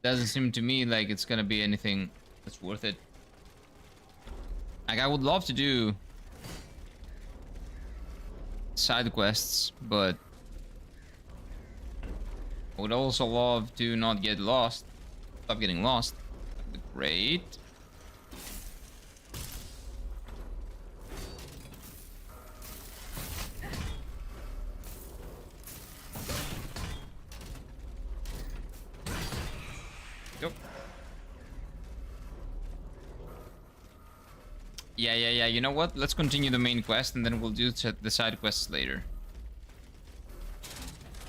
Doesn't seem to me like it's gonna be anything that's worth it. Like, I would love to do side quests, but I would also love to not get lost. Stop getting lost. That'd be great. Yeah, you know what? Let's continue the main quest and then we'll do the side quests later.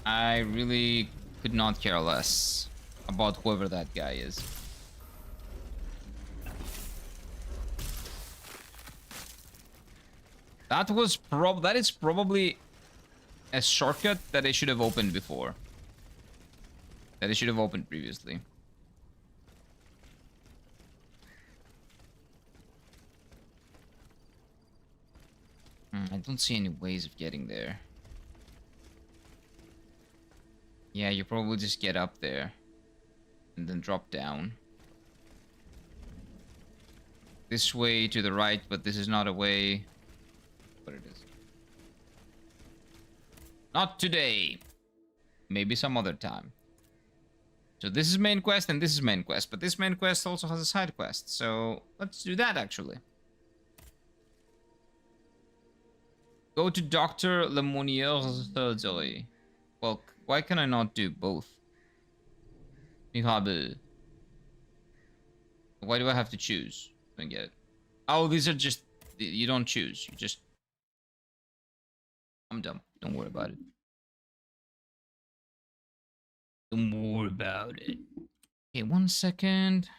I really could not care less about whoever that guy is. That is probably a shortcut that I should have opened before. That I should have opened previously. I don't see any ways of getting there. Yeah, you probably just get up there and then drop down. This way to the right, but this is not a way. What it is. Not today. Maybe some other time. So this is main quest and this is main quest, but this main quest also has a side quest. So let's do that actually. Go to Dr. Lemonier's surgery. Well, why can I not do both? Why do I have to choose? I don't get it. Oh, these are just... You don't choose. You just... I'm dumb. Don't worry about it. Don't worry about it. Okay, 1 second.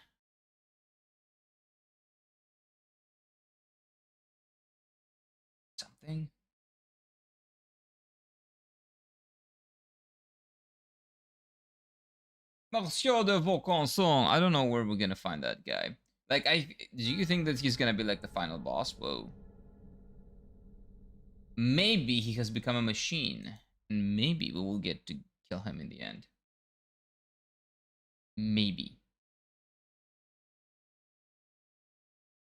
Something. Monsieur de Vaucanson. I don't know where we're gonna find that guy. Like, do you think that he's gonna be like the final boss? Whoa. Maybe he has become a machine. And maybe we will get to kill him in the end. Maybe.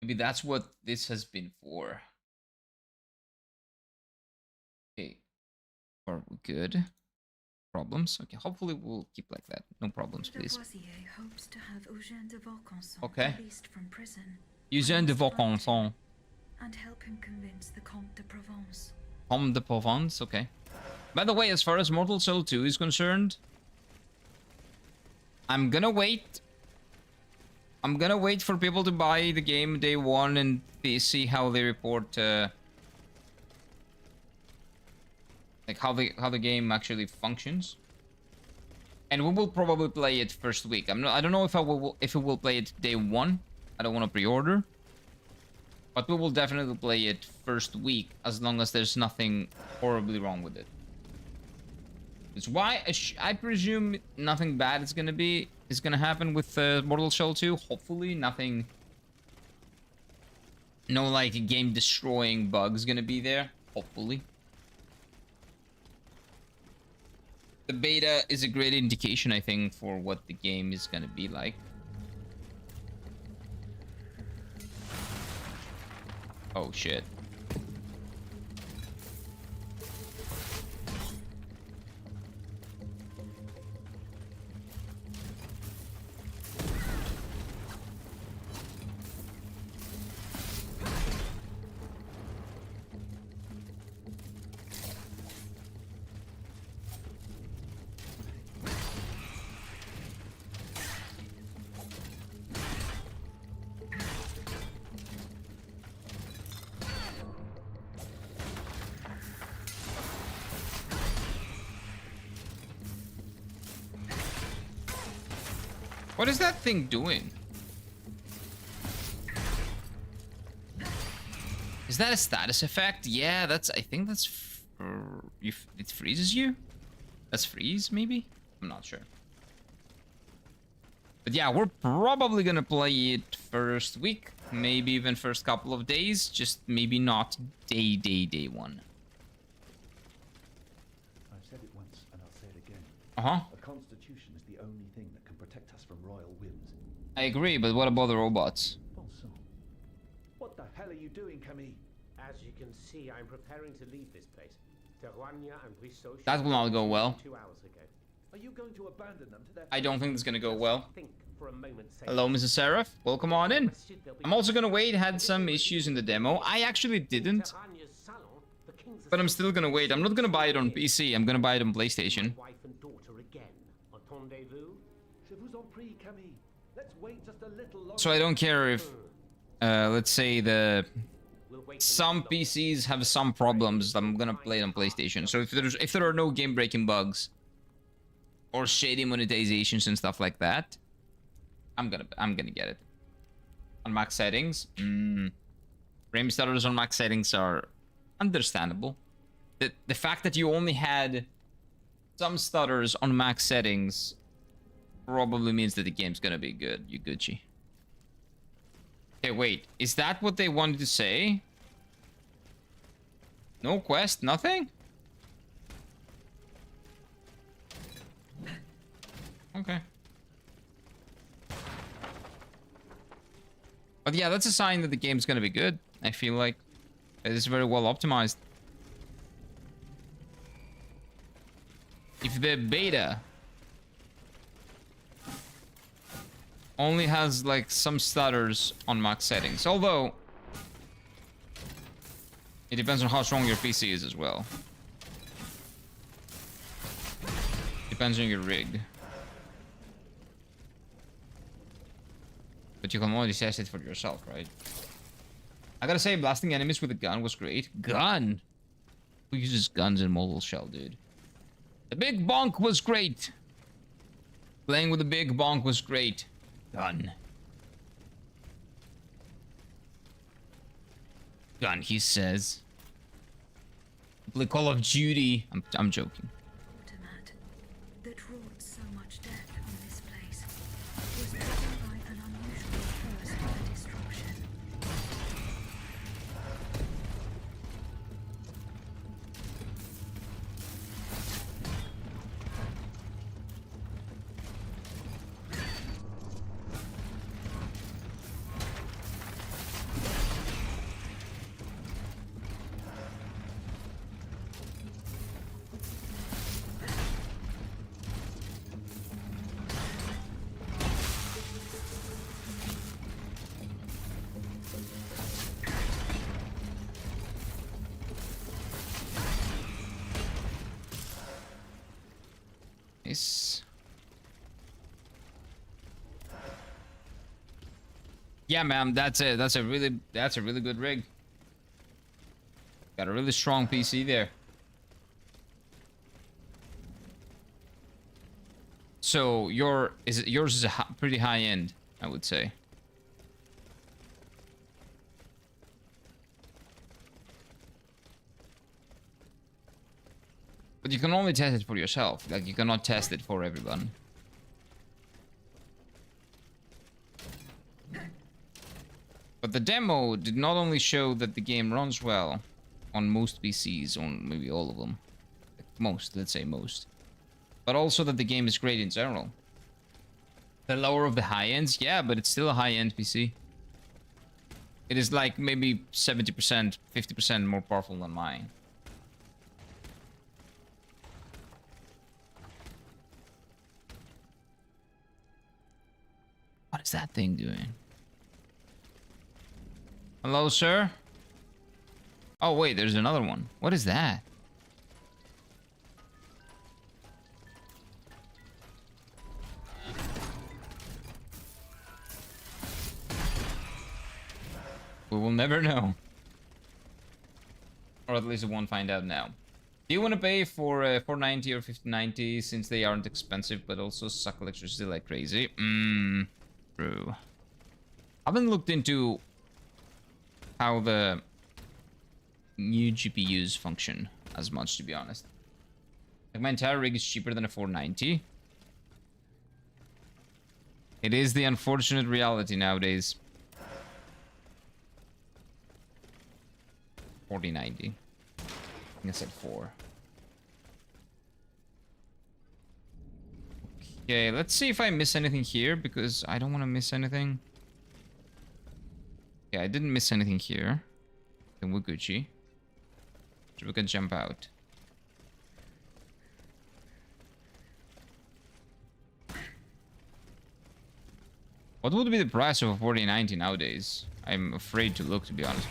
Maybe that's what this has been for. Okay. Are we good? Problems? Okay, hopefully we'll keep like that. No problems, please. Hopes to have Eugène de Vaucanson Okay. released from prison. Eugène de Vaucanson. And help him convince the Comte de Provence. Comte de Provence, okay. By the way, as far as Mortal Soul 2 is concerned, I'm gonna wait. I'm gonna wait for people to buy the game day one and see how they report, like how the game actually functions. And we will probably play it first week. I don't know if it will play it day one. I don't want to pre-order. But we will definitely play it first week as long as there's nothing horribly wrong with it. It's why I presume nothing bad is gonna happen with Mortal Shell 2. Hopefully nothing, no like game destroying bugs gonna be there. Hopefully. The beta is a great indication, I think, for what the game is gonna be like. Oh shit. What is that thing doing? Is that a status effect? Yeah, I think that's... it freezes you? That's freeze, maybe? I'm not sure. But yeah, we're probably gonna play it first week. Maybe even first couple of days. Just maybe not day one. I've said it once, and I'll say it again. Uh-huh. A constitution is the only thing that can protect us from royal whims. I agree, but what about the robots? Also, what the hell are you doing, Camille? As you can see, I'm preparing to leave this place. Terroigna and Brissot. That will not go well. 2 hours ago. Are you going to abandon them to their... I don't think it's gonna go well. Think for a moment. Hello, Mrs. Seraph. Welcome on in. I'm also gonna wait. Had some issues in the demo. I actually didn't. But I'm still gonna wait. I'm not gonna buy it on PC. I'm gonna buy it on PlayStation. Wife and daughter again. Entendez-vous? Je vous en prie, Camille. Let's wait just a little longer. So I don't care if, let's say some PCs have some problems. I'm gonna play it on PlayStation. So if there are no game-breaking bugs or shady monetizations and stuff like that, I'm gonna get it. On max settings, frame stutters on max settings are understandable. The fact that you only had some stutters on max settings probably means that the game's gonna be good. You Gucci. Okay, wait. Is that what they wanted to say? No quest? Nothing? Okay. But yeah, that's a sign that the game's gonna be good. I feel like it is very well optimized. If the beta only has like some stutters on max settings, although it depends on how strong your PC is as well. Depends on your rig. But you can only test it for yourself, right? I gotta say, blasting enemies with a gun was great. Gun? Who uses guns in Mobile Shell, dude? The big bonk was great. Playing with the big bonk was great. Gun. Gun, he says. Play Call of Duty. I'm joking. Automat that wrought so much death on this place was driven by an unusual thirst for destruction. Nice. Yeah, man, that's it. That's a really good rig. Got a really strong PC there. So yours is a pretty high end, I would say. But you can only test it for yourself. Like, you cannot test it for everyone. But the demo did not only show that the game runs well on most PCs, on maybe all of them. Most, let's say most. But also that the game is great in general. The lower of the high ends, yeah, but it's still a high-end PC. It is like maybe 70%, 50% more powerful than mine. What is that thing doing? Hello, sir? Oh, wait, there's another one. What is that? We will never know. Or at least we won't find out now. Do you want to pay for 490 or 1590 since they aren't expensive but also suck electricity like crazy? True. I haven't looked into how the new GPUs function as much, to be honest. Like, my entire rig is cheaper than a 490. It is the unfortunate reality nowadays. 4090. I think I said 4. Okay, let's see if I miss anything here, because I don't want to miss anything. Yeah, I didn't miss anything here. Then we're Gucci. So we can jump out. What would be the price of a 4090 nowadays? I'm afraid to look, to be honest.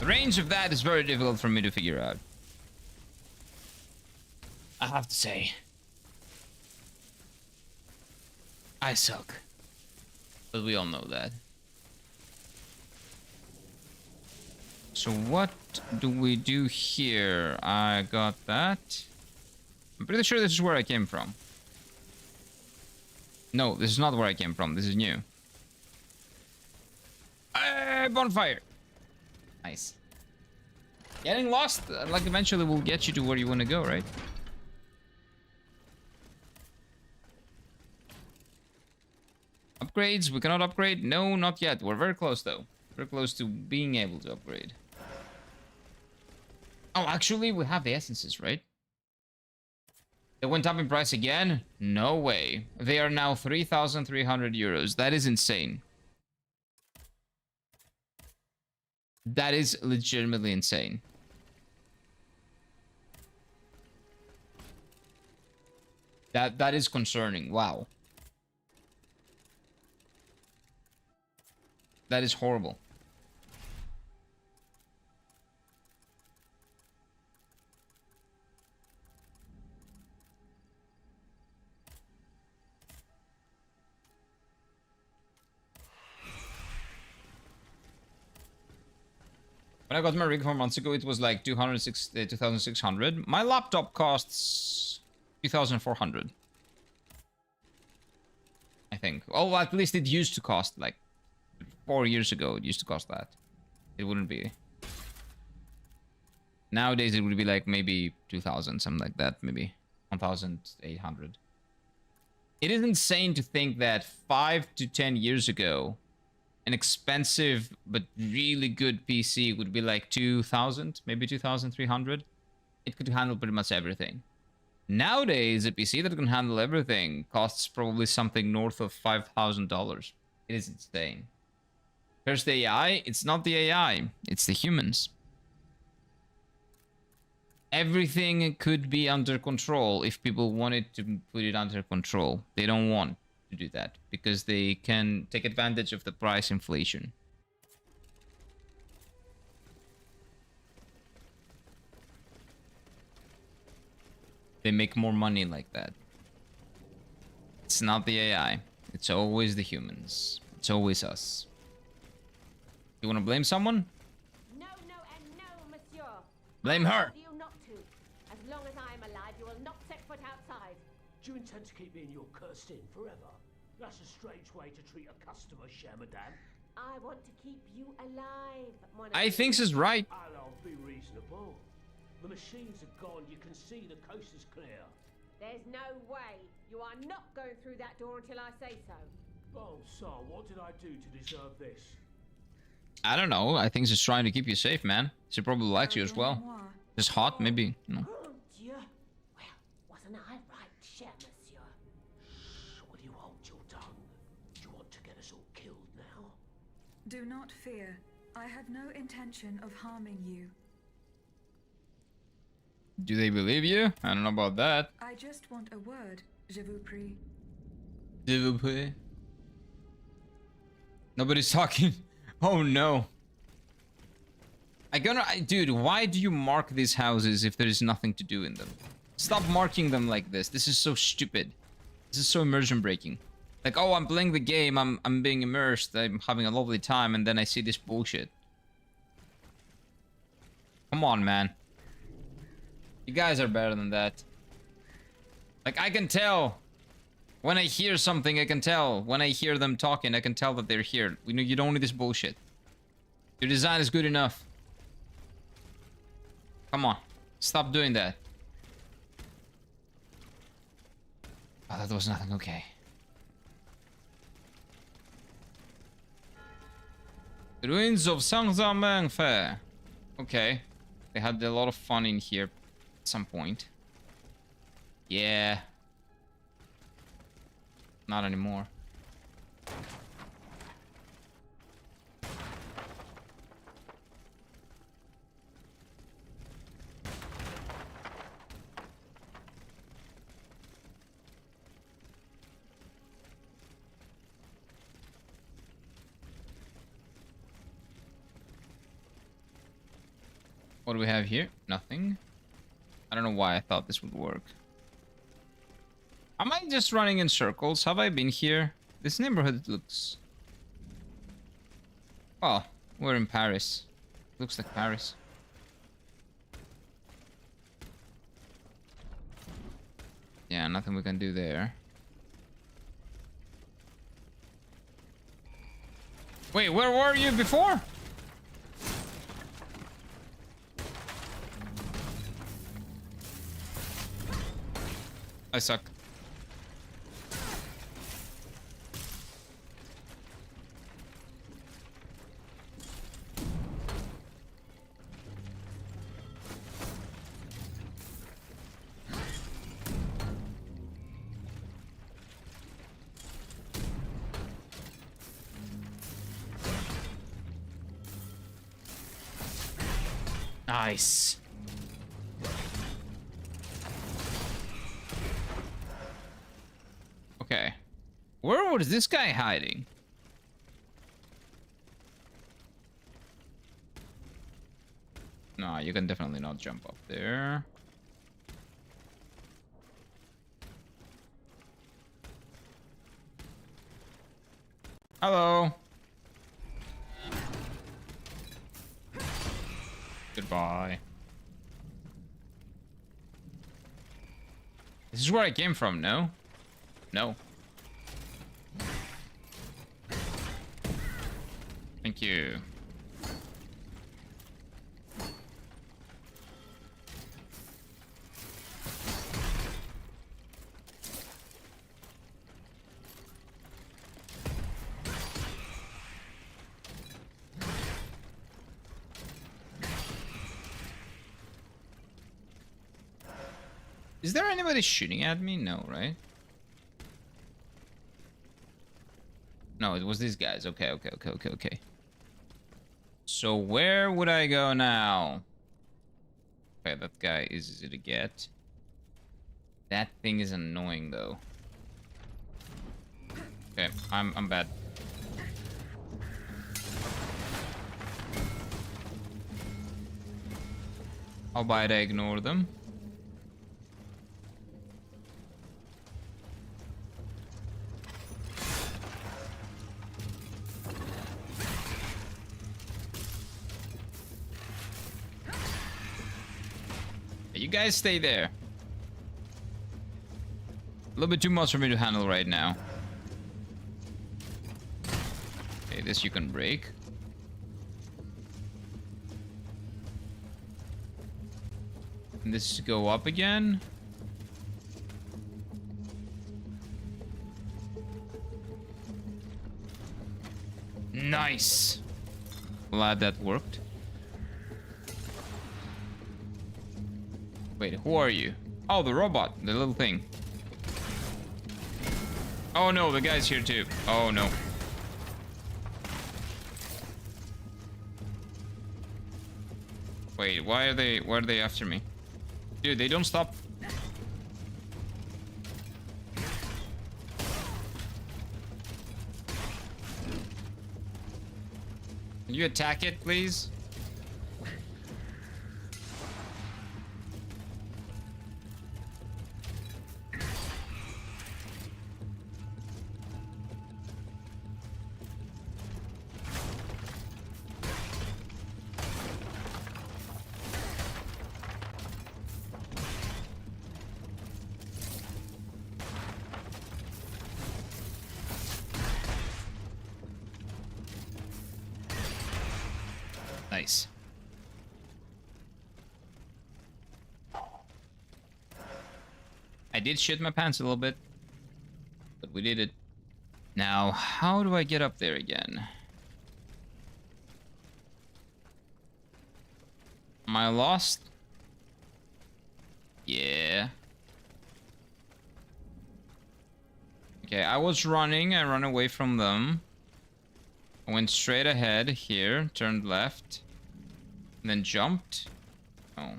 The range of that is very difficult for me to figure out. I have to say. I suck. But we all know that. So what do we do here? I got that. I'm pretty sure this is where I came from. No, this is not where I came from. This is new. Bonfire! Nice. Getting lost, like, eventually will get you to where you want to go, right? Upgrades? We cannot upgrade? No, not yet. We're very close, though. Very close to being able to upgrade. Oh, actually, we have the essences, right? They went up in price again? No way. They are now 3,300 euros. That is insane. That is legitimately insane. That is concerning. Wow. That is horrible. When I got my rig 4 months ago, it was like 2,600. My laptop costs 2,400. I think. Oh, at least it used to cost like 4 years ago. It used to cost that. It wouldn't be. Nowadays, it would be like maybe 2,000, something like that. Maybe 1,800. It is insane to think that 5 to 10 years ago, an expensive but really good PC would be like 2,000, maybe 2,300. It could handle pretty much everything. Nowadays, a PC that can handle everything costs probably something north of $5,000. It is insane. There's the AI. It's not the AI. It's the humans. Everything could be under control if people wanted to put it under control. They don't want to do that because they can take advantage of the price inflation. They make more money like that. It's not the AI. It's always the humans. It's always us. You want to blame someone? No, no, and no, monsieur. Blame her. You not to. As long as I am alive, you will not set foot outside. Do you intend to keep me in your cursed inn forever? That's a strange way to treat a customer, cher madame. I want to keep you alive, mon I ami. think she's right. I'll be reasonable. The machines are gone. You can see the coast is clear. There's no way. You are not going through that door until I say so. Oh, so what did I do to deserve this? I don't know. I think she's trying to keep you safe, man. She probably likes you as well. Just hot, maybe. You know. Oh, Dieu. Well, wasn't I right, cher monsieur? Shh, will you hold your tongue? Do you want to get us all killed now? Do not fear. I have no intention of harming you. Do they believe you? I don't know about that. I just want a word, je vous prie. S'il vous plaît. Nobody's talking. Oh no. Dude, why do you mark these houses if there is nothing to do in them? Stop marking them like this. This is so stupid. This is so immersion breaking. Like, oh, I'm playing the game, I'm being immersed, I'm having a lovely time, and then I see this bullshit. Come on, man. You guys are better than that. Like, I can tell. When I hear something, I can tell. When I hear them talking, I can tell that they're here. We know you don't need this bullshit. Your design is good enough. Come on. Stop doing that. Oh, that was nothing. Okay. The ruins of Saint-Germain-Fair. Okay. They had a lot of fun in here at some point. Yeah. Not anymore. What do we have here? Nothing. I don't know why I thought this would work. Am I just running in circles? Have I been here? This neighborhood looks... Oh, we're in Paris. Looks like Paris. Yeah, nothing we can do there. Wait, where were you before? I suck. Nice. Okay. Where was this guy hiding? No, you can definitely not jump up there. Hello. Goodbye. This is where I came from, no? No. Thank you. Is there anybody shooting at me? No, right? No, it was these guys. Okay. So where would I go now? Okay, that guy is easy to get. That thing is annoying though. Okay, I'm bad. How about I ignore them? You guys stay there. A little bit too much for me to handle right now. Okay, this you can break. And this go up again. Nice. Glad that worked. Wait, who are you? Oh, the robot, the little thing. Oh no, the guy's here too. Oh no. Wait, why are they after me? Dude, they don't stop. Can you attack it, please? Nice. I did shit my pants a little bit, but we did it. Now, how do I get up there again? Am I lost? Yeah. Okay, I was running. I ran away from them. I went straight ahead here, turned left, and then jumped. Oh.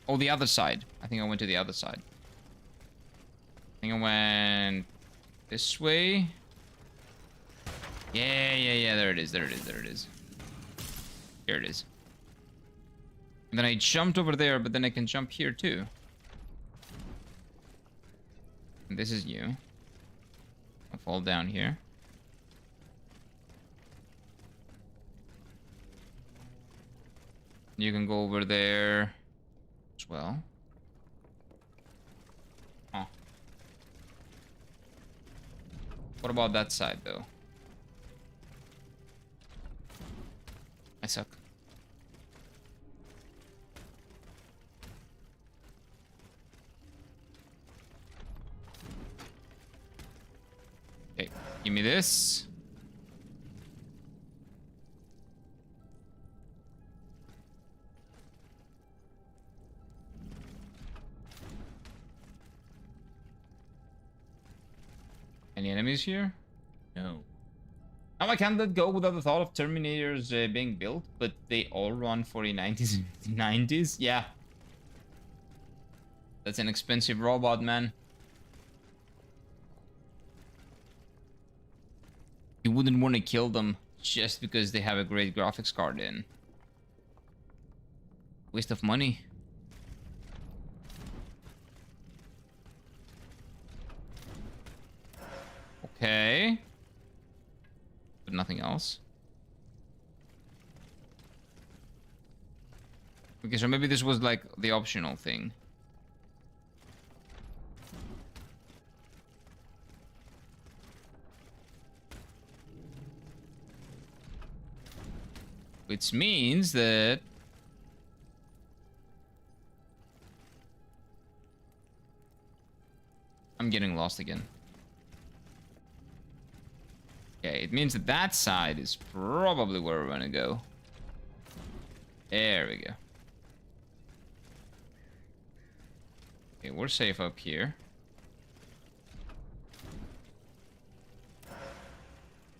Oh, the other side. I think I went to the other side. I think I went this way. Yeah. There it is. Here it is. And then I jumped over there, but then I can jump here too. And this is new. I'll fall down here. You can go over there as well. Huh. What about that side, though? I suck. Okay, give me this. Any enemies here? No. Now I can't let go without the thought of Terminators being built, but they all run 4090s and 90s. Yeah. That's an expensive robot, man. You wouldn't want to kill them just because they have a great graphics card in. Waste of money. Okay. But nothing else. Okay, so maybe this was like the optional thing. Which means that I'm getting lost again. Okay, it means that that side is probably where we're gonna go. There we go. Okay, we're safe up here.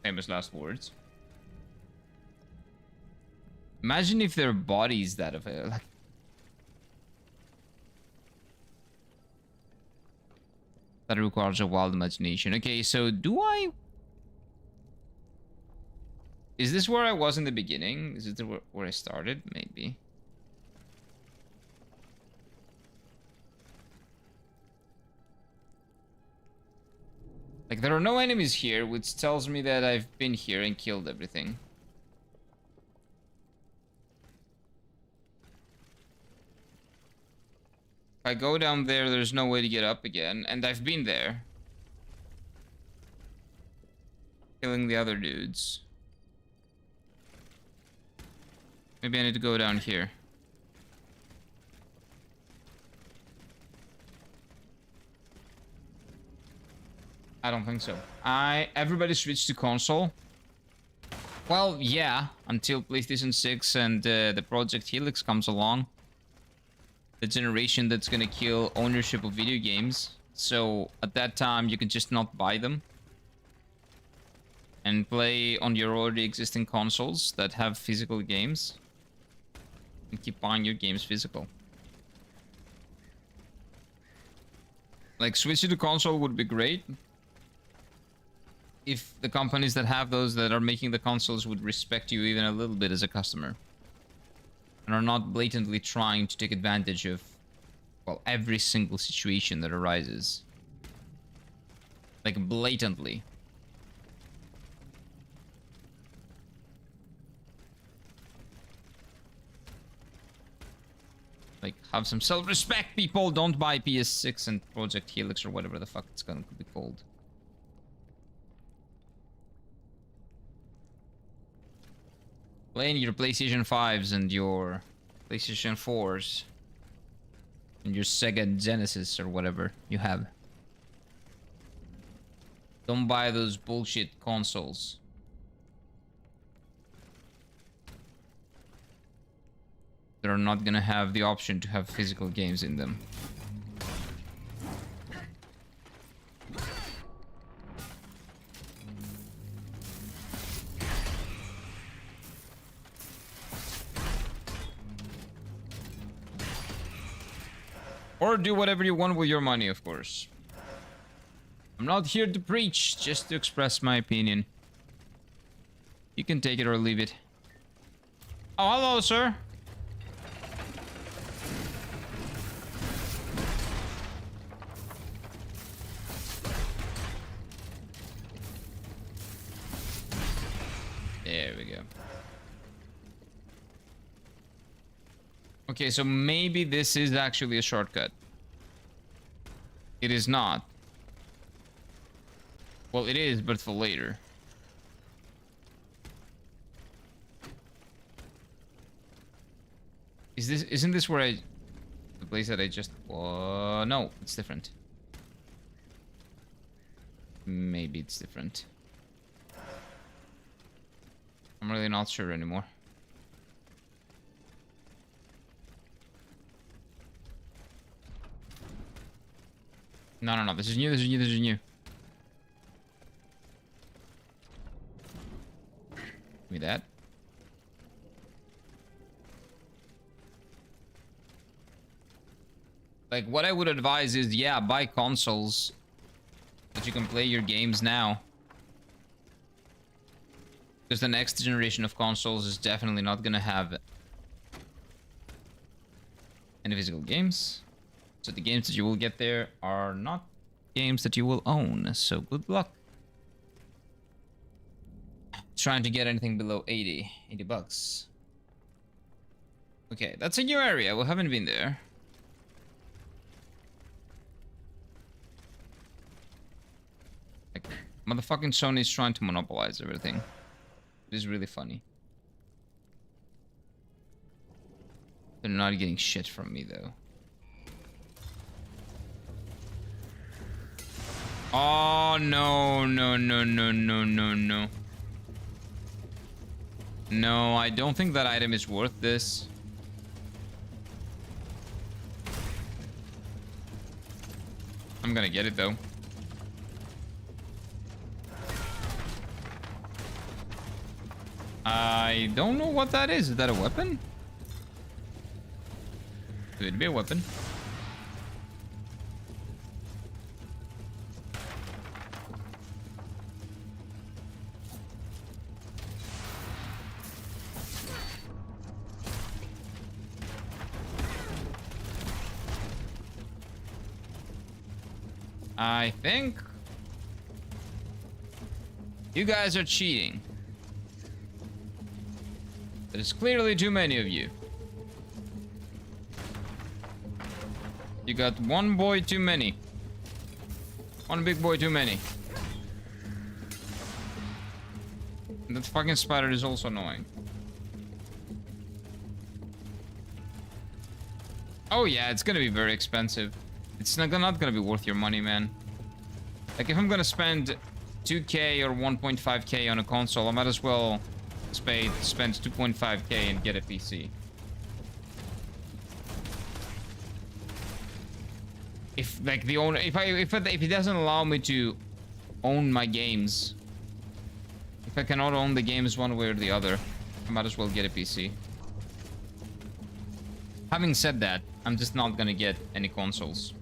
Famous last words. Imagine if there are bodies that have like. That requires a wild imagination. Okay, so do I? Is this where I was in the beginning? Is it where I started? Maybe. Like, there are no enemies here, which tells me that I've been here and killed everything. If I go down there, there's no way to get up again, and I've been there. Killing the other dudes. Maybe I need to go down here. I don't think so. Everybody switched to console. Well, yeah, until PlayStation 6 and the Project Helix comes along. The generation that's gonna kill ownership of video games. So at that time, you can just not buy them. And play on your already existing consoles that have physical games. And keep buying your games physical. Like, switching to console would be great. If the companies that have those that are making the consoles would respect you even a little bit as a customer. And are not blatantly trying to take advantage of, well, every single situation that arises. Like, blatantly. Like, have some self-respect, people! Don't buy PS6 and Project Helix or whatever the fuck it's gonna be called. Playing your PlayStation 5s and your PlayStation 4s. And your Sega Genesis or whatever you have. Don't buy those bullshit consoles. That are not gonna have the option to have physical games in them. Or do whatever you want with your money, of course. I'm not here to preach, just to express my opinion. You can take it or leave it. Oh, hello, sir. There we go. Okay, so maybe this is actually a shortcut. It is not. Well, it is, but for later. Isn't this where the place that I just... no, it's different. Maybe it's different. I'm really not sure anymore. No, this is new, this is new, this is new. me that. Like, what I would advise is, yeah, buy consoles that you can play your games now. Because the next generation of consoles is definitely not gonna have any physical games. So the games that you will get there are not games that you will own. So good luck. Trying to get anything below 80 bucks. Okay, that's a new area. We haven't been there. Like, motherfucking Sony is trying to monopolize everything. It is really funny. They're not getting shit from me, though. Oh, no, no, no, no, no, no, no. No, I don't think that item is worth this. I'm gonna get it, though. I don't know what that is. Is that a weapon? Could be a weapon. I think you guys are cheating. There's clearly too many of you. You got one boy too many. One big boy too many. And that fucking spider is also annoying. Oh yeah, it's gonna be very expensive. It's not gonna be worth your money, man. Like, if I'm gonna spend 2k or 1.5k on a console, I might as well spend 2.5k and get a PC. If like the owner, if it doesn't allow me to own my games, if I cannot own the games one way or the other, I might as well get a PC. Having said that, I'm just not gonna get any consoles.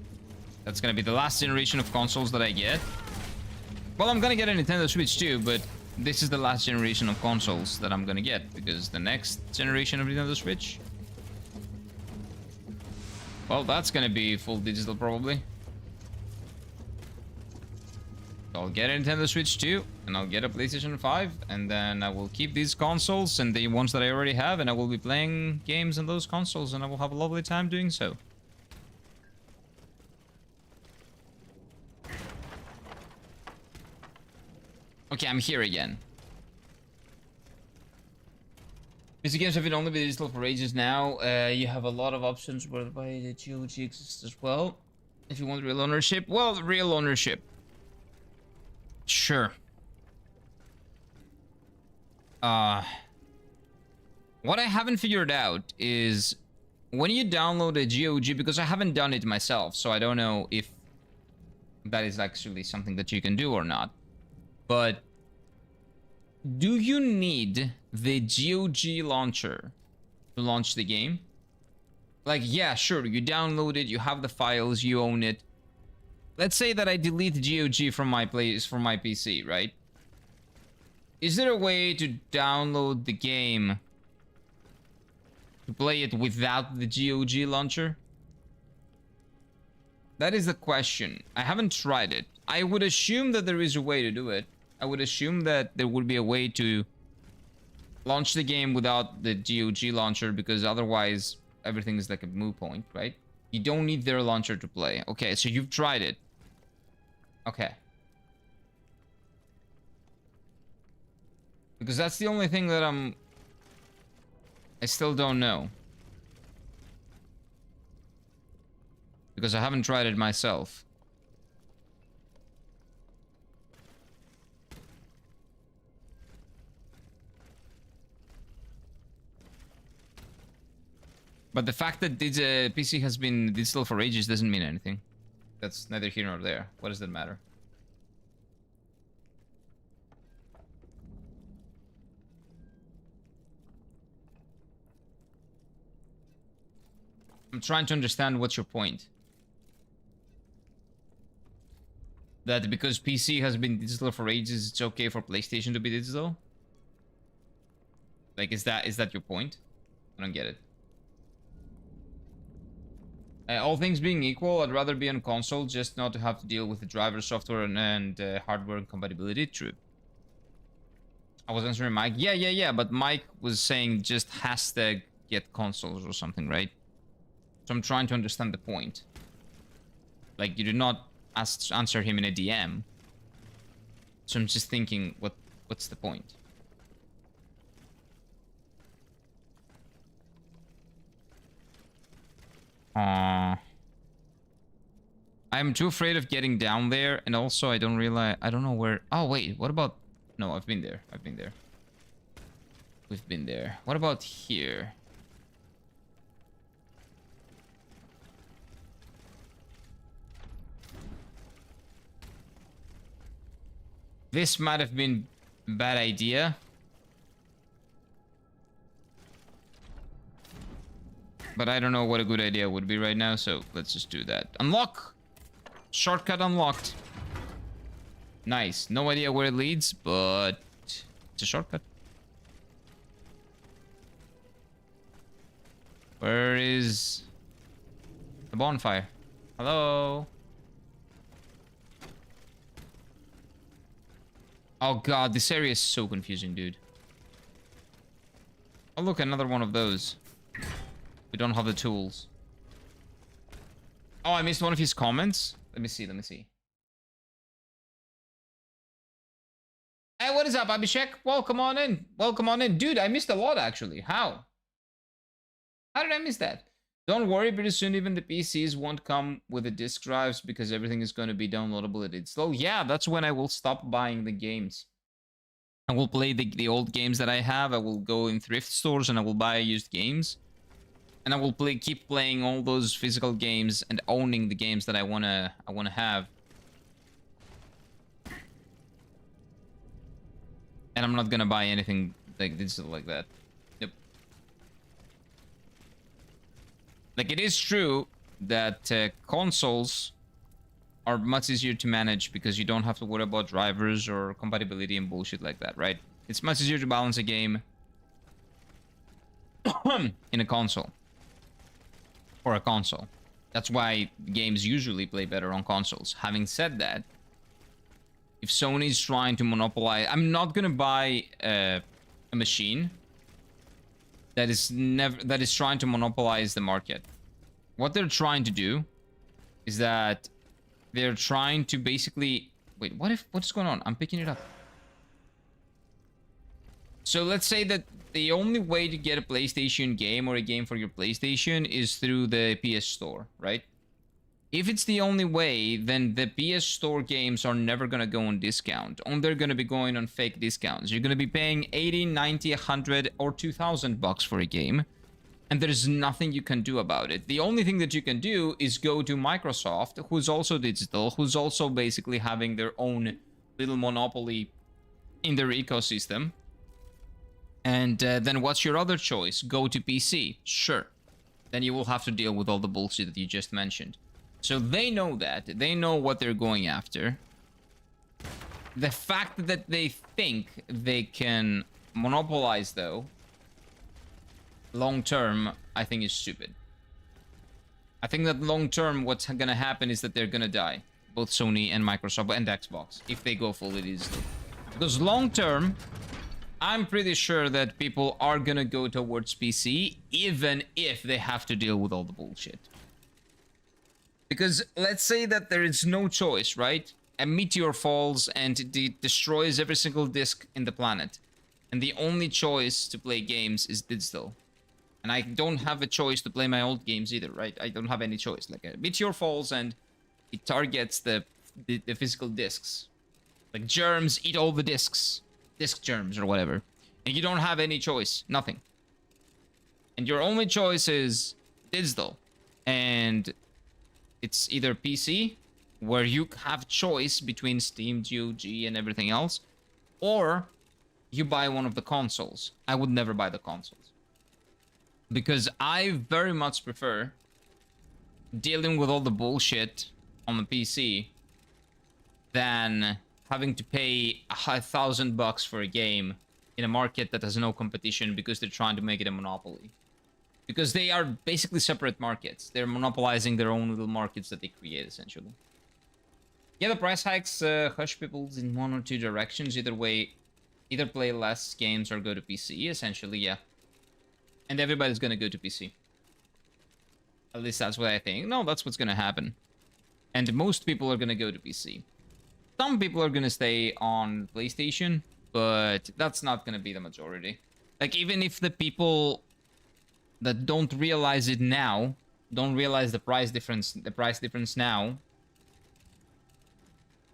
That's gonna be the last generation of consoles that I get. Well, I'm gonna get a Nintendo Switch too, but this is the last generation of consoles that I'm gonna get, because the next generation of Nintendo Switch, well, that's gonna be full digital probably. So I'll get a Nintendo Switch 2, and I'll get a PlayStation 5, and then I will keep these consoles and the ones that I already have, and I will be playing games on those consoles, and I will have a lovely time doing so. Okay, I'm here again. PC games have been only been digital for ages now. You have a lot of options whereby the GOG exists as well. If you want real ownership, well, real ownership. Sure. What I haven't figured out is when you download a GOG, because I haven't done it myself, so I don't know if that is actually something that you can do or not. But do you need the GOG launcher to launch the game? Like, yeah, sure, you download it, you have the files, you own it. Let's say that I delete GOG from my PC, right? Is there a way to download the game to play it without the GOG launcher? That is the question. I haven't tried it. I would assume that there is a way to do it. I would assume that there would be a way to launch the game without the GOG launcher, because otherwise everything is like a moot point, right? You don't need their launcher to play. Okay, so you've tried it. Okay. Because that's the only thing that I still don't know. Because I haven't tried it myself. But the fact that this PC has been digital for ages doesn't mean anything. That's neither here nor there. What does that matter? I'm trying to understand what's your point. That because PC has been digital for ages, it's okay for PlayStation to be digital? Like, is that your point? I don't get it. All things being equal, I'd rather be on console just not to have to deal with the driver software and hardware compatibility. True. I was answering Mike. Yeah. But Mike was saying just hashtag get consoles or something, right? So I'm trying to understand the point. Like, you did not answer him in a DM. So I'm just thinking, what's the point? I'm too afraid of getting down there, and also I don't know where. Oh wait, what about? No, I've been there. We've been there. What about here? This might have been a bad idea. But I don't know what a good idea would be right now, so let's just do that. Unlock! Shortcut unlocked. Nice. No idea where it leads, but it's a shortcut. Where is the bonfire? Hello? Oh god, this area is so confusing, dude. Oh look, another one of those. We don't have the tools. Oh, I missed one of his comments. Let me see. Hey, what is up, Abhishek? Welcome on in. Dude, I missed a lot, actually. How did I miss that? Don't worry, pretty soon even the PCs won't come with the disk drives because everything is going to be downloadable at its slow. Yeah, that's when I will stop buying the games. I will play the old games that I have. I will go in thrift stores and I will buy used games. And I will keep playing all those physical games and owning the games that I wanna have. And I'm not gonna buy anything like digital like that. Nope. Like, it is true that consoles are much easier to manage because you don't have to worry about drivers or compatibility and bullshit like that, right? It's much easier to balance a game in a console. Or a console. That's why games usually play better on consoles. Having said that, if Sony's trying to monopolize... I'm not gonna buy a machine that is trying to monopolize the market. What they're trying to do is that they're trying to basically... Wait, what's going on? I'm picking it up. So let's say that the only way to get a PlayStation game or a game for your PlayStation is through the PS Store, right? If it's the only way, then the PS Store games are never going to go on discount. They're going to be going on fake discounts. You're going to be paying 80, 90, 100, or 2,000 bucks for a game. And there's nothing you can do about it. The only thing that you can do is go to Microsoft, who's also digital, who's also basically having their own little monopoly in their ecosystem. And then what's your other choice? Go to PC. Sure. Then you will have to deal with all the bullshit that you just mentioned. So they know that. They know what they're going after. The fact that they think they can monopolize, though, long term, I think is stupid. I think that long term, what's gonna happen is that they're gonna die. Both Sony and Microsoft and Xbox, if they go fully digital. Because long term, I'm pretty sure that people are gonna go towards PC, even if they have to deal with all the bullshit. Because let's say that there is no choice, right? A meteor falls and it destroys every single disc in the planet. And the only choice to play games is digital. And I don't have a choice to play my old games either, right? I don't have any choice. Like, a meteor falls and it targets the physical discs. Like, germs eat all the discs. Disc germs or whatever. And you don't have any choice. Nothing. And your only choice is digital. And it's either PC, where you have choice between Steam, GOG, and everything else, or you buy one of the consoles. I would never buy the consoles. Because I very much prefer dealing with all the bullshit on the PC than having to pay $1,000 for a game in a market that has no competition because they're trying to make it a monopoly. Because they are basically separate markets. They're monopolizing their own little markets that they create, essentially. Yeah, the price hikes hush people in one or two directions. Either way, either play less games or go to PC, essentially, yeah. And everybody's gonna go to PC. At least that's what I think. No, that's what's gonna happen. And most people are gonna go to PC. Some people are gonna stay on PlayStation, but that's not gonna be the majority. Like, even if the people that don't realize it now, don't realize the price difference now,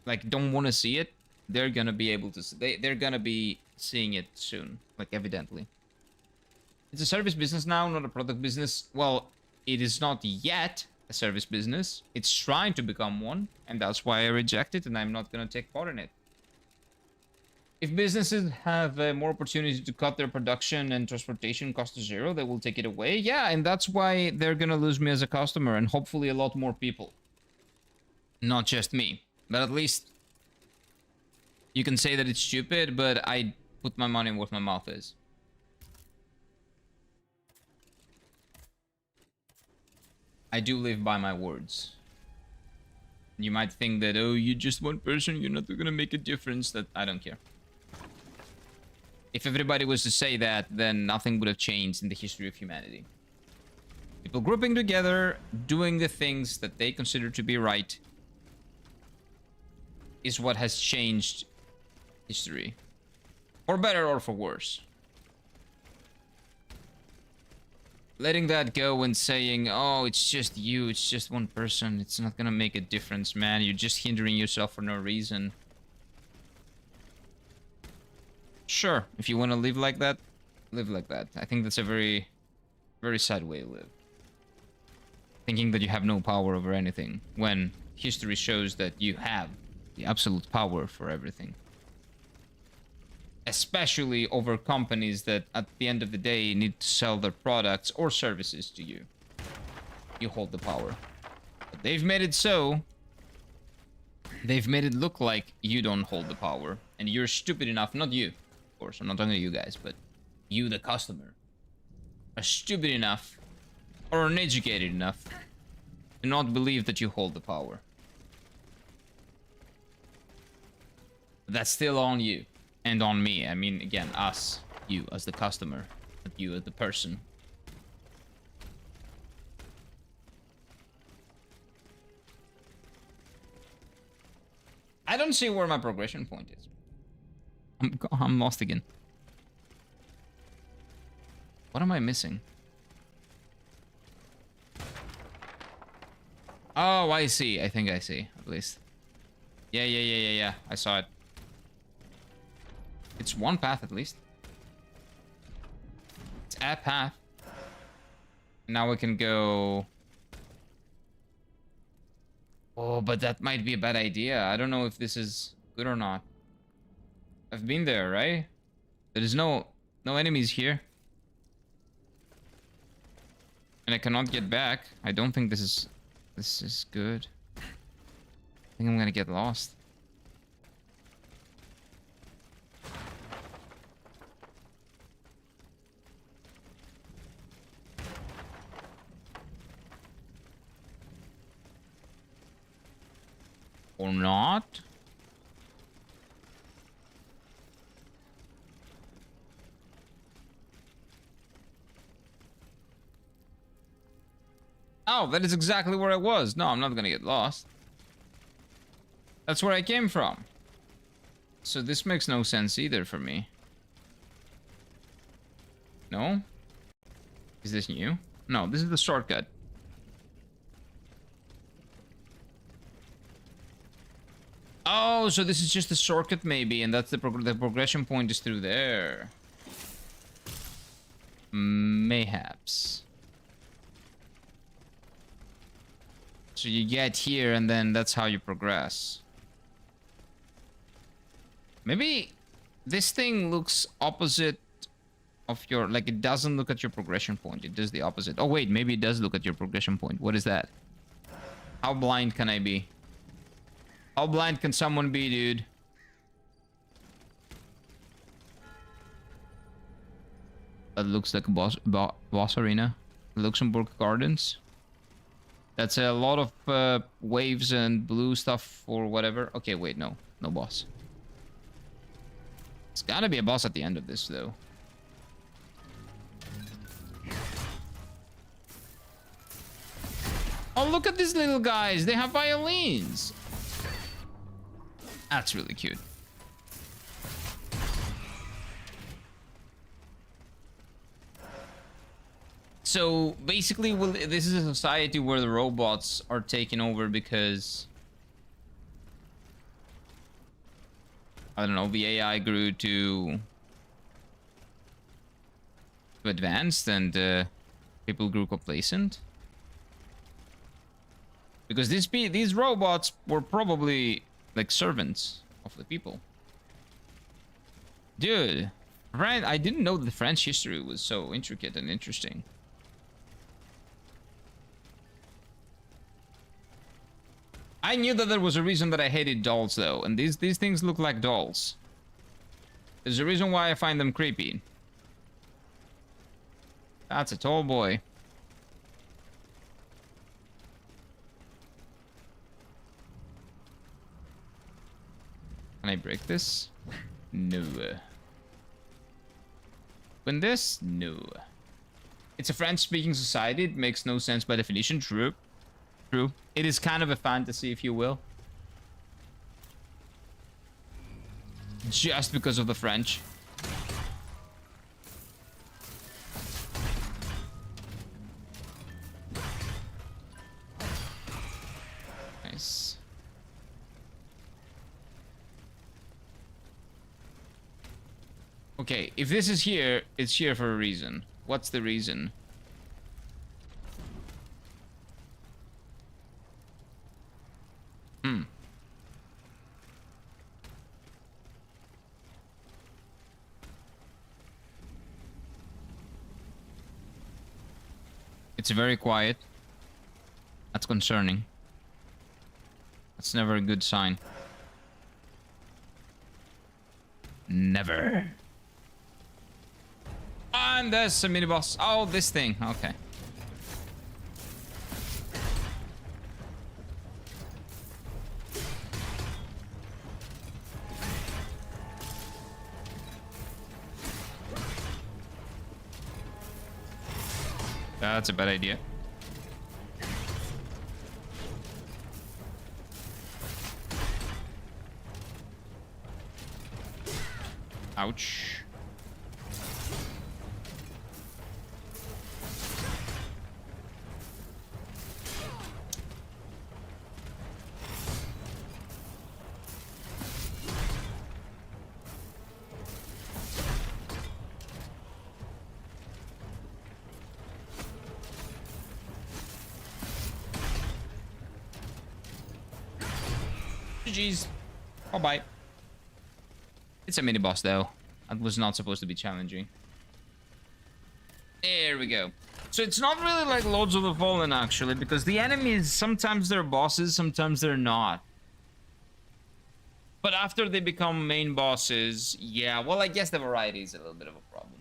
like, don't want to see it, they're gonna be able to, they're gonna be seeing it soon, like, evidently. It's a service business now, not a product business. Well, it is not yet a service business. It's trying to become one, and that's why I reject it, and I'm not gonna take part in it. If businesses have more opportunity to cut their production and transportation cost to zero, they will take it away. Yeah, and that's why they're gonna lose me as a customer, and hopefully a lot more people. Not just me. But at least you can say that it's stupid, but I put my money where my mouth is. I do live by my words. You might think that, oh, you're just one person, you're not gonna make a difference. That I don't care. If everybody was to say that, then nothing would have changed in the history of humanity. People grouping together, doing the things that they consider to be right, is what has changed history. For better or for worse. Letting that go and saying, oh, it's just you, it's just one person, it's not gonna make a difference, man. You're just hindering yourself for no reason. Sure, if you want to live like that, live like that. I think that's a very, very sad way to live. Thinking that you have no power over anything, when history shows that you have the absolute power for everything. Especially over companies that, at the end of the day, need to sell their products or services to you. You hold the power. But they've made it so. They've made it look like you don't hold the power. And you're stupid enough, not you, of course, I'm not talking to you guys, but you, the customer, are stupid enough or uneducated enough to not believe that you hold the power. But that's still on you. And on me. I mean, again, us. You as the customer. Not you as the person. I don't see where my progression point is. I'm lost again. What am I missing? Oh, I see. I think I see, at least. Yeah. I saw it. It's one path, at least. It's a path. Now we can go... Oh, but that might be a bad idea. I don't know if this is good or not. I've been there, right? There is no enemies here. And I cannot get back. I don't think this is good. I think I'm gonna get lost. Or not? Oh, that is exactly where I was. No, I'm not gonna get lost. That's where I came from. So this makes no sense either for me. No? Is this new? No, this is the shortcut. Oh, so this is just a shortcut maybe, and that's the progression point is through there. Mayhaps. So you get here, and then that's how you progress. Maybe this thing looks opposite of your... Like, it doesn't look at your progression point. It does the opposite. Oh, wait, maybe it does look at your progression point. What is that? How blind can I be? How blind can someone be, dude? That looks like a boss arena. Luxemburg Gardens. That's a lot of waves and blue stuff or whatever. Okay, wait, no. No boss. It's gotta be a boss at the end of this, though. Oh, look at these little guys. They have violins. That's really cute. So basically, this is a society where the robots are taking over because, I don't know, the AI grew too advanced and people grew complacent. Because these robots were probably like servants of the people. Dude, I didn't know the French history was so intricate and interesting. I knew that there was a reason that I hated dolls, though, and these things look like dolls. There's a reason why I find them creepy. That's a tall boy. Can I break this? No. Win this? No. It's a French-speaking society. It makes no sense by definition. True. True. It is kind of a fantasy, if you will. Just because of the French. Nice. Okay, if this is here, it's here for a reason. What's the reason? It's very quiet. That's concerning. That's never a good sign. Never. And there's a mini boss. Oh, this thing. Okay. That's a bad idea. Ouch. GG's. Bye-bye. It's a mini boss though. That was not supposed to be challenging. There we go. So it's not really like Lords of the Fallen actually, because the enemies, sometimes they're bosses, sometimes they're not. But after they become main bosses, yeah, well, I guess the variety is a little bit of a problem.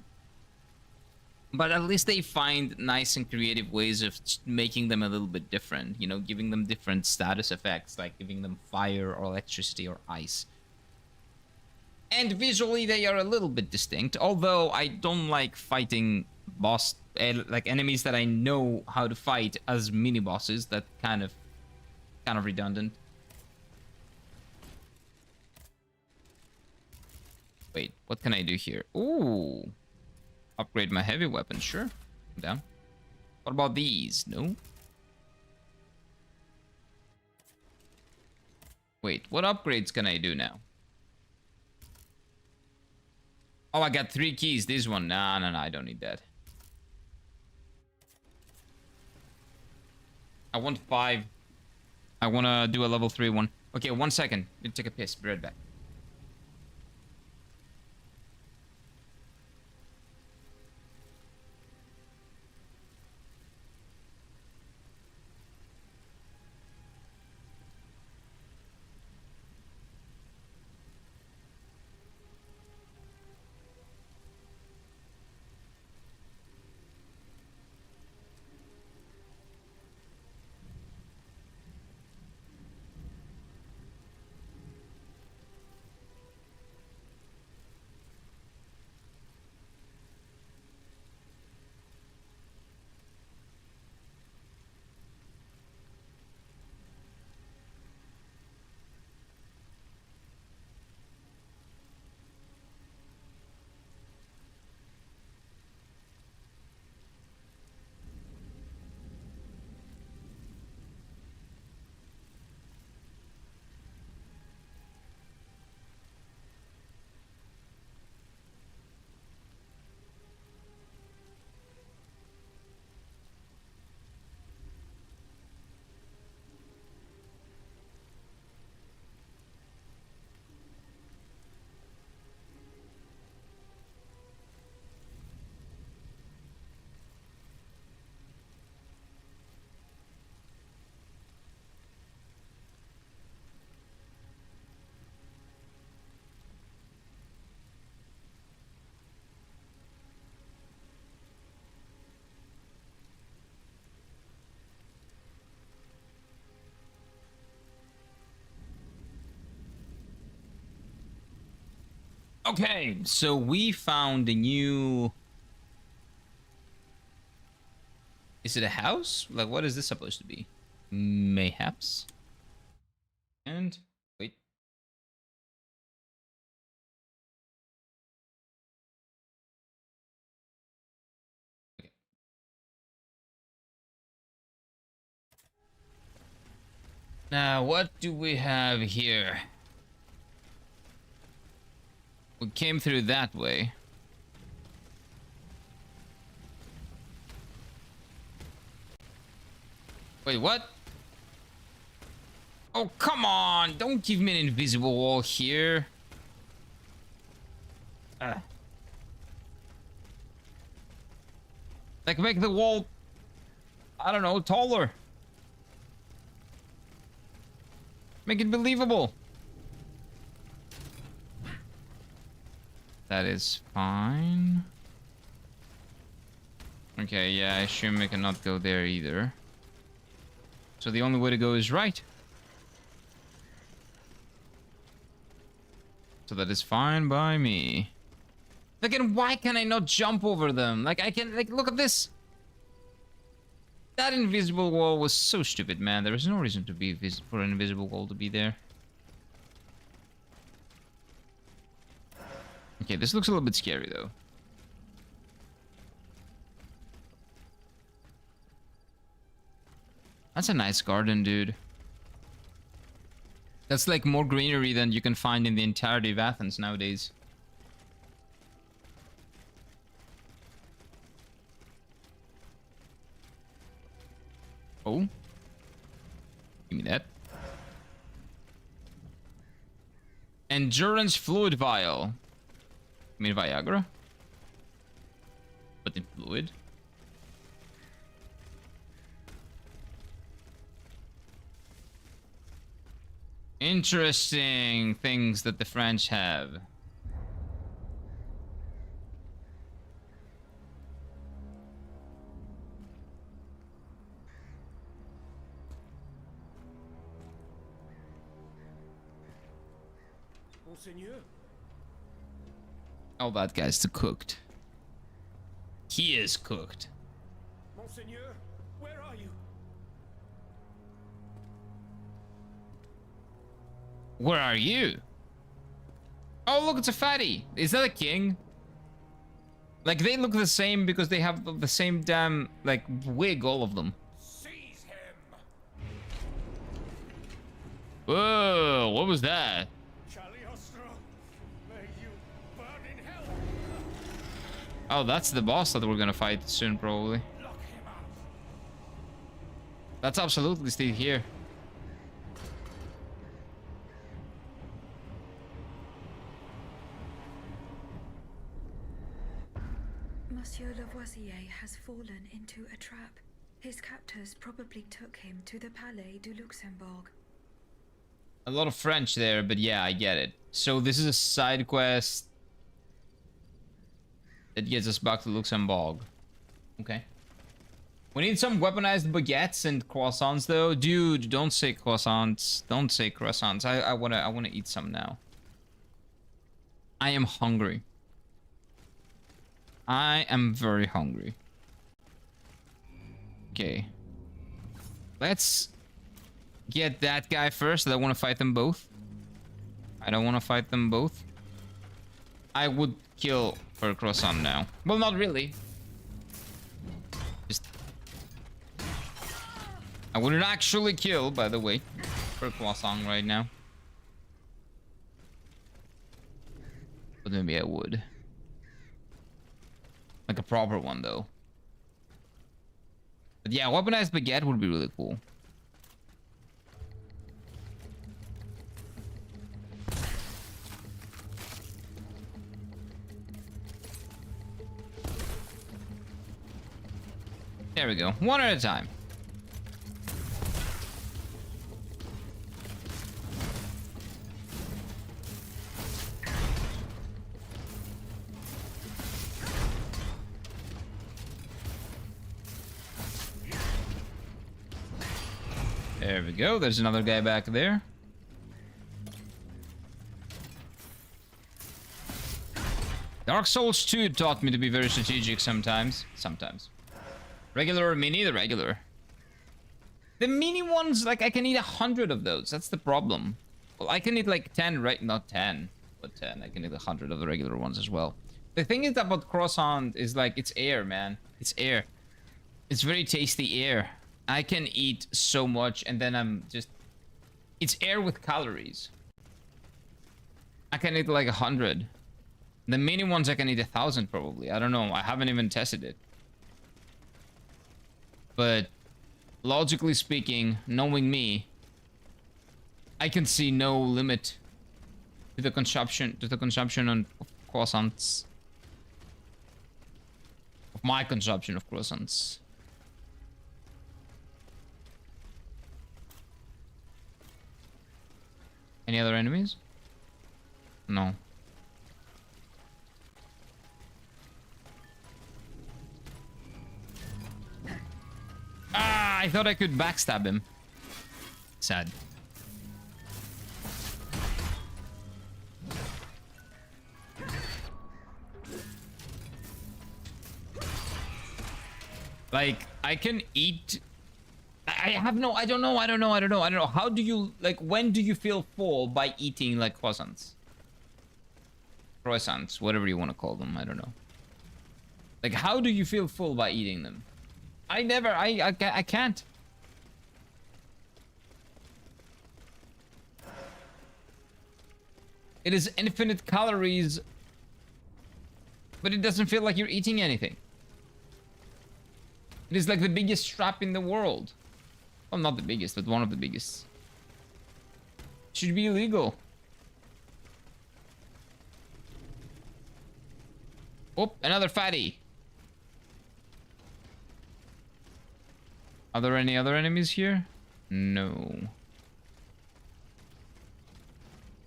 But at least they find nice and creative ways of making them a little bit different, you know, giving them different status effects, like giving them fire or electricity or ice. And visually they are a little bit distinct, although I don't like fighting like enemies that I know how to fight as mini bosses. That kind of redundant. Wait, what can I do here? Ooh. Upgrade my heavy weapon, sure. I'm down. What about these? No? Wait, what upgrades can I do now? Oh, I got 3 keys. This one. Nah, I don't need that. I want 5. I want to do a level 3 one. Okay, 1 second. Need to take a piss. Be right back. Okay, so we found a new... Is it a house? Like, what is this supposed to be? Mayhaps. And... Wait. Okay. Now, what do we have here? We came through that way. Wait, what? Oh, come on! Don't give me an invisible wall here. Like, make the wall, I don't know, taller. Make it believable. That is fine. Okay, yeah, I assume I cannot go there either. So the only way to go is right. So that is fine by me. Again, why can I not jump over them? Like, I can, like, look at this. That invisible wall was so stupid, man. There is no reason to be for an invisible wall to be there. Okay, this looks a little bit scary, though. That's a nice garden, dude. That's like more greenery than you can find in the entirety of Athens nowadays. Oh. Give me that. Endurance fluid vial. I mean Viagra? But in fluid? Interesting things that the French have. Monseigneur? Oh, that guy's too cooked. He is cooked. Monseigneur, where are you? Where are you? Oh, look, it's a fatty. Is that a king? Like, they look the same because they have the same damn, like, wig, all of them. Seize him! Whoa, what was that? Oh, that's the boss that we're gonna fight soon, probably. That's absolutely still here. Monsieur Lavoisier has fallen into a trap. His captors probably took him to the Palais du Luxembourg. A lot of French there, but yeah, I get it. So this is a side quest that gets us back to Luxembourg. Okay. We need some weaponized baguettes and croissants, though. Dude, don't say croissants. Don't say croissants. I wanna eat some now. I am hungry. I am very hungry. Okay. Let's get that guy first. I don't want to fight them both. I don't want to fight them both. I would kill for a croissant now. Well, not really. Just... I wouldn't actually kill, by the way, for a croissant right now. But maybe I would. Like a proper one, though. But yeah, weaponized baguette would be really cool. There we go. One at a time. There we go. There's another guy back there. Dark Souls 2 taught me to be very strategic sometimes. Sometimes. Regular or mini? The regular. The mini ones, like, I can eat 100 of those. That's the problem. Well, I can eat like 10, right? Not 10, but 10. I can eat 100 of the regular ones as well. The thing is about croissant is like, it's air, man. It's air. It's very tasty air. I can eat so much and then I'm just... It's air with calories. I can eat like 100. The mini ones I can eat 1,000 probably. I don't know. I haven't even tested it. But logically speaking, knowing me, I can see no limit to the consumption on of croissants. Of my consumption of croissants. Any other enemies? No. Ah, I thought I could backstab him. Sad. Like, I can eat... I don't know. How do you, like, when do you feel full by eating, like, croissants? Croissants, whatever you want to call them, I don't know. Like, how do you feel full by eating them? I can't. It is infinite calories, but it doesn't feel like you're eating anything. It is like the biggest trap in the world. Well, not the biggest, but one of the biggest. Should be illegal. Oh, another fatty. Are there any other enemies here? No.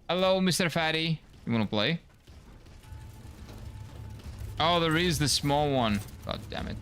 Hello, Mr. Fatty. You wanna play? Oh, there is the small one. God damn it.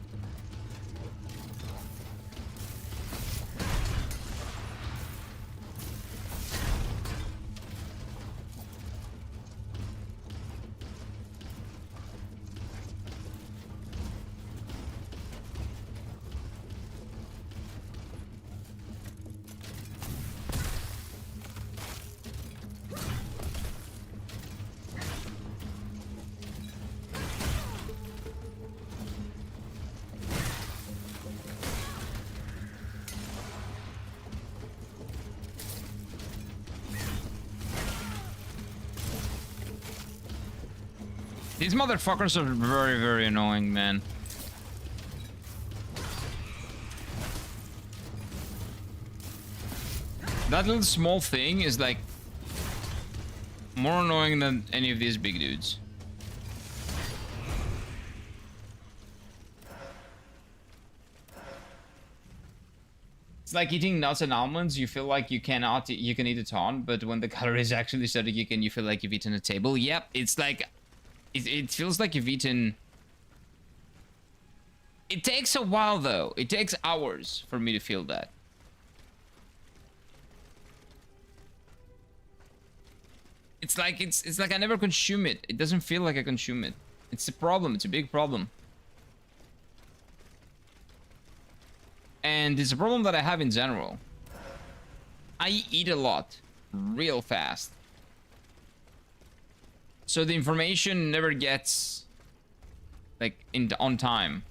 These motherfuckers are very, very annoying, man. That little small thing is like more annoying than any of these big dudes. It's like eating nuts and almonds. You feel like you can eat a ton, but when the calories actually start to kick in, you feel like you've eaten a table. Yep, it's like... It feels like you've eaten... It takes a while, though. It takes hours for me to feel that. It's like I never consume it. It doesn't feel like I consume it. It's a problem. It's a big problem. And it's a problem that I have in general. I eat a lot. Real fast. So the information never gets like on time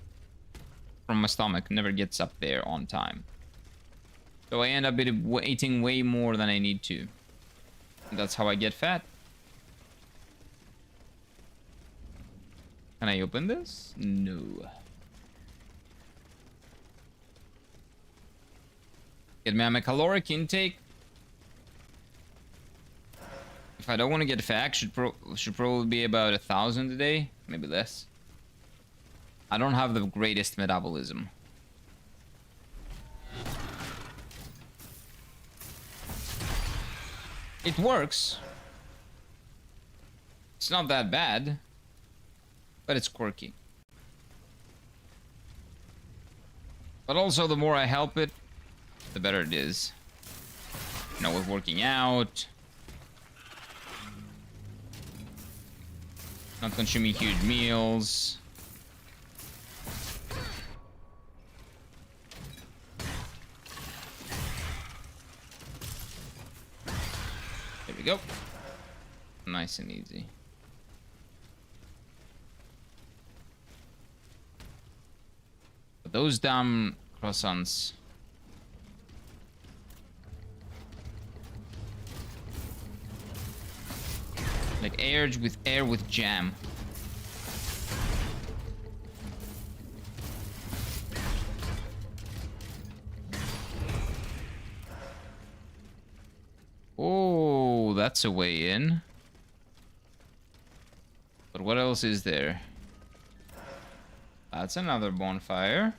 from my stomach, never gets up there on time. So I end up eating way more than I need to. And that's how I get fat. Can I open this? No. Get me on my caloric intake. If I don't want to get fat, should probably be about 1,000 a day, maybe less. I don't have the greatest metabolism. It works. It's not that bad, but it's quirky. But also, the more I help it, the better it is. You know, with working out. Not consuming huge meals. There we go. Nice and easy. But those damn croissants. Like air with jam. Oh, that's a way in. But what else is there? That's another bonfire.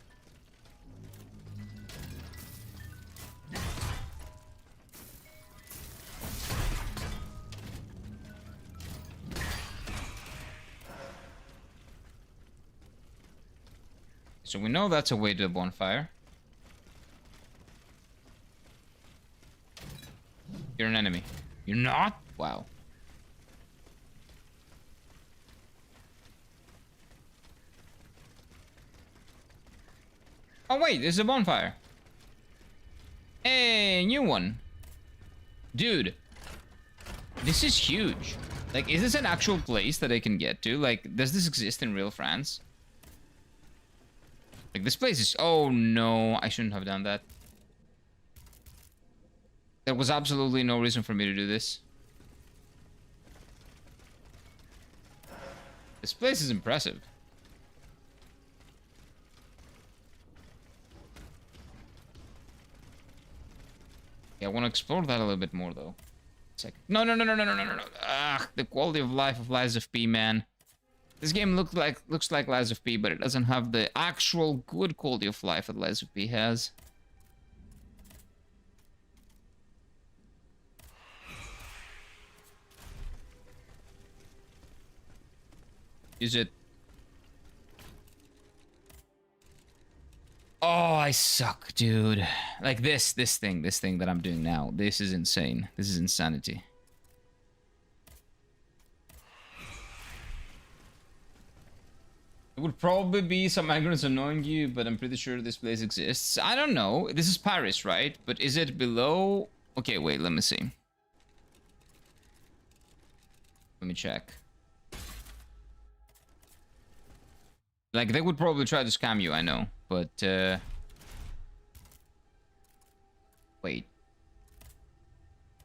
So we know that's a way to the bonfire. You're an enemy. You're not? Wow. Oh wait, there's a bonfire. Hey, new one. Dude. This is huge. Like, is this an actual place that I can get to? Like, does this exist in real France? Like, this place is... Oh, no. I shouldn't have done that. There was absolutely no reason for me to do this. This place is impressive. Yeah, I want to explore that a little bit more, though. No. Ah, the quality of life of Lies of P, man. This game looks like Lies of P, but it doesn't have the actual good quality of life that Lies of P has. Is it? Oh, I suck, dude. Like this thing that I'm doing now. This is insane. This is insanity. It would probably be some migrants annoying you, but I'm pretty sure this place exists. I don't know. This is Paris, right? But is it below? Okay, wait, let me see. Let me check. Like, they would probably try to scam you, I know. But, wait.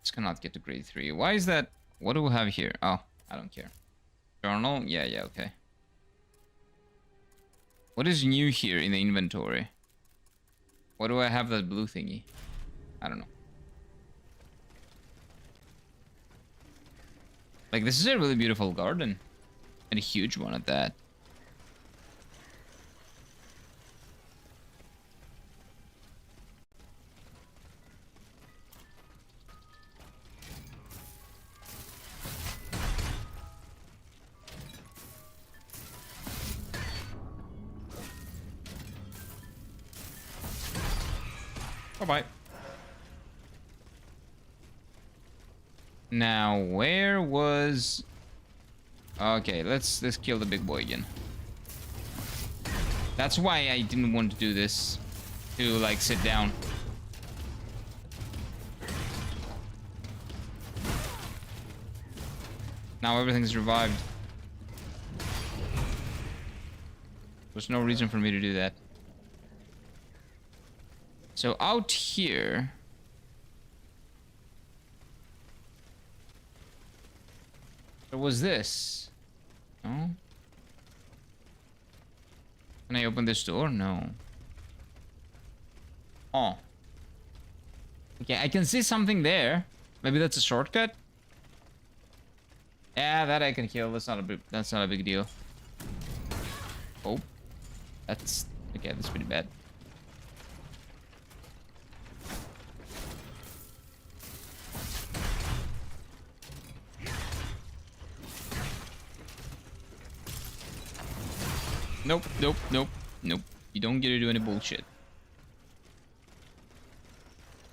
This cannot get to grade 3. Why is that? What do we have here? Oh, I don't care. Journal? Yeah, okay. What is new here in the inventory? Why do I have that blue thingy? I don't know. Like, this is a really beautiful garden. And a huge one at that. Bye-bye. Now, where was... Okay, let's kill the big boy again. That's why I didn't want to do this. To, like, sit down. Now everything's revived. There's no reason for me to do that. So out here... There was this. No? Can I open this door? No. Oh. Okay, I can see something there. Maybe that's a shortcut? Yeah, that I can kill. That's not a big deal. Oh. That's... Okay, that's pretty bad. Nope. You don't get to do any bullshit.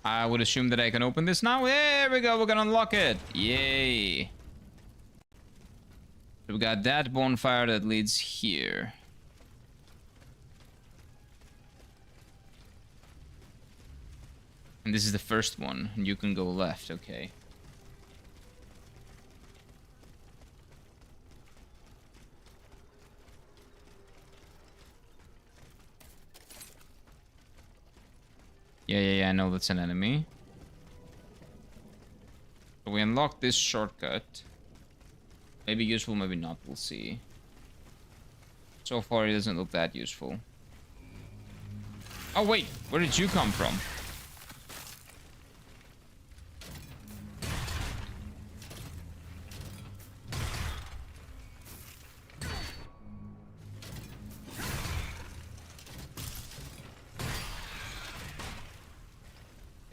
I would assume that I can open this now. There we go, we can unlock it. Yay. So we got that bonfire that leads here. And this is the first one, and you can go left, okay. Yeah, I know that's an enemy. So we unlocked this shortcut. Maybe useful, maybe not, we'll see. So far it doesn't look that useful. Oh wait, where did you come from?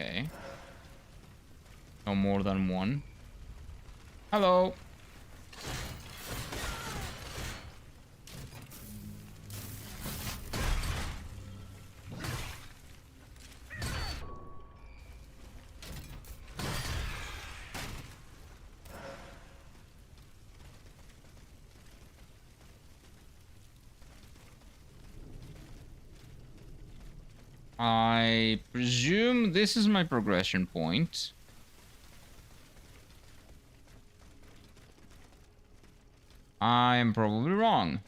Okay. No more than one. Hello. I presume this is my progression point. I am probably wrong.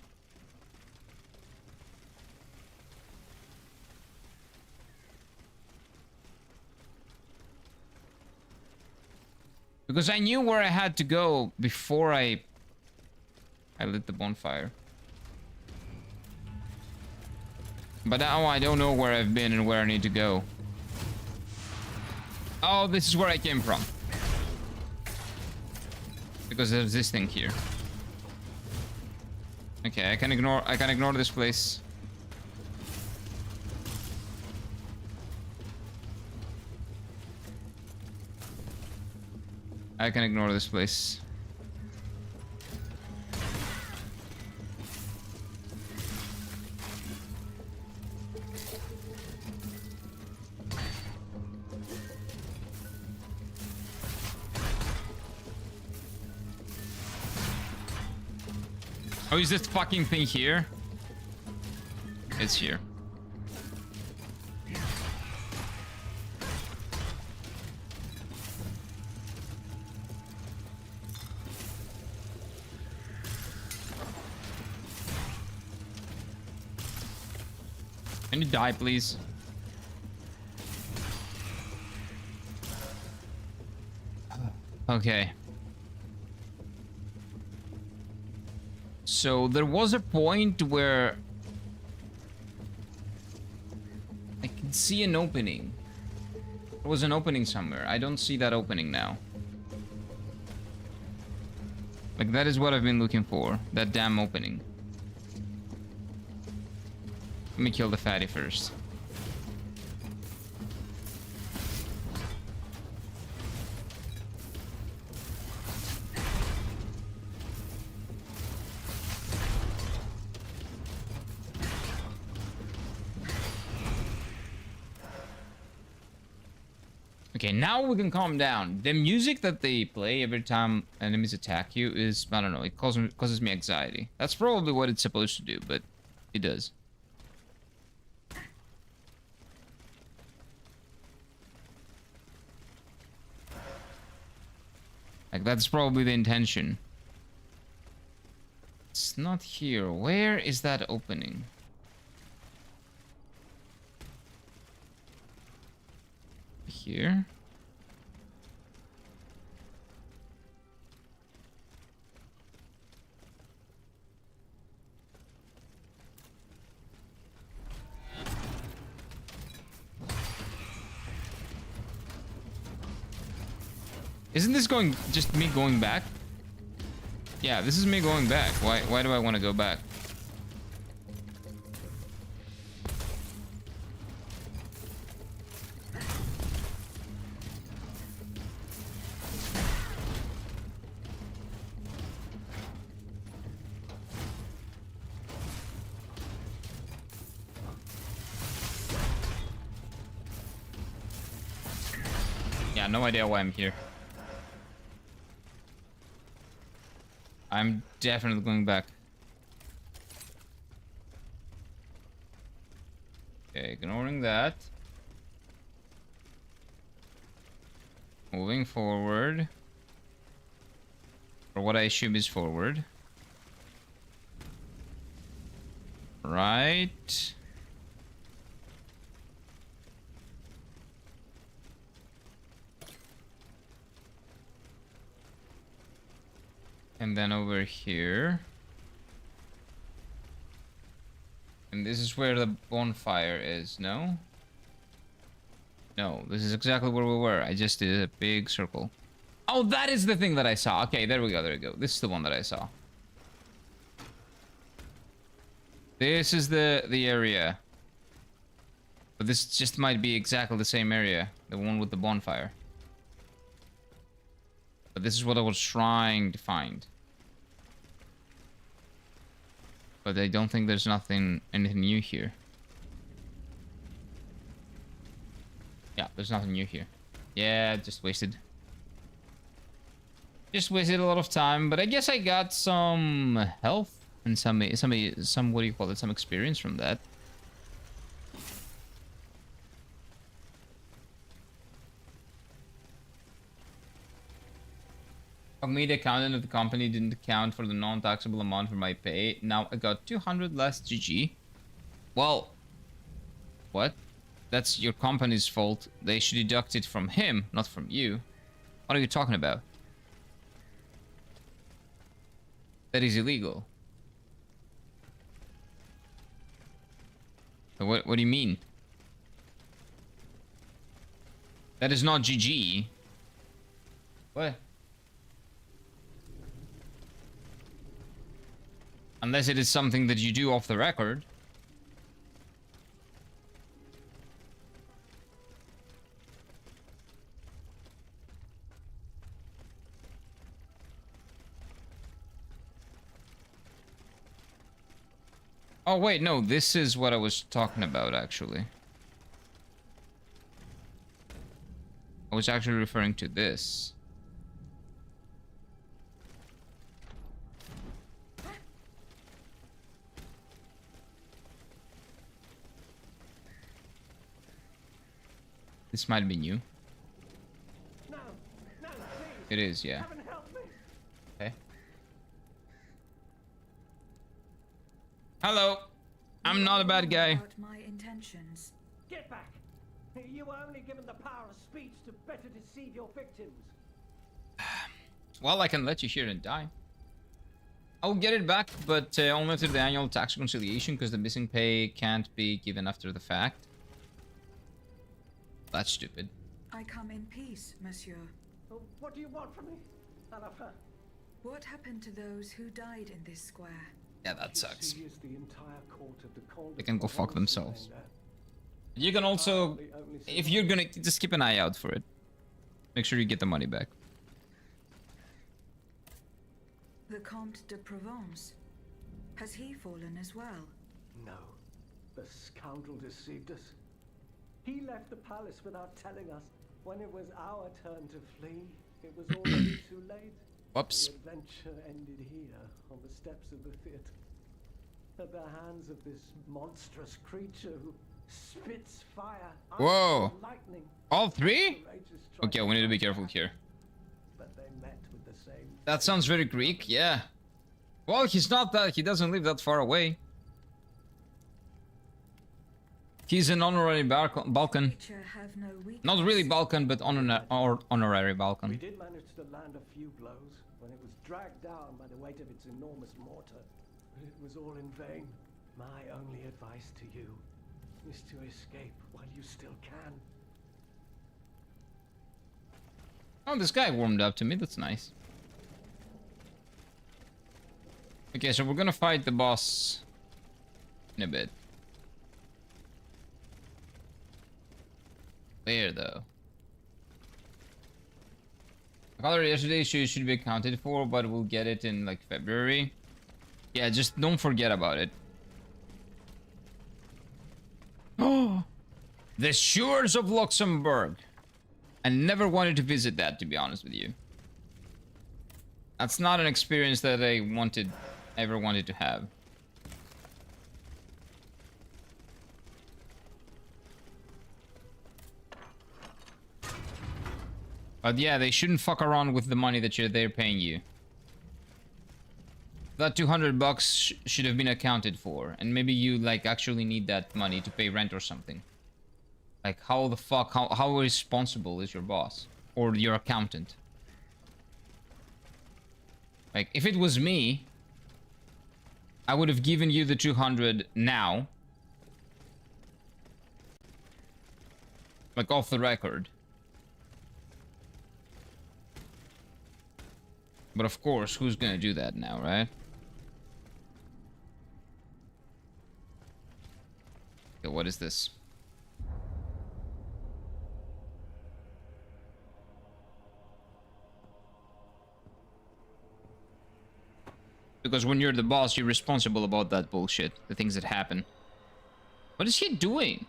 Because I knew where I had to go before I lit the bonfire. But now I don't know where I've been and where I need to go. Oh, this is where I came from. Because there's this thing here. Okay, I can ignore this place. I can ignore this place. Oh, is this fucking thing here? It's here. Can you die, please? Okay. So there was a point where I could see an opening. There was an opening somewhere. I don't see that opening now. Like, that is what I've been looking for. That damn opening. Let me kill the fatty first. Okay, now we can calm down. The music that they play every time enemies attack you is, I don't know, it causes me anxiety. That's probably what it's supposed to do, but it does. Like, that's probably the intention. It's not here. Where is that opening? Here? Isn't this just me going back? Yeah, this is me going back. Why do I want to go back? Yeah, no idea why I'm here. I'm definitely going back. Okay, ignoring that. Moving forward. Or what I assume is forward. Right. And then over here. And this is where the bonfire is, no? No, this is exactly where we were. I just did a big circle. Oh, that is the thing that I saw. Okay, there we go, there we go. This is the one that I saw. This is the area. But this just might be exactly the same area. The one with the bonfire. But this is what I was trying to find. But I don't think there's anything new here. Yeah, there's nothing new here. Yeah, just wasted. Just wasted a lot of time, but I guess I got some health and some what do you call it? Some experience from that. Me, the accountant of the company, didn't account for the non-taxable amount for my pay. Now I got 200 less GG. Well, what? That's your company's fault. They should deduct it from him, not from you. What are you talking about? That is illegal. What do you mean? That is not GG. What? Unless it is something that you do off the record. Oh wait, no, this is what I was talking about actually. I was actually referring to this. This might be new. No, no, please. It is, yeah. Heaven help me. Okay. Hello. I'm not a bad guy. About my intentions. Get back. You were only given the power of speech to better deceive your victims. Well, I can let you hear and die. I'll get it back, but only after the annual tax reconciliation, because the missing pay can't be given after the fact. That's stupid. I come in peace, monsieur. Oh, what do you want from me? I love her. What happened to those who died in this square? Yeah, that sucks. She is the entire court of the Conde They can go of fuck themselves. Surrender. You can also, if you're gonna, just keep an eye out for it. Make sure you get the money back. The Comte de Provence. Has he fallen as well? No. The scoundrel deceived us. He left the palace without telling us. When it was our turn to flee, it was already too late. Whoops. The adventure ended here, on the steps of the theater. At the hands of this monstrous creature who spits fire, Whoa. ice, and lightning. All three? Courageous Okay, we need to be careful here. But they met with the same That sounds very Greek, yeah. Well, he's not that, he doesn't live that far away. He's an honorary Balkan. Nature have no weakness. Not really Balkan, but honorary We Balkan. did manage to land a few blows when it was dragged down by the weight of its enormous mortar, but it was all in vain. My only advice to you is to escape while you still can. Oh, this guy warmed up to me, that's nice. Okay, so we're gonna fight the boss in a bit. Where though? I got it yesterday, should be accounted for, but we'll get it in like February. Yeah, just don't forget about it. Oh, the shores of Luxemburg. I never wanted to visit that, to be honest with you. That's not an experience that I ever wanted to have. But yeah, they shouldn't fuck around with the money that they're paying you. That 200 bucks should have been accounted for, and maybe you like actually need that money to pay rent or something. Like how the fuck, how responsible is your boss or your accountant? Like if it was me, I would have given you the 200 now. Like off the record. But of course, who's gonna do that now, right? Okay, what is this? Because when you're the boss, you're responsible about that bullshit. The things that happen. What is he doing?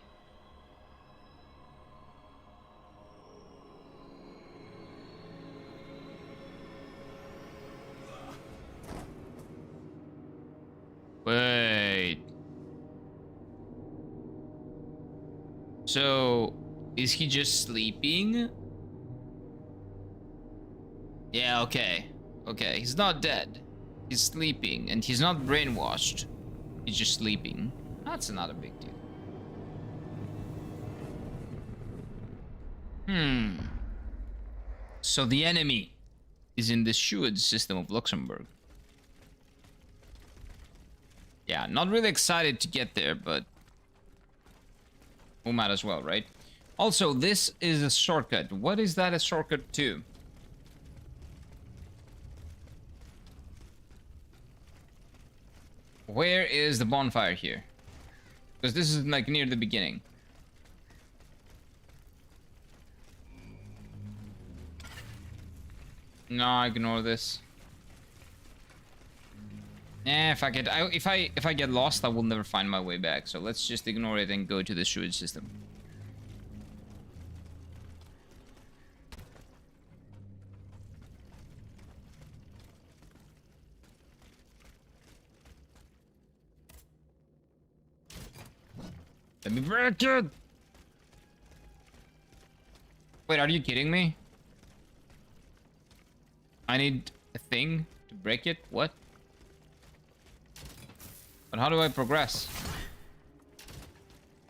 Wait. So, is he just sleeping? Yeah, okay. Okay, he's not dead. He's sleeping, and he's not brainwashed. He's just sleeping. That's not a big deal. So the enemy is in the sewage system of Luxemburg. Yeah, not really excited to get there, but we might as well, right? Also, this is a shortcut. What is that a shortcut to? Where is the bonfire here? Because this is like near the beginning. No, ignore this. Eh, fuck it. If I get lost, I will never find my way back. So let's just ignore it and go to the sewage system. Let me break it! Wait, are you kidding me? I need a thing to break it? What? But how do I progress?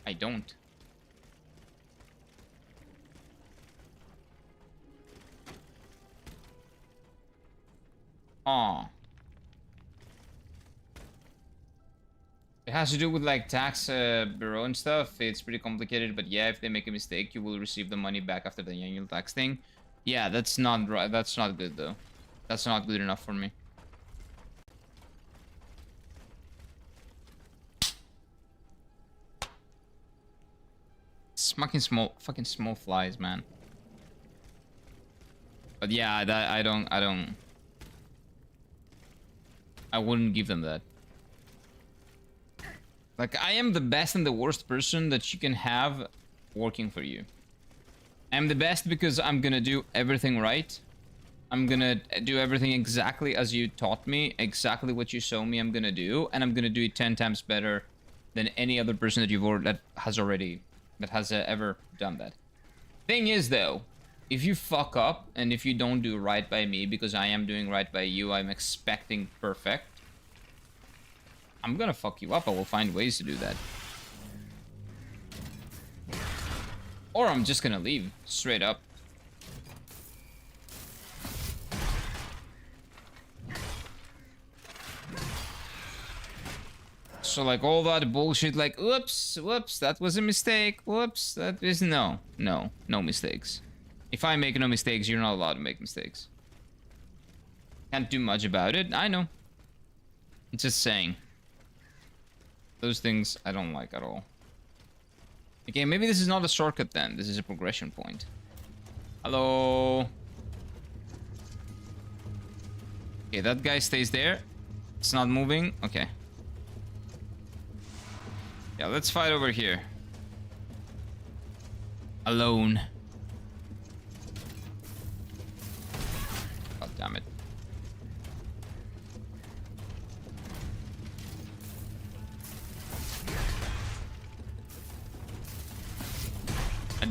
I don't. Aw. It has to do with like tax bureau and stuff. It's pretty complicated, but yeah, if they make a mistake, you will receive the money back after the annual tax thing. Yeah, that's not right. That's not good though. That's not good enough for me. It's fucking small flies, man. But yeah, that I wouldn't give them that. Like, I am the best and the worst person that you can have working for you. I'm the best because I'm gonna do everything right. I'm gonna do everything exactly as you taught me, exactly what you show me I'm gonna do, and I'm gonna do it 10 times better than any other person that has ever done that. Thing is though, if you fuck up and if you don't do right by me because I am doing right by you, I'm expecting perfect, I'm gonna fuck you up. I will find ways to do that. Or I'm just gonna leave, straight up. So like all that bullshit like, whoops, that was a mistake, whoops, that is no mistakes. If I make no mistakes, you're not allowed to make mistakes. Can't do much about it, I know. Just saying. Those things I don't like at all. Okay, maybe this is not a shortcut then. This is a progression point. Hello. Okay, that guy stays there. It's not moving. Okay. Yeah, let's fight over here. Alone. God damn it.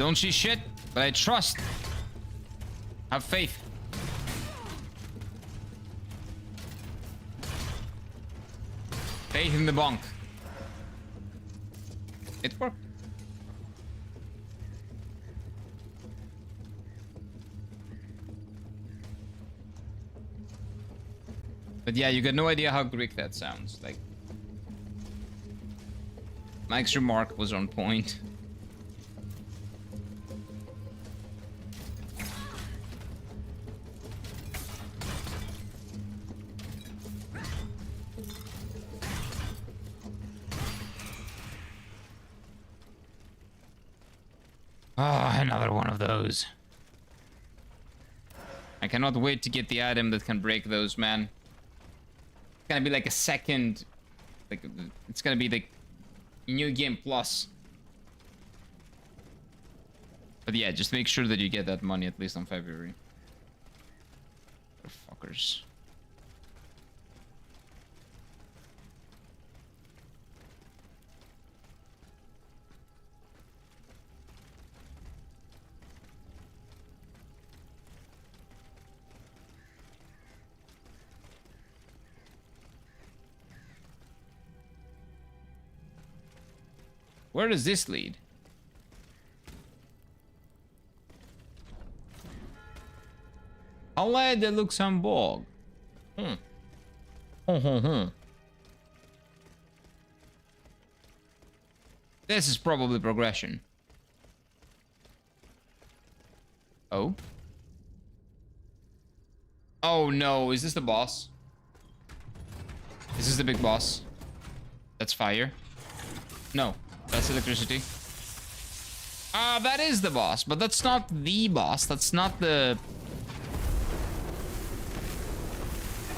don't see shit, but I trust. Have faith. Faith in the bonk. It worked. But yeah, you got no idea how Greek that sounds. Like, Mike's remark was on point. Ah, another one of those. I cannot wait to get the item that can break those, man. It's gonna be like a second... Like, it's gonna be the new game plus. But yeah, just make sure that you get that money at least on February. Fuckers. Where does this lead? Palais de Luxemburg. This is probably progression. Oh? Oh no, is this the boss? Is this the big boss? That's fire. No. That's electricity. Ah, that is the boss, but that's not the boss. That's not the...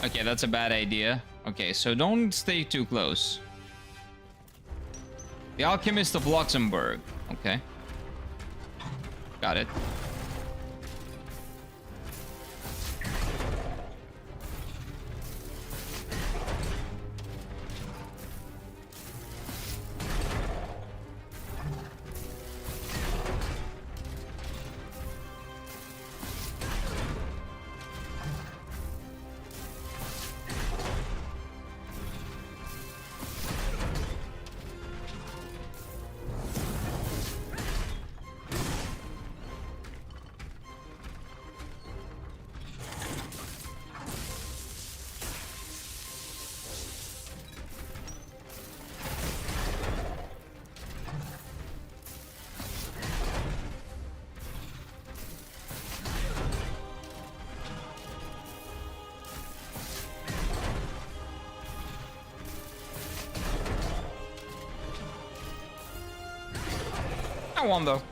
Okay, that's a bad idea. Okay, so don't stay too close. The Alchemist of Luxemburg. Okay. Got it. One though.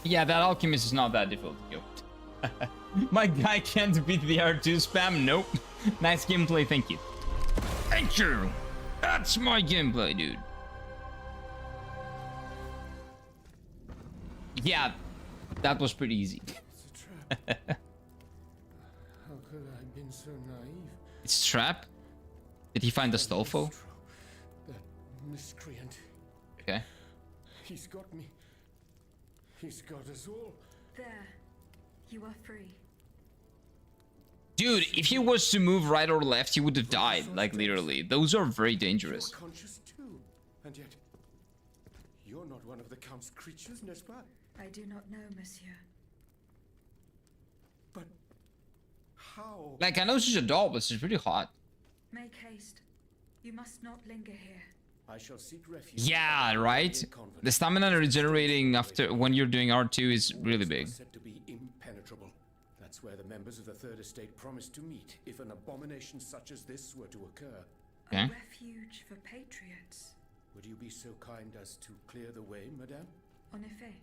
Yeah, that alchemist is not that difficult. Yo. My guy can't beat the R2 spam. Nope. Nice gameplay, thank you. Thank you. That's my gameplay, dude. Yeah, that was pretty easy. It's a trap. How could I have been so naive? It's a trap? Did he find the Stolfo? That miscreant. Okay. He's got me. He's got us all. There. You are free. Dude, if he was to move right or left, he would have died. Like, literally. Those are very dangerous. You're conscious too. And yet, you're not one of the Count's creatures, n'est-ce pas? I do not know, monsieur. But how? Like, I know she's a doll, but she's pretty hot. Make haste. You must not linger here. I shall seek refuge. Yeah, right? The stamina regenerating after when you're doing R2 is really big. Said to be impenetrable. That's where the members of the Third Estate promised to meet if an abomination such as this were to occur. Okay. A refuge for patriots. Would you be so kind as to clear the way, madame? En effet.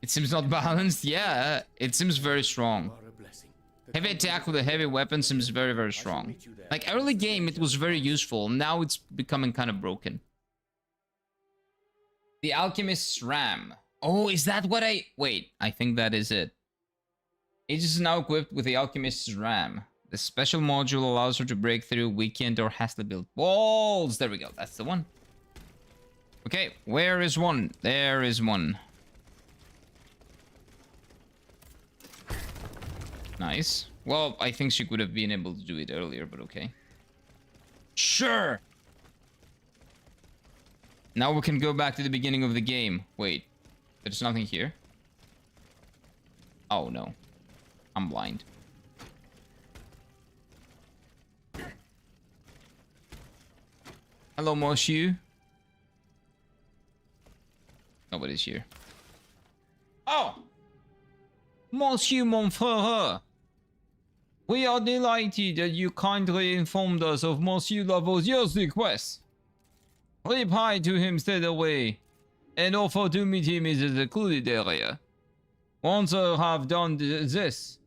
It seems not balanced. Yeah, it seems very strong. You are a blessing. Heavy attack with a heavy weapon seems very, very strong. Like, early game, it was very useful. Now it's becoming kind of broken. The Alchemist's Ram. Oh, is that what I... Wait, I think that is it. Aegis is now equipped with the Alchemist's Ram. The special module allows her to break through weakened or hastily built walls. There we go, that's the one. Okay, where is one? There is one. Nice. Well, I think she could have been able to do it earlier, but okay. Sure! Now we can go back to the beginning of the game. Wait, there's nothing here? Oh, no. I'm blind. Hello, monsieur. Nobody's here. Oh! Monsieur mon frère! We are delighted that you kindly informed us of Monsieur Lavoisier's request. Reply to him straight away, and offer to meet him in the secluded area. Once I have done this,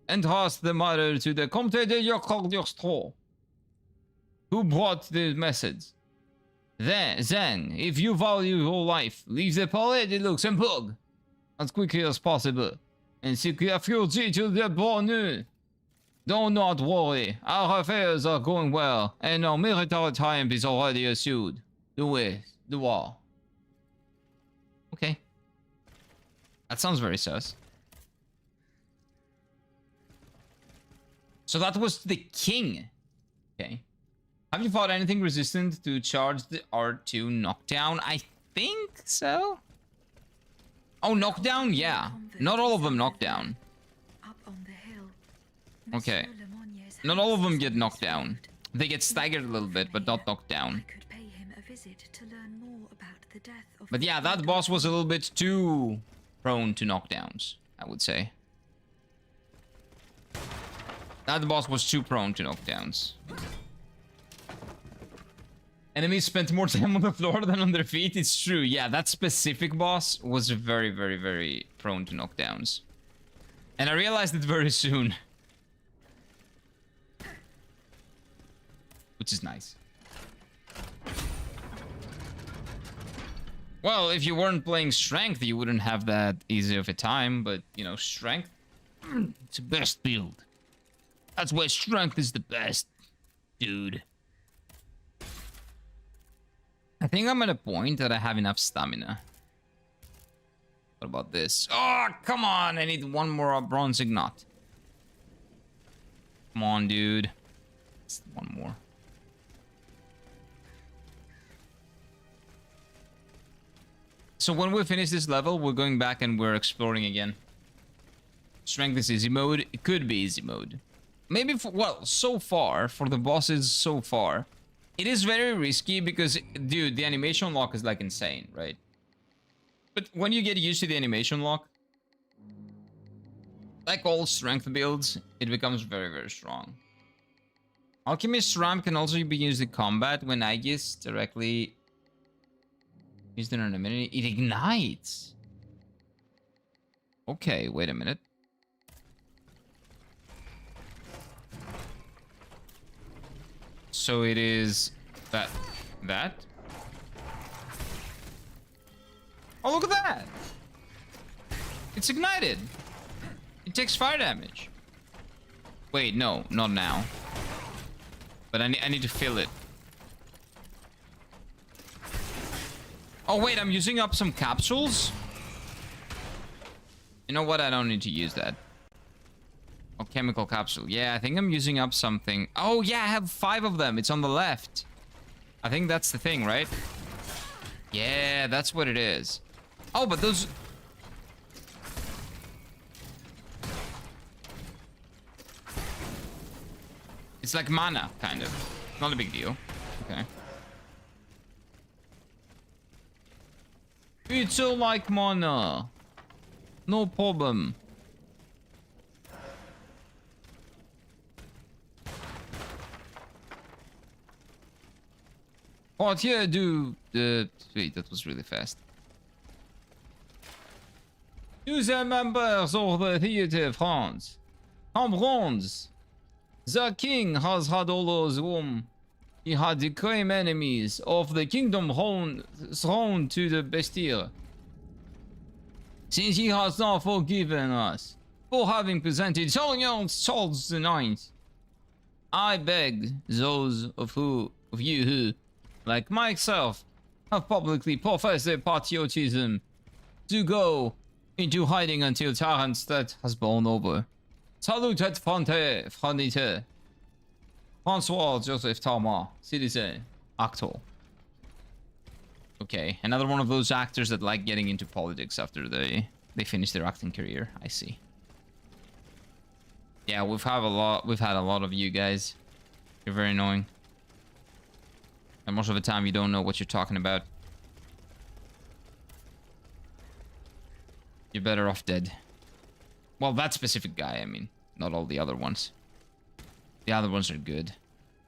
entrust the matter to the Comte de Jacques, who brought the message. Then, if you value your life, leave the Palais de Luxemburg as quickly as possible, and seek refuge to the Bloodborne. Do not worry, our affairs are going well, and our military time is already assured. Do it, do all. Okay. That sounds very sus. So that was the king. Okay. Have you fought anything resistant to charge the R2 knockdown? I think so. Oh, knockdown? Yeah. Not all of them knockdown. Up on the hill. Okay. Monsieur Lemonier's Not all of house them is get still knocked down. sealed. They get staggered a little bit, but not knocked down. I could pay him a visit to learn more about the death of But yeah, that boss was a little bit too prone to knockdowns, I would say. That boss was too prone to knockdowns. Enemies spent more time on the floor than on their feet. It's true. Yeah, that specific boss was very, very, very prone to knockdowns. And I realized it very soon. Which is nice. Well, if you weren't playing strength, you wouldn't have that easy of a time. But, you know, strength, it's the best build. That's why strength is the best, dude. I think I'm at a point that I have enough stamina. What about this? Oh, come on! I need one more bronze ignat. Come on, dude. Just one more. So when we finish this level, we're going back and we're exploring again. Strength is easy mode. It could be easy mode. Maybe for, well, so far, for the bosses so far, it is very risky because, dude, the animation lock is like insane, right? But when you get used to the animation lock, like all strength builds, it becomes very, very strong. Alchemist's Ram can also be used in combat when Aegis directly used in an enemy. It ignites. Okay, wait a minute. So it is that. Oh, look at that! It's ignited. It takes fire damage. Wait, no, not now. But I need to fill it. Oh wait, I'm using up some capsules? You know what? I don't need to use that. Oh, chemical capsule. Yeah, I think I'm using up something. Oh yeah, I have 5 of them. It's on the left. I think that's the thing, right? Yeah, that's what it is. Oh, but those... It's like mana, kind of. Not a big deal. Okay. It's all like mana. No problem. What here do the... Wait, that was really fast. To the members of the Theatre France. Comrades. The king has had all those whom he had declared enemies of the kingdom thrown to the Bastille. Since he has not forgiven us for having presented Charles IX, I beg those of you who, like myself, have publicly professed their patriotism to go into hiding until Tyrant's threat has blown over. Salutet Fonte, Fonite. Francois Joseph Thomas, citizen, actor. Okay, another one of those actors that like getting into politics after they finish their acting career. I see. Yeah, we've had a lot of you guys. You're very annoying. And most of the time you don't know what you're talking about. You're better off dead. Well, that specific guy, I mean. Not all the other ones. The other ones are good.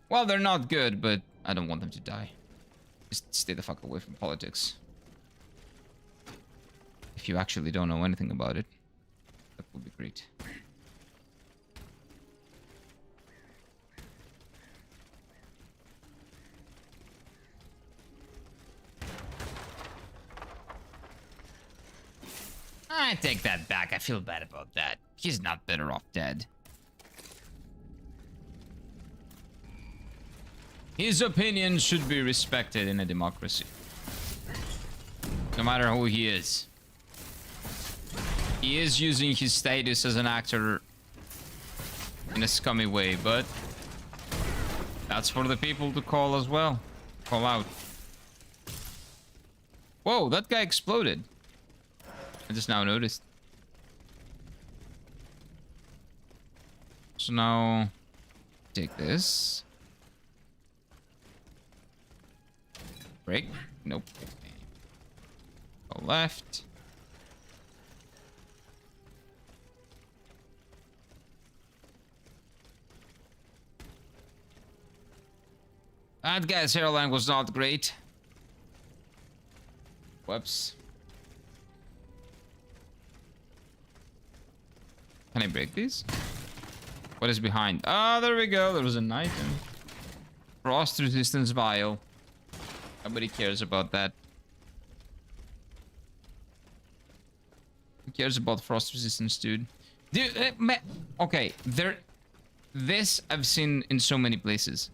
Well, they're not good, but I don't want them to die. Just stay the fuck away from politics. If you actually don't know anything about it, that would be great. I take that back. I feel bad about that. He's not better off dead. His opinion should be respected in a democracy. No matter who he is. He is using his status as an actor in a scummy way, but that's for the people to call as well. Call out. Whoa, that guy exploded. I just now noticed. So now, take this. Break? Nope. Go left. That guy's hairline was not great. Whoops. Can I break these? What is behind? Ah, there we go. There was an item. Frost resistance vial. Nobody cares about that. Who cares about frost resistance, dude? Dude, okay, this I've seen in so many places.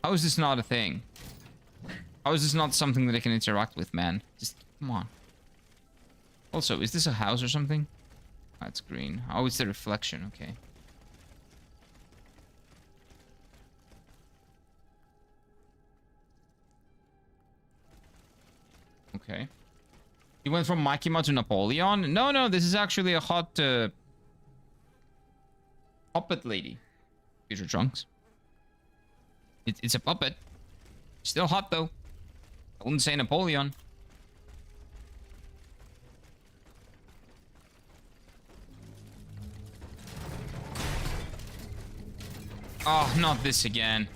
How is this not a thing? How is this not something that I can interact with, man? Just, come on. Also, is this a house or something? That's green. Oh, it's the reflection, okay. Okay. You went from Makima to Napoleon? No, this is actually a hot puppet lady. Future Trunks. It's a puppet. Still hot though. I wouldn't say Napoleon. Oh, not this again.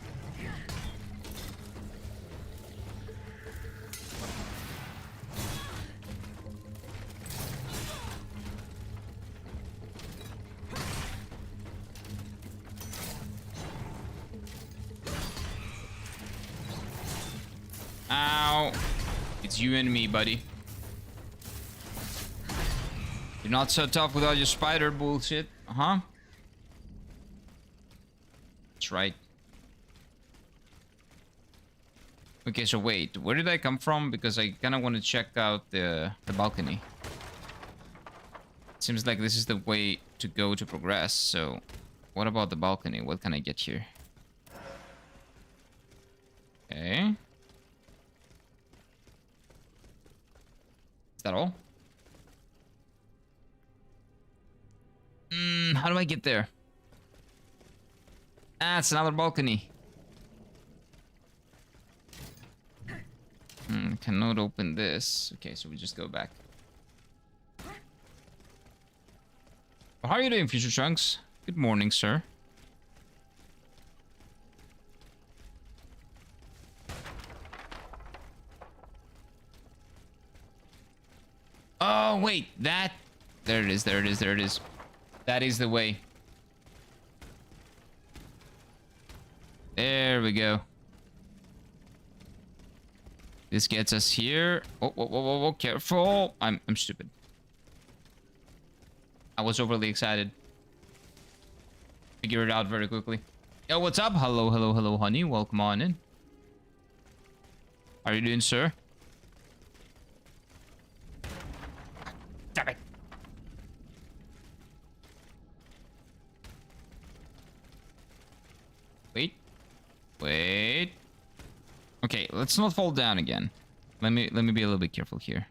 Ow. It's you and me, buddy. You're not so tough without your spider bullshit. Uh-huh. That's right. Okay, so wait. Where did I come from? Because I kind of want to check out the balcony. Seems like this is the way to go to progress. So, what about the balcony? What can I get here? Okay. Is that all? How do I get there? Ah, it's another balcony. Cannot open this. Okay, so we just go back. Well, how are you doing, Future Trunks? Good morning, sir. Oh, wait, that... There it is, there it is, there it is. That is the way. There we go. This gets us here. Oh, whoa, whoa, whoa, whoa, careful. I'm stupid. I was overly excited. Figure it out very quickly. Yo, what's up? Hello, hello, hello, honey. Welcome on in. How are you doing, sir? Damn it. Wait. Okay, let's not fall down again. Let me be a little bit careful here.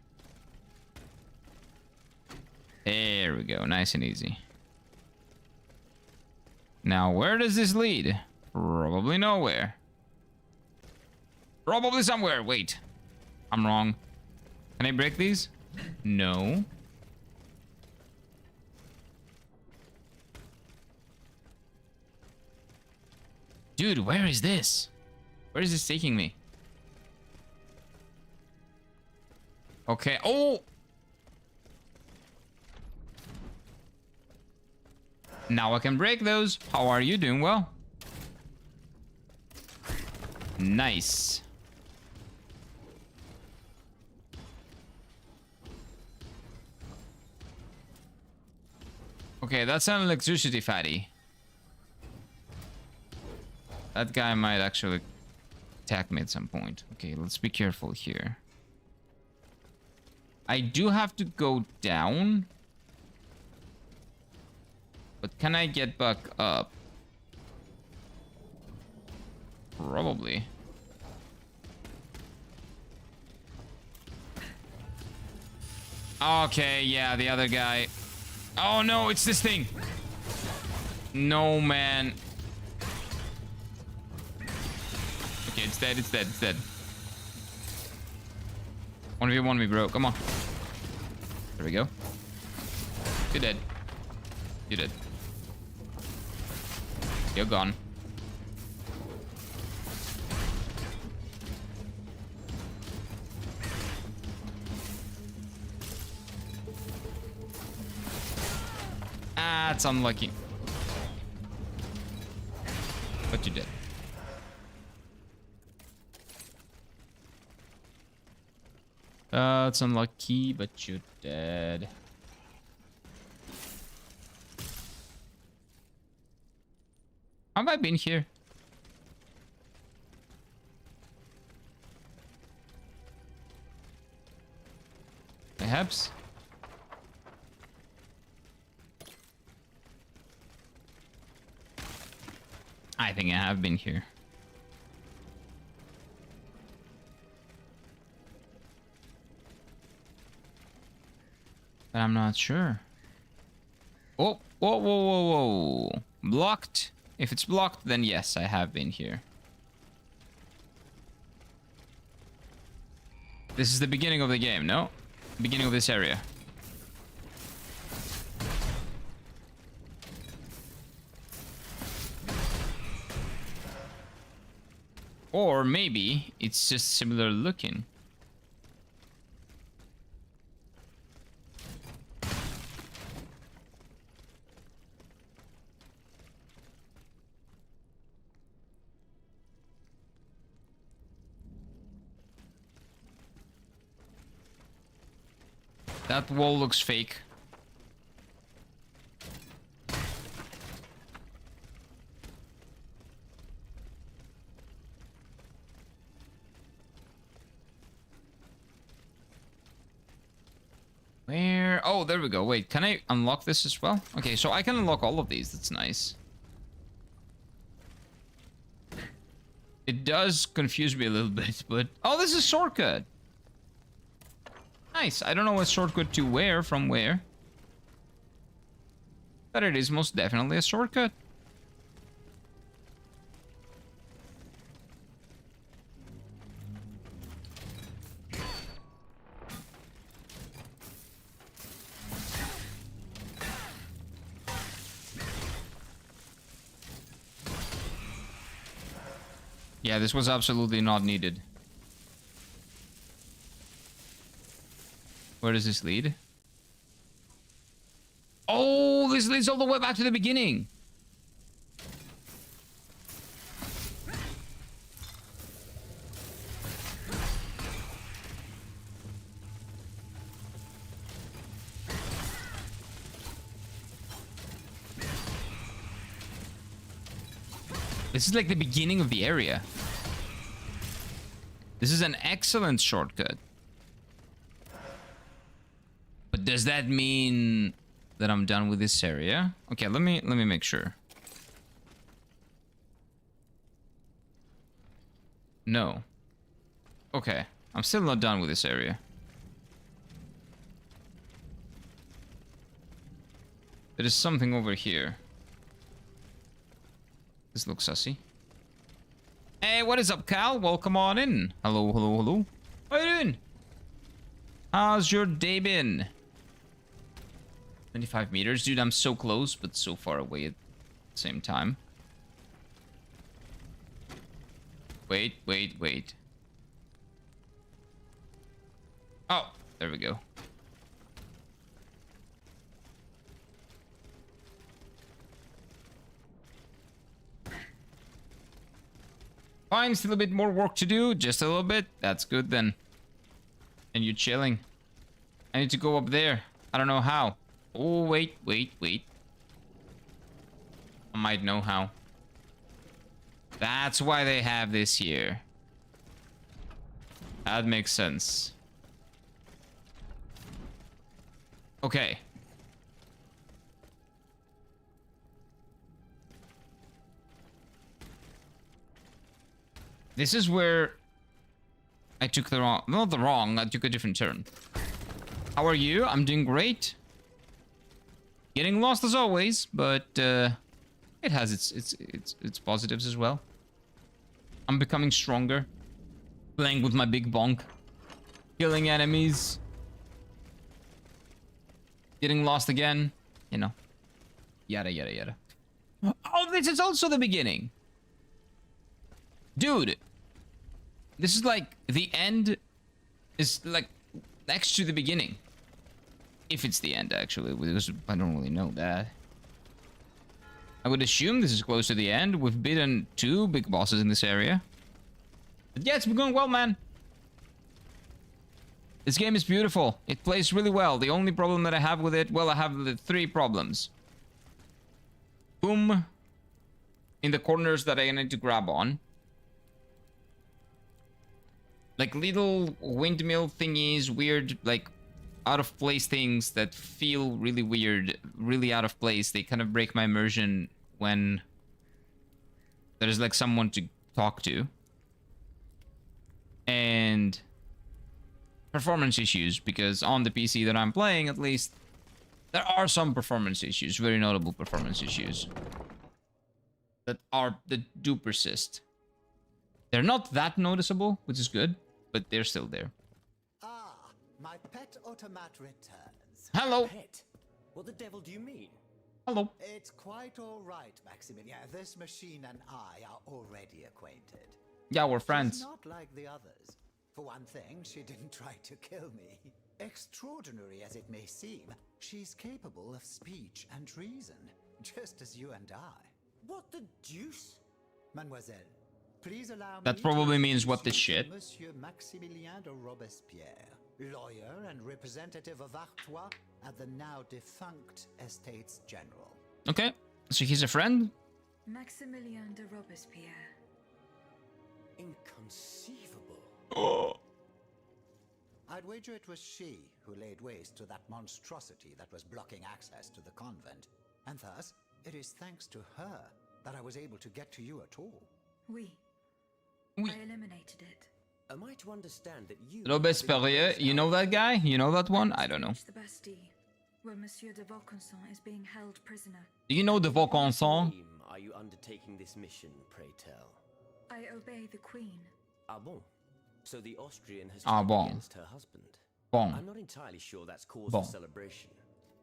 There we go. Nice and easy. Now, where does this lead? Probably nowhere. Probably somewhere. Wait. I'm wrong. Can I break these? No. Dude, where is this? Where is this taking me? Okay. Oh! Now I can break those. How are you doing? Well. Nice. Okay, that's an electricity fatty. That guy might actually attack me at some point. Okay, let's be careful here. I do have to go down. But can I get back up? Probably. Okay, yeah, the other guy. Oh no, it's this thing. No, man. Okay, it's dead, it's dead, it's dead. 1v1 me, bro. Come on. There we go. You're dead. You're dead. You're gone. Ah, it's unlucky. But you did. It's unlucky, but you're dead. Have I been here? Perhaps. I think I have been here. But I'm not sure. Oh, whoa, whoa, whoa, whoa. Blocked. If it's blocked, then yes, I have been here. This is the beginning of the game, no? Beginning of this area. Or maybe it's just similar looking. That wall looks fake. Where? Oh, there we go. Wait, can I unlock this as well? Okay, so I can unlock all of these. That's nice. It does confuse me a little bit, but... Oh, this is a shortcut. Nice. I don't know what shortcut to where from where. But it is most definitely a shortcut. Yeah, this was absolutely not needed. Where does this lead? Oh, this leads all the way back to the beginning. This is like the beginning of the area. This is an excellent shortcut. But does that mean that I'm done with this area? Okay, let me make sure. No. Okay. I'm still not done with this area. There is something over here. This looks sussy. Hey, what is up, Cal? Welcome on in. Hello, hello, hello. How you doing? How's your day been? 25 meters. Dude, I'm so close, but so far away at the same time. Wait, wait, wait. Oh, there we go. Fine, still a bit more work to do. Just a little bit. That's good then. And you're chilling. I need to go up there. I don't know how. Oh, wait, wait, wait. I might know how. That's why they have this here. That makes sense. Okay. This is where I took the wrong... Not the wrong, I took a different turn. How are you? I'm doing great. Getting lost as always, but it has its positives as well. I'm becoming stronger. Playing with my big bonk. Killing enemies. Getting lost again. You know. Yada, yada, yada. Oh, this is also the beginning. Dude. This is like the end is like next to the beginning. If it's the end, actually, because I don't really know that. I would assume this is close to the end. We've beaten 2 big bosses in this area. But yeah, it's been going well, man. This game is beautiful. It plays really well. The only problem that I have with it, well, I have the 3 problems. Boom. In the corners that I need to grab on. Like little windmill thingies, weird, like out of place things that feel really weird, really out of place. They kind of break my immersion when there's like someone to talk to. And performance issues, because on the PC that I'm playing, at least, there are some performance issues, very notable performance issues that do persist. They're not that noticeable, which is good, but they're still there. Ah, my pet automat returns. Hello. Pet? What the devil do you mean? Hello. It's quite all right, Maximilian. This machine and I are already acquainted. Yeah, we're friends. She's not like the others. For one thing, she didn't try to kill me. Extraordinary as it may seem, she's capable of speech and reason, just as you and I. What the deuce? Mademoiselle, please allow me That probably to means what the introduce shit. Monsieur Maximilien de Robespierre, lawyer and representative of Artois at the now defunct Estates General. Okay, so he's a friend? Maximilien de Robespierre. Inconceivable. Oh. I'd wager it was she who laid waste to that monstrosity that was blocking access to the convent. And thus, it is thanks to her that I was able to get to you at all. Oui. Oui. I eliminated it. Am I to understand that you... Robespierre, you know that guy? You know that one? I don't know. The Bastille, where Monsieur de Vaucanson is being held prisoner. Do you know the Vaucanson? Are you undertaking this mission, pray tell? I obey the Queen. Ah bon. So the Austrian has Ah turned bon. against her husband. Bon. I'm not entirely sure that's cause Bon. for celebration.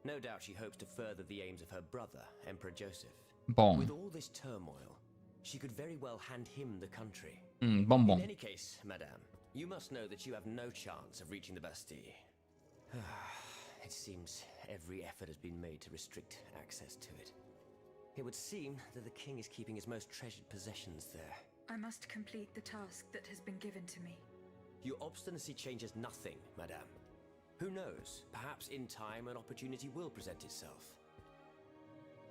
No doubt she hopes to further the aims of her brother, Emperor Joseph. Bon. With all this turmoil, she could very well hand him the country. Bon bon. In any case, madame, you must know that you have no chance of reaching the Bastille. It seems every effort has been made to restrict access to it. It would seem that the king is keeping his most treasured possessions there. I must complete the task that has been given to me. Your obstinacy changes nothing, madame. Who knows? Perhaps in time an opportunity will present itself.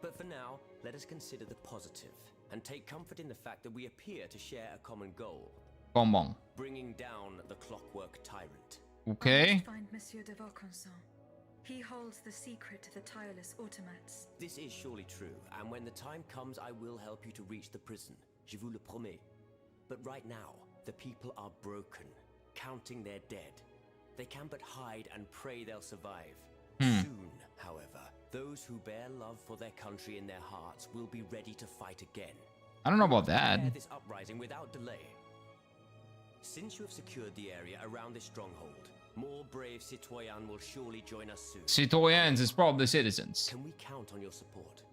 But for now, let us consider the positive and take comfort in the fact that we appear to share a common goal. Bon bon. Bringing down the clockwork tyrant. I Okay. must find Monsieur de Vaucanson. He holds the secret to the tireless automats. This is surely true, and when the time comes, I will help you to reach the prison. Je vous le promets. But right now, The people are broken, counting their dead. They can but hide and pray they'll survive. Soon, however, those who bear love for their country in their hearts will be ready to fight again. I don't know about that. Prepare this uprising without delay. Since you have secured the area around this stronghold, more brave citoyens will surely join us soon. Citoyens is probably citizens. Can we count on your support?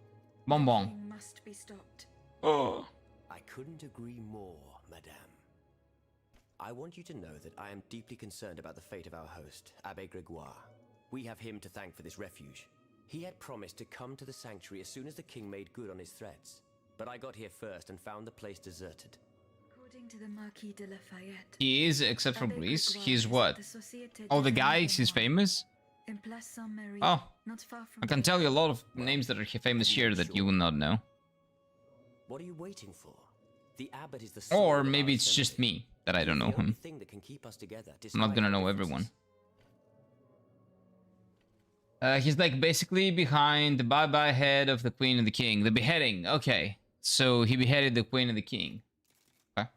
Bonbon. It must be stopped. Oh. I couldn't agree more, madame. I want you to know that I am deeply concerned about the fate of our host, Abbé Gregoire. We have him to thank for this refuge. He had promised to come to the sanctuary as soon as the king made good on his threats. But I got here first and found the place deserted. According to the Marquis de Lafayette, He is, except for Greece. He's what? Oh, the guy, he's famous? in Place Saint-Marie, Oh, not far from I can tell you a lot of names that are famous here that you will not know. What are you waiting for? The abbot is the soul Or of maybe our it's just assembly. me that I don't know The only him. thing that can keep us together, I'm not despite gonna our know differences. everyone. He's like basically behind the bye-bye head of the queen and the king. The beheading. Okay. So he beheaded the queen and the king. Okay.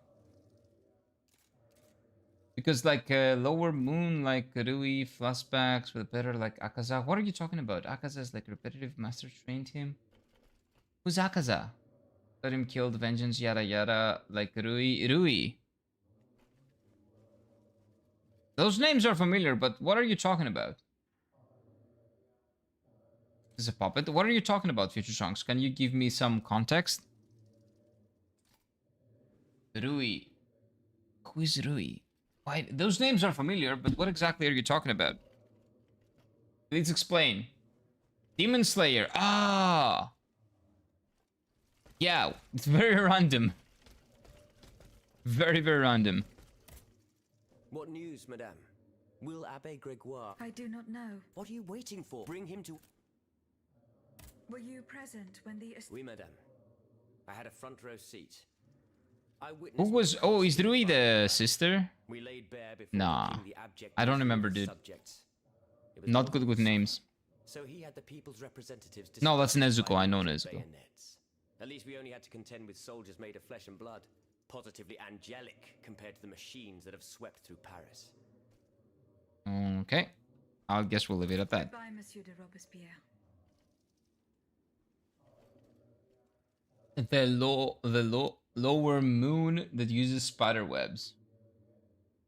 Because like lower moon, like Rui, flashbacks with better like Akaza. What are you talking about? Akaza's like repetitive master trained him. Who's Akaza? Let him kill the vengeance, yada yada. Like Rui. Those names are familiar, but what are you talking about? This is a puppet. What are you talking about, Future Chunks? Can you give me some context? Rui. Who is Rui? Why? Those names are familiar, but what exactly are you talking about? Please explain. Demon Slayer. Ah. Yeah, it's very random. Very, very random. What news, madame? Will Abbé Gregoire... I do not know. What are you waiting for? Bring him to... Were you present when the... Oui, madame. I had a front row seat. I Who witnessed... was... Oh, is Rui the sister? We laid bare before Nah. the king the abject I don't misery of remember, his dude. subjects. It was Not good with August. names. So he had the people's representatives... No, that's disqualified Nezuko. I know with Nezuko. bayonets. At least we only had to contend with soldiers made of flesh and blood. Positively angelic compared to the machines that have swept through Paris. Okay. I guess we'll leave it at that. Goodbye, Monsieur de Robespierre. The lower moon that uses spider webs.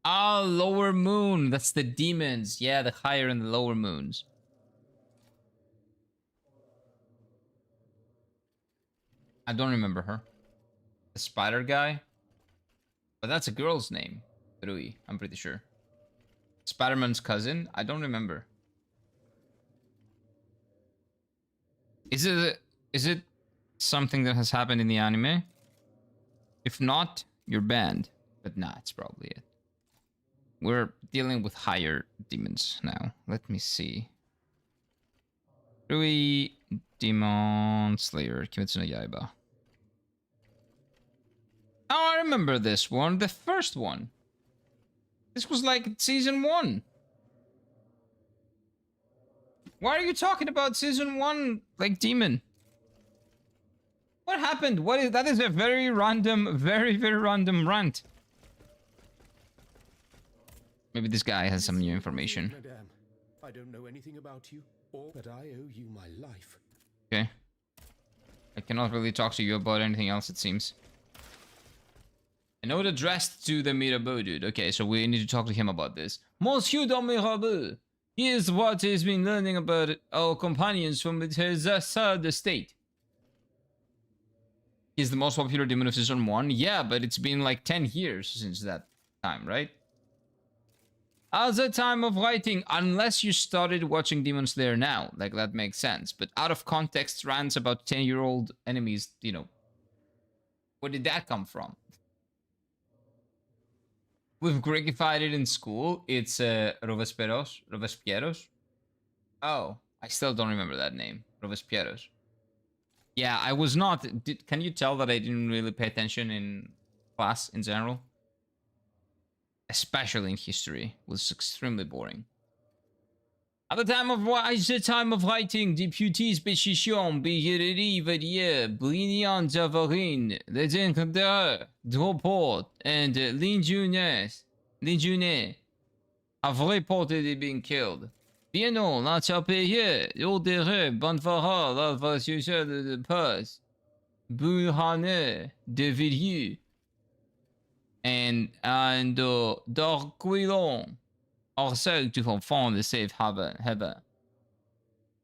Ah, lower moon. That's the demons. Yeah, the higher and the lower moons. I don't remember her. The spider guy? But that's a girl's name. Rui, I'm pretty sure. Spider-Man's cousin? I don't remember. Is it something that has happened in the anime? If not, you're banned. But nah, it's probably it. We're dealing with higher demons now. Let me see. Rui, Demon Slayer, Kimetsu no Yaiba. Oh, I remember this one. The first one. This was like season 1. Why are you talking about season 1 like demon? What happened? What is that? Is a very random, very random rant. Maybe this guy has some new information. Madame, I don't know anything about you, or but I owe you my life. Okay. I cannot really talk to you about anything else, it seems. A note addressed to the Mirabeau dude. Okay, so we need to talk to him about this. Monsieur de Mirabeau, here's what he's been learning about our companions from his third estate. He's the most popular demon of season 1. Yeah, but it's been like 10 years since that time, right? At the time of writing, unless you started watching Demon Slayer now, like that makes sense. But out of context rants about 10-year-old enemies, you know, where did that come from? We've Greekified it in school. It's Robespieros. Oh, I still don't remember that name. Robespieros. Yeah, I was not... can you tell that I didn't really pay attention in class in general? Especially in history. It was extremely boring. At the time of writing, Deputies Pétition, Biggerie, Verrier, Brignan, Javarine, Legendere, Droport, and Linjunet have reportedly been killed. Bien non, la Chapeye, Odere, Banvara, la Vassucha de Paz, Burhane, de Villiers, and Darquilon are said to have found a safe haven.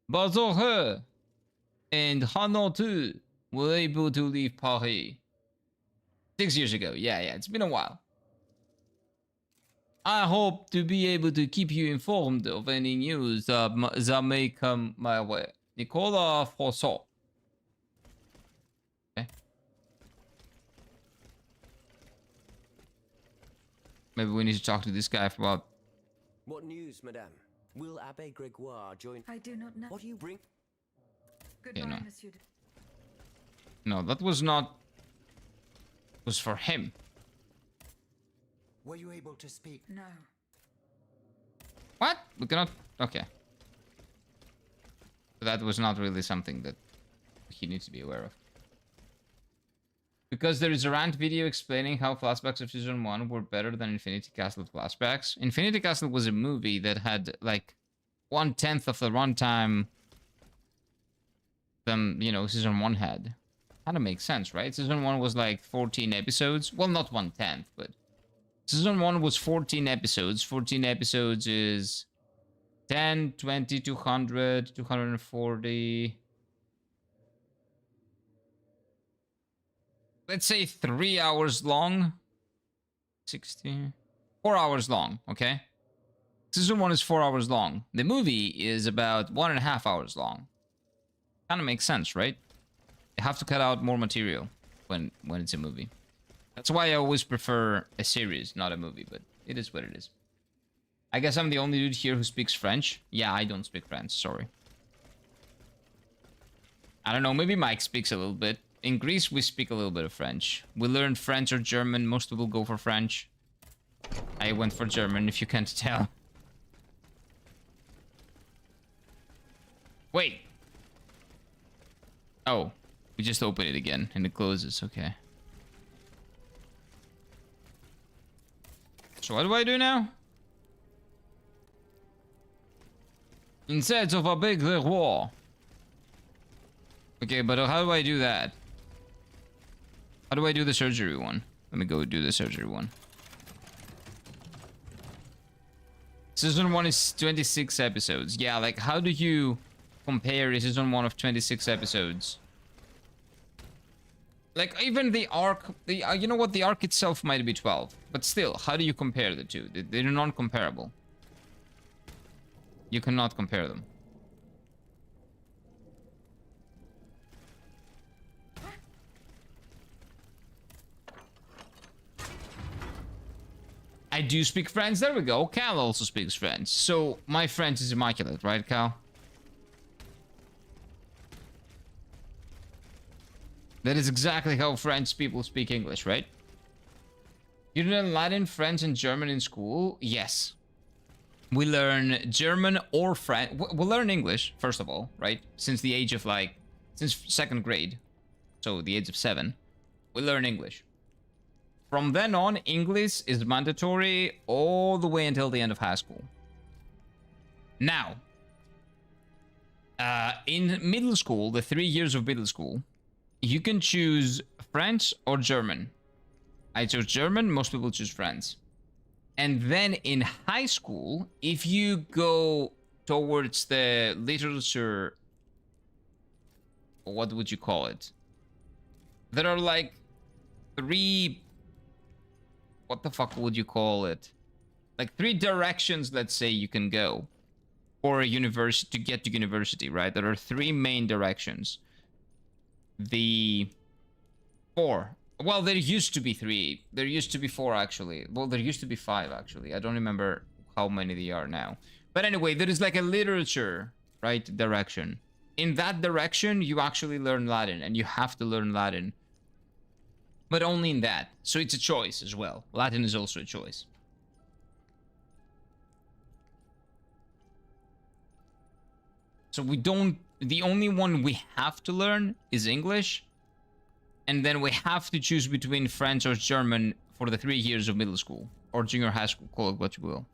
Bazore and Hanotu were able to leave Paris 6 years ago. Yeah, it's been a while. I hope to be able to keep you informed of any news that may come my way. Nicolas Froissart. Okay. Maybe we need to talk to this guy about... What news, madame? Will Abbe Gregoire join? I do not know. What do you bring? Goodbye, no. Monsieur. No, that was not... It was for him. Were you able to speak? No. What? We cannot... Okay. That was not really something that he needs to be aware of. Because there is a rant video explaining how flashbacks of Season 1 were better than Infinity Castle flashbacks. Infinity Castle was a movie that had, like, 1/10 of the runtime than, you know, Season 1 had. Kinda makes sense, right? Season 1 was, like, 14 episodes. Well, not 1/10, but... Season 1 was 14 episodes. 14 episodes is 10, 20, 200, 240... Let's say 3 hours long. 60... 4 hours long, okay? Season 1 is 4 hours long. The movie is about 1.5 hours long. Kinda makes sense, right? You have to cut out more material when it's a movie. That's why I always prefer a series, not a movie, but it is what it is. I guess I'm the only dude here who speaks French. Yeah, I don't speak French, sorry. I don't know, maybe Mike speaks a little bit. In Greece, we speak a little bit of French. We learned French or German. Most people go for French. I went for German, if you can't tell. Wait. Oh, we just open it again, and it closes, okay. So what do I do now? Instead of a big war. Okay, but how do I do that? How do I do the surgery one? Let me go do the surgery one. Season 1 is 26 episodes. Yeah, like how do you compare a season 1 of 26 episodes? Like even the arc, you know what, the arc itself might be 12, but still, how do you compare the two? They're non-comparable. You cannot compare them. I do speak French. There we go. Cal also speaks French. So my French is immaculate, right, Cal? That is exactly how French people speak English, right? You learn Latin, French, and German in school? Yes. We learn German or French. We learn English, first of all, right? Since the age of, like, since 2nd grade. So the age of 7. We learn English. From then on, English is mandatory all the way until the end of high school. Now, in middle school, the 3 years of middle school, you can choose French or German. I chose German, most people choose French. And then in high school, if you go towards the literature, what would you call it? There are like 3... What the fuck would you call it? Like 3 directions, let's say, you can go for a university to get to university, right? There are 3 main directions. The 4. Well, there used to be 3. There used to be 4, actually. Well, there used to be 5, actually. I don't remember how many they are now. But anyway, there is like a literature, right, direction. In that direction, you actually learn Latin, and you have to learn Latin. But only in that. So it's a choice as well. Latin is also a choice. So we don't... The only one we have to learn is English. And then we have to choose between French or German for the 3 years of middle school. Or junior high school, call it what you will.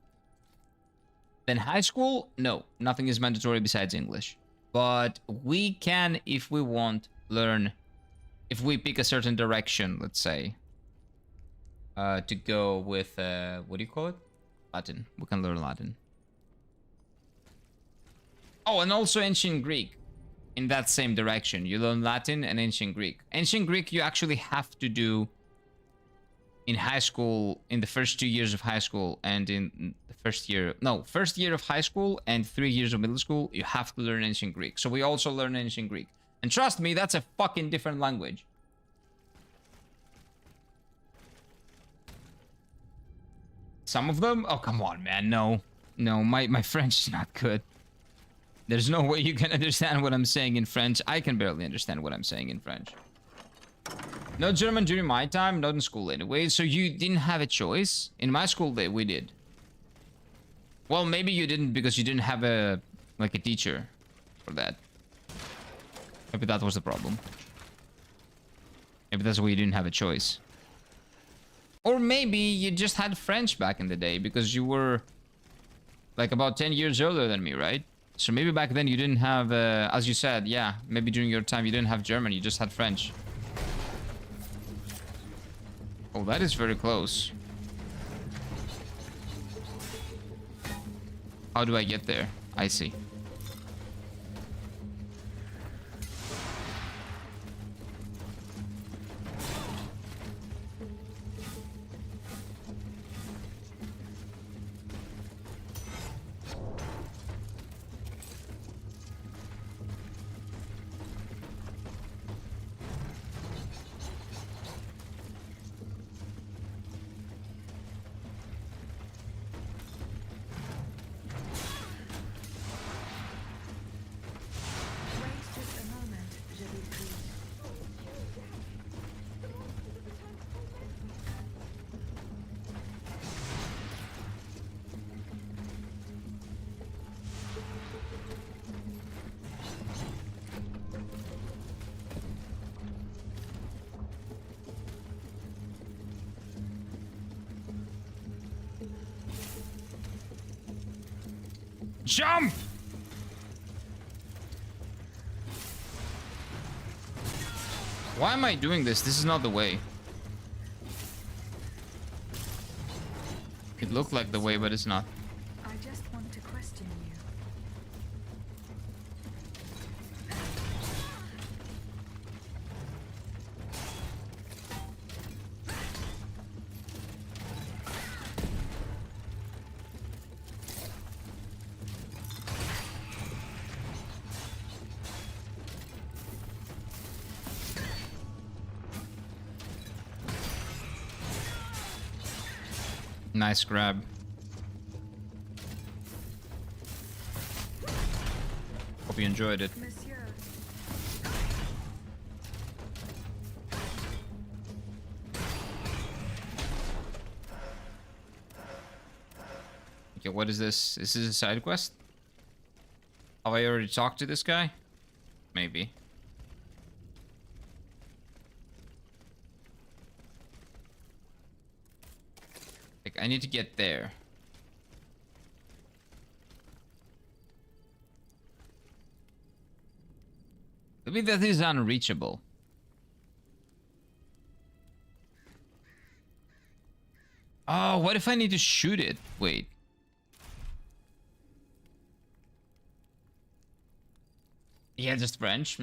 Then high school, no. Nothing is mandatory besides English. But we can, if we want, learn... If we pick a certain direction, let's say. To go with... what do you call it? Latin. We can learn Latin. Oh, and also Ancient Greek. In that same direction. You learn Latin and Ancient Greek. Ancient Greek you actually have to do in high school, in the first 2 years of high school, and in the first year... No, first year of high school and 3 years of middle school, you have to learn Ancient Greek. So we also learn Ancient Greek. And trust me, that's a fucking different language. Some of them? Oh, come on, man. No. No, my French is not good. There's no way you can understand what I'm saying in French. I can barely understand what I'm saying in French. No German during my time, not in school anyway. So you didn't have a choice? In my school, we did. Well, maybe you didn't because you didn't have a teacher for that. Maybe that was the problem. Maybe that's why you didn't have a choice. Or maybe you just had French back in the day because you were like about 10 years older than me, right? So maybe back then you didn't have, as you said, yeah, maybe during your time you didn't have German, you just had French. Oh, that is very close. How do I get there? I see. Jump! Why am I doing this? This is not the way. It looked like the way, but it's not. I just want to question you. Nice grab. Hope you enjoyed it. Monsieur. Okay, what is this? Is this a side quest? Have I already talked to this guy? Maybe. Like, I need to get there. Maybe that is unreachable. Oh, what if I need to shoot it? Wait. Yeah, just French?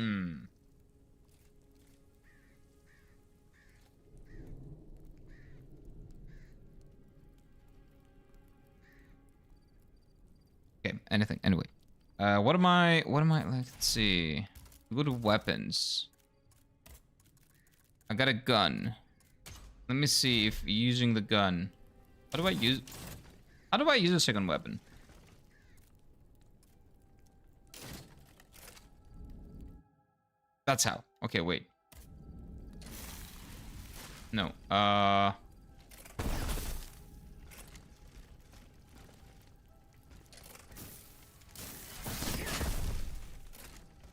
Okay, anything. Anyway. What am I like? Let's see. Go to weapons. I got a gun. Let me see if using the gun. How do I use a second weapon? That's how. Okay, wait. No.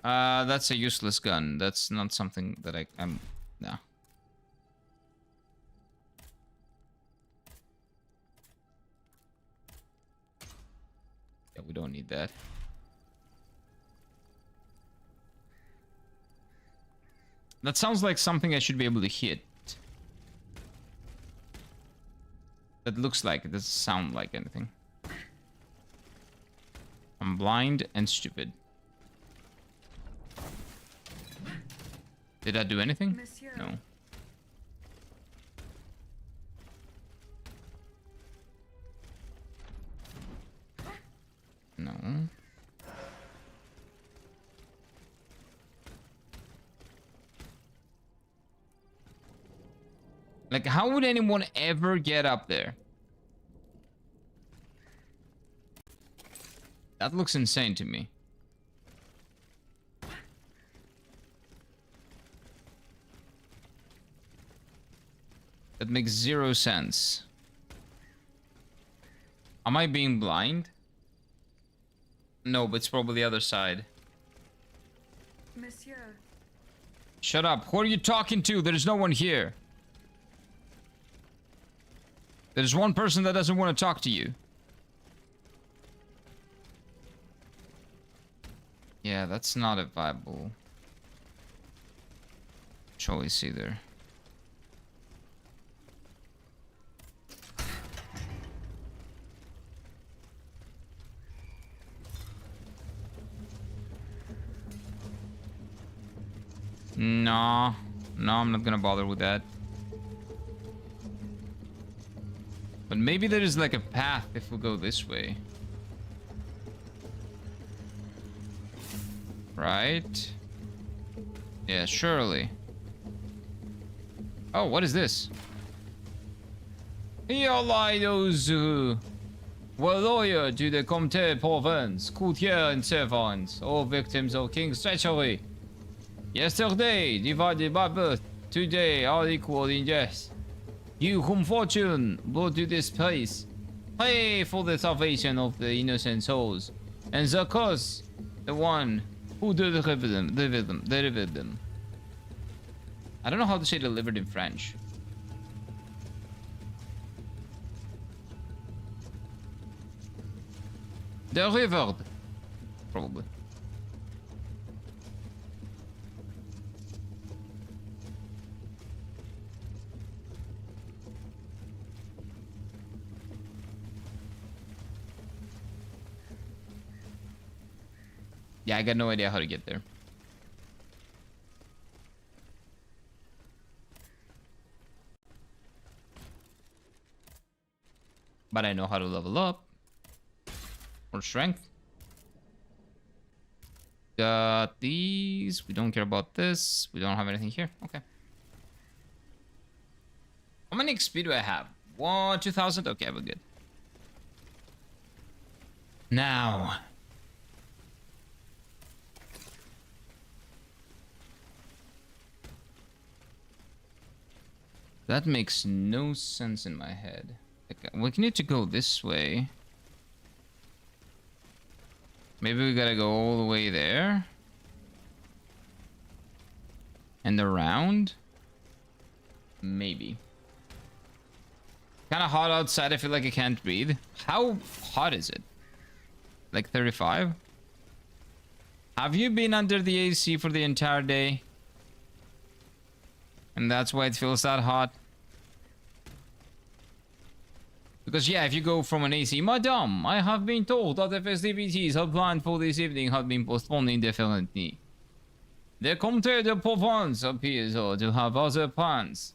That's a useless gun. That's not something that I'm... No. Yeah, we don't need that. That sounds like something I should be able to hit. That looks like it doesn't sound like anything. I'm blind and stupid. Did I do anything? Monsieur. No. No. Like, how would anyone ever get up there? That looks insane to me. That makes zero sense. Am I being blind? No, but it's probably the other side. Monsieur. Shut up. Who are you talking to? There's no one here. There's one person that doesn't want to talk to you. Yeah, that's not a viable choice either. No, I'm not gonna bother with that. But maybe there is like a path if we go this way. Right? Yeah, surely. Oh, what is this? You're like those who were loyal to the Comté province, courtiers and servants, all victims of King's treachery. Yesterday, divided by birth, today are equal in death. You whom fortune brought to this place, pray for the salvation of the innocent souls, and the cause, the one who delivered them. I don't know how to say delivered in French. Delivered, probably. Yeah, I got no idea how to get there. But I know how to level up. Or strength. Got these. We don't care about this. We don't have anything here. Okay. How many XP do I have? 2,000? Okay, we're good. Now... that makes no sense in my head. Like, we need to go this way. Maybe we gotta go all the way there. And around? Maybe. Kinda hot outside, I feel like I can't breathe. How hot is it? Like 35? Have you been under the AC for the entire day? And that's why it feels that hot. Because yeah, if you go from an AC, Madame, I have been told that the festivities are planned for this evening have been postponed indefinitely. The Comte de Provence appears to have other plans.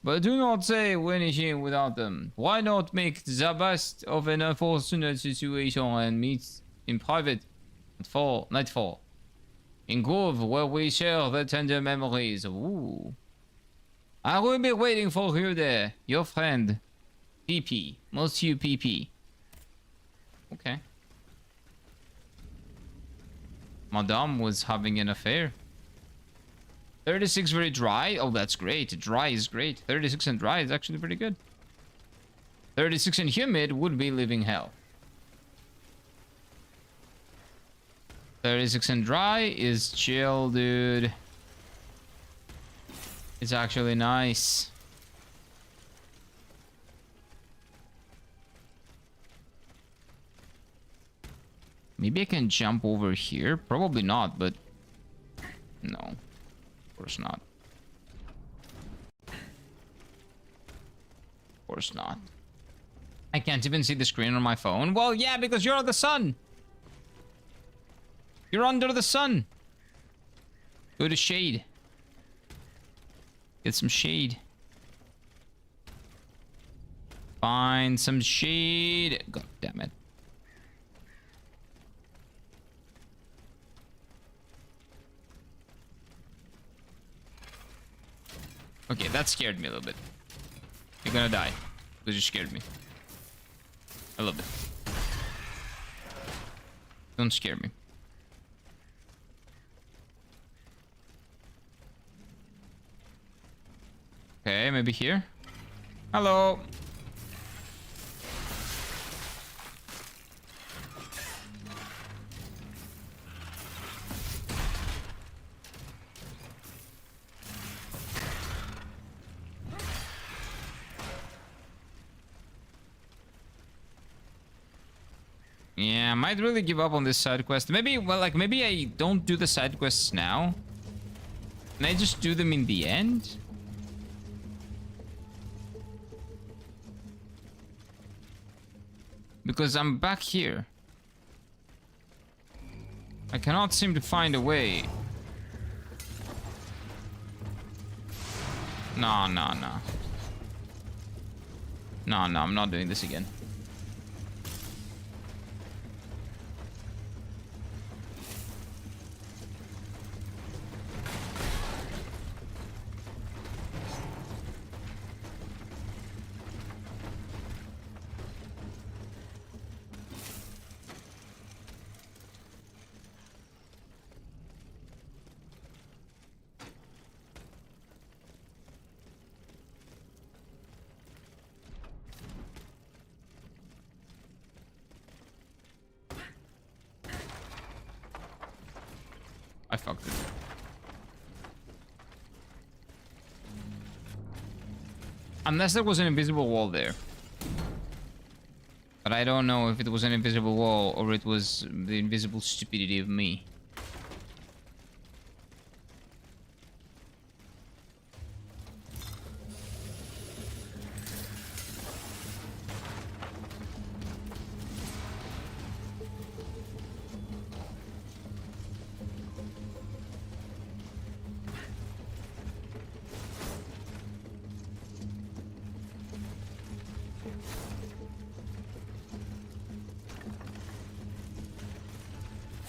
But do not say anything without them. Why not make the best of an unfortunate situation and meet in private at nightfall? In Grove, where we share the tender memories. Ooh. I will be waiting for you there, your friend, PP, Monsieur PP. Okay. Madame was having an affair. 36 very dry. Oh, that's great. Dry is great. 36 and dry is actually pretty good. 36 and humid would be living hell. 36 and dry is chill, dude. It's actually nice. Maybe I can jump over here. Probably not, but no, of course not. Of course not. I can't even see the screen on my phone. Well, yeah, because you're on the sun. You're under the sun. Go to shade. Get some shade. Find some shade. God damn it. Okay, that scared me a little bit. You're gonna die because you scared me. A little bit. Don't scare me. Okay, maybe here. Hello. Yeah, I might really give up on this side quest. Maybe, well, like, maybe I don't do the side quests now. And I just do them in the end. Because I'm back here. I cannot seem to find a way. No, no, no. No, no, I'm not doing this again. I fucked it. Unless there was an invisible wall there. But I don't know if it was an invisible wall or it was the invisible stupidity of me.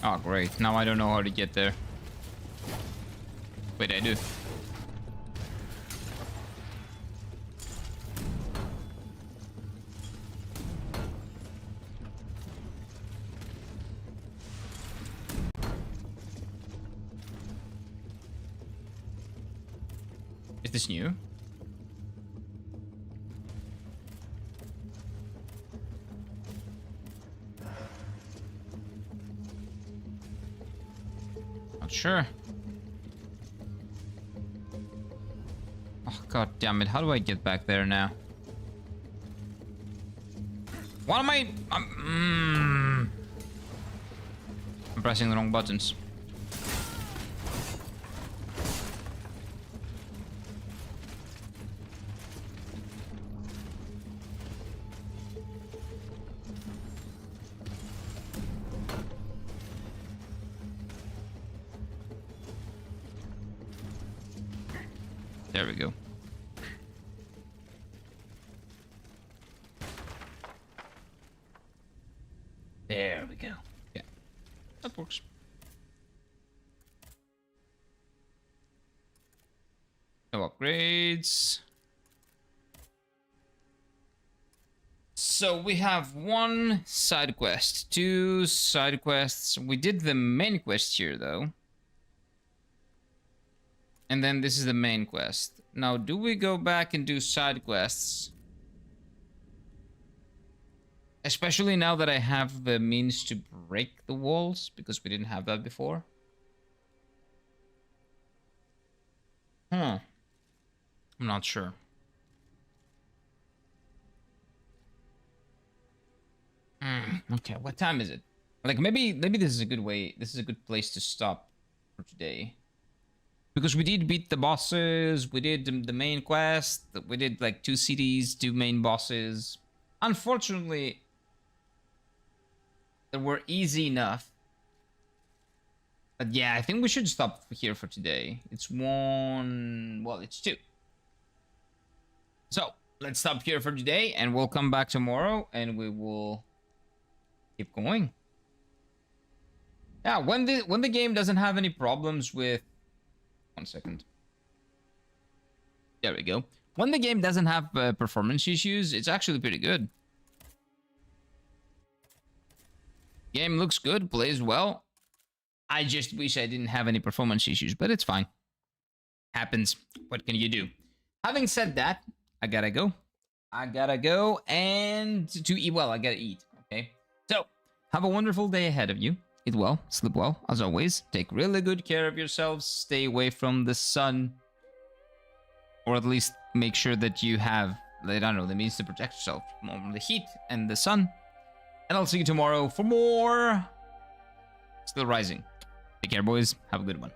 Oh, great. Now I don't know how to get there. Wait, I do. Is this new? Sure. Oh, god damn it. How do I get back there now? What am I... I'm pressing the wrong buttons. There we go. There we go. Yeah, that works. No upgrades. So we have one side quest, two side quests. We did the main quest here though. And then this is the main quest. Now, do we go back and do side quests? Especially now that I have the means to break the walls, because we didn't have that before. I'm not sure. Okay, what time is it? Like, maybe this is a good way. This is a good place to stop for today. Because we did beat the bosses, we did the main quest, we did like 2 cities, 2 main bosses. Unfortunately, they were easy enough. But yeah, I think we should stop here for today. It's 1... well, it's 2. So, let's stop here for today, and we'll come back tomorrow, and we will keep going. Yeah, when the game doesn't have any problems with... 1 second. There we go. When the game doesn't have performance issues, it's actually pretty good. Game looks good, plays well. I just wish I didn't have any performance issues, but it's fine. Happens. What can you do? Having said that, I gotta go. I gotta go and to eat. Well, I gotta eat. Okay. So, have a wonderful day ahead of you. Eat well, sleep well, as always. Take really good care of yourselves. Stay away from the sun. Or at least make sure that you have, I don't know, the means to protect yourself from the heat and the sun. And I'll see you tomorrow for more Steelrising. Take care, boys. Have a good one.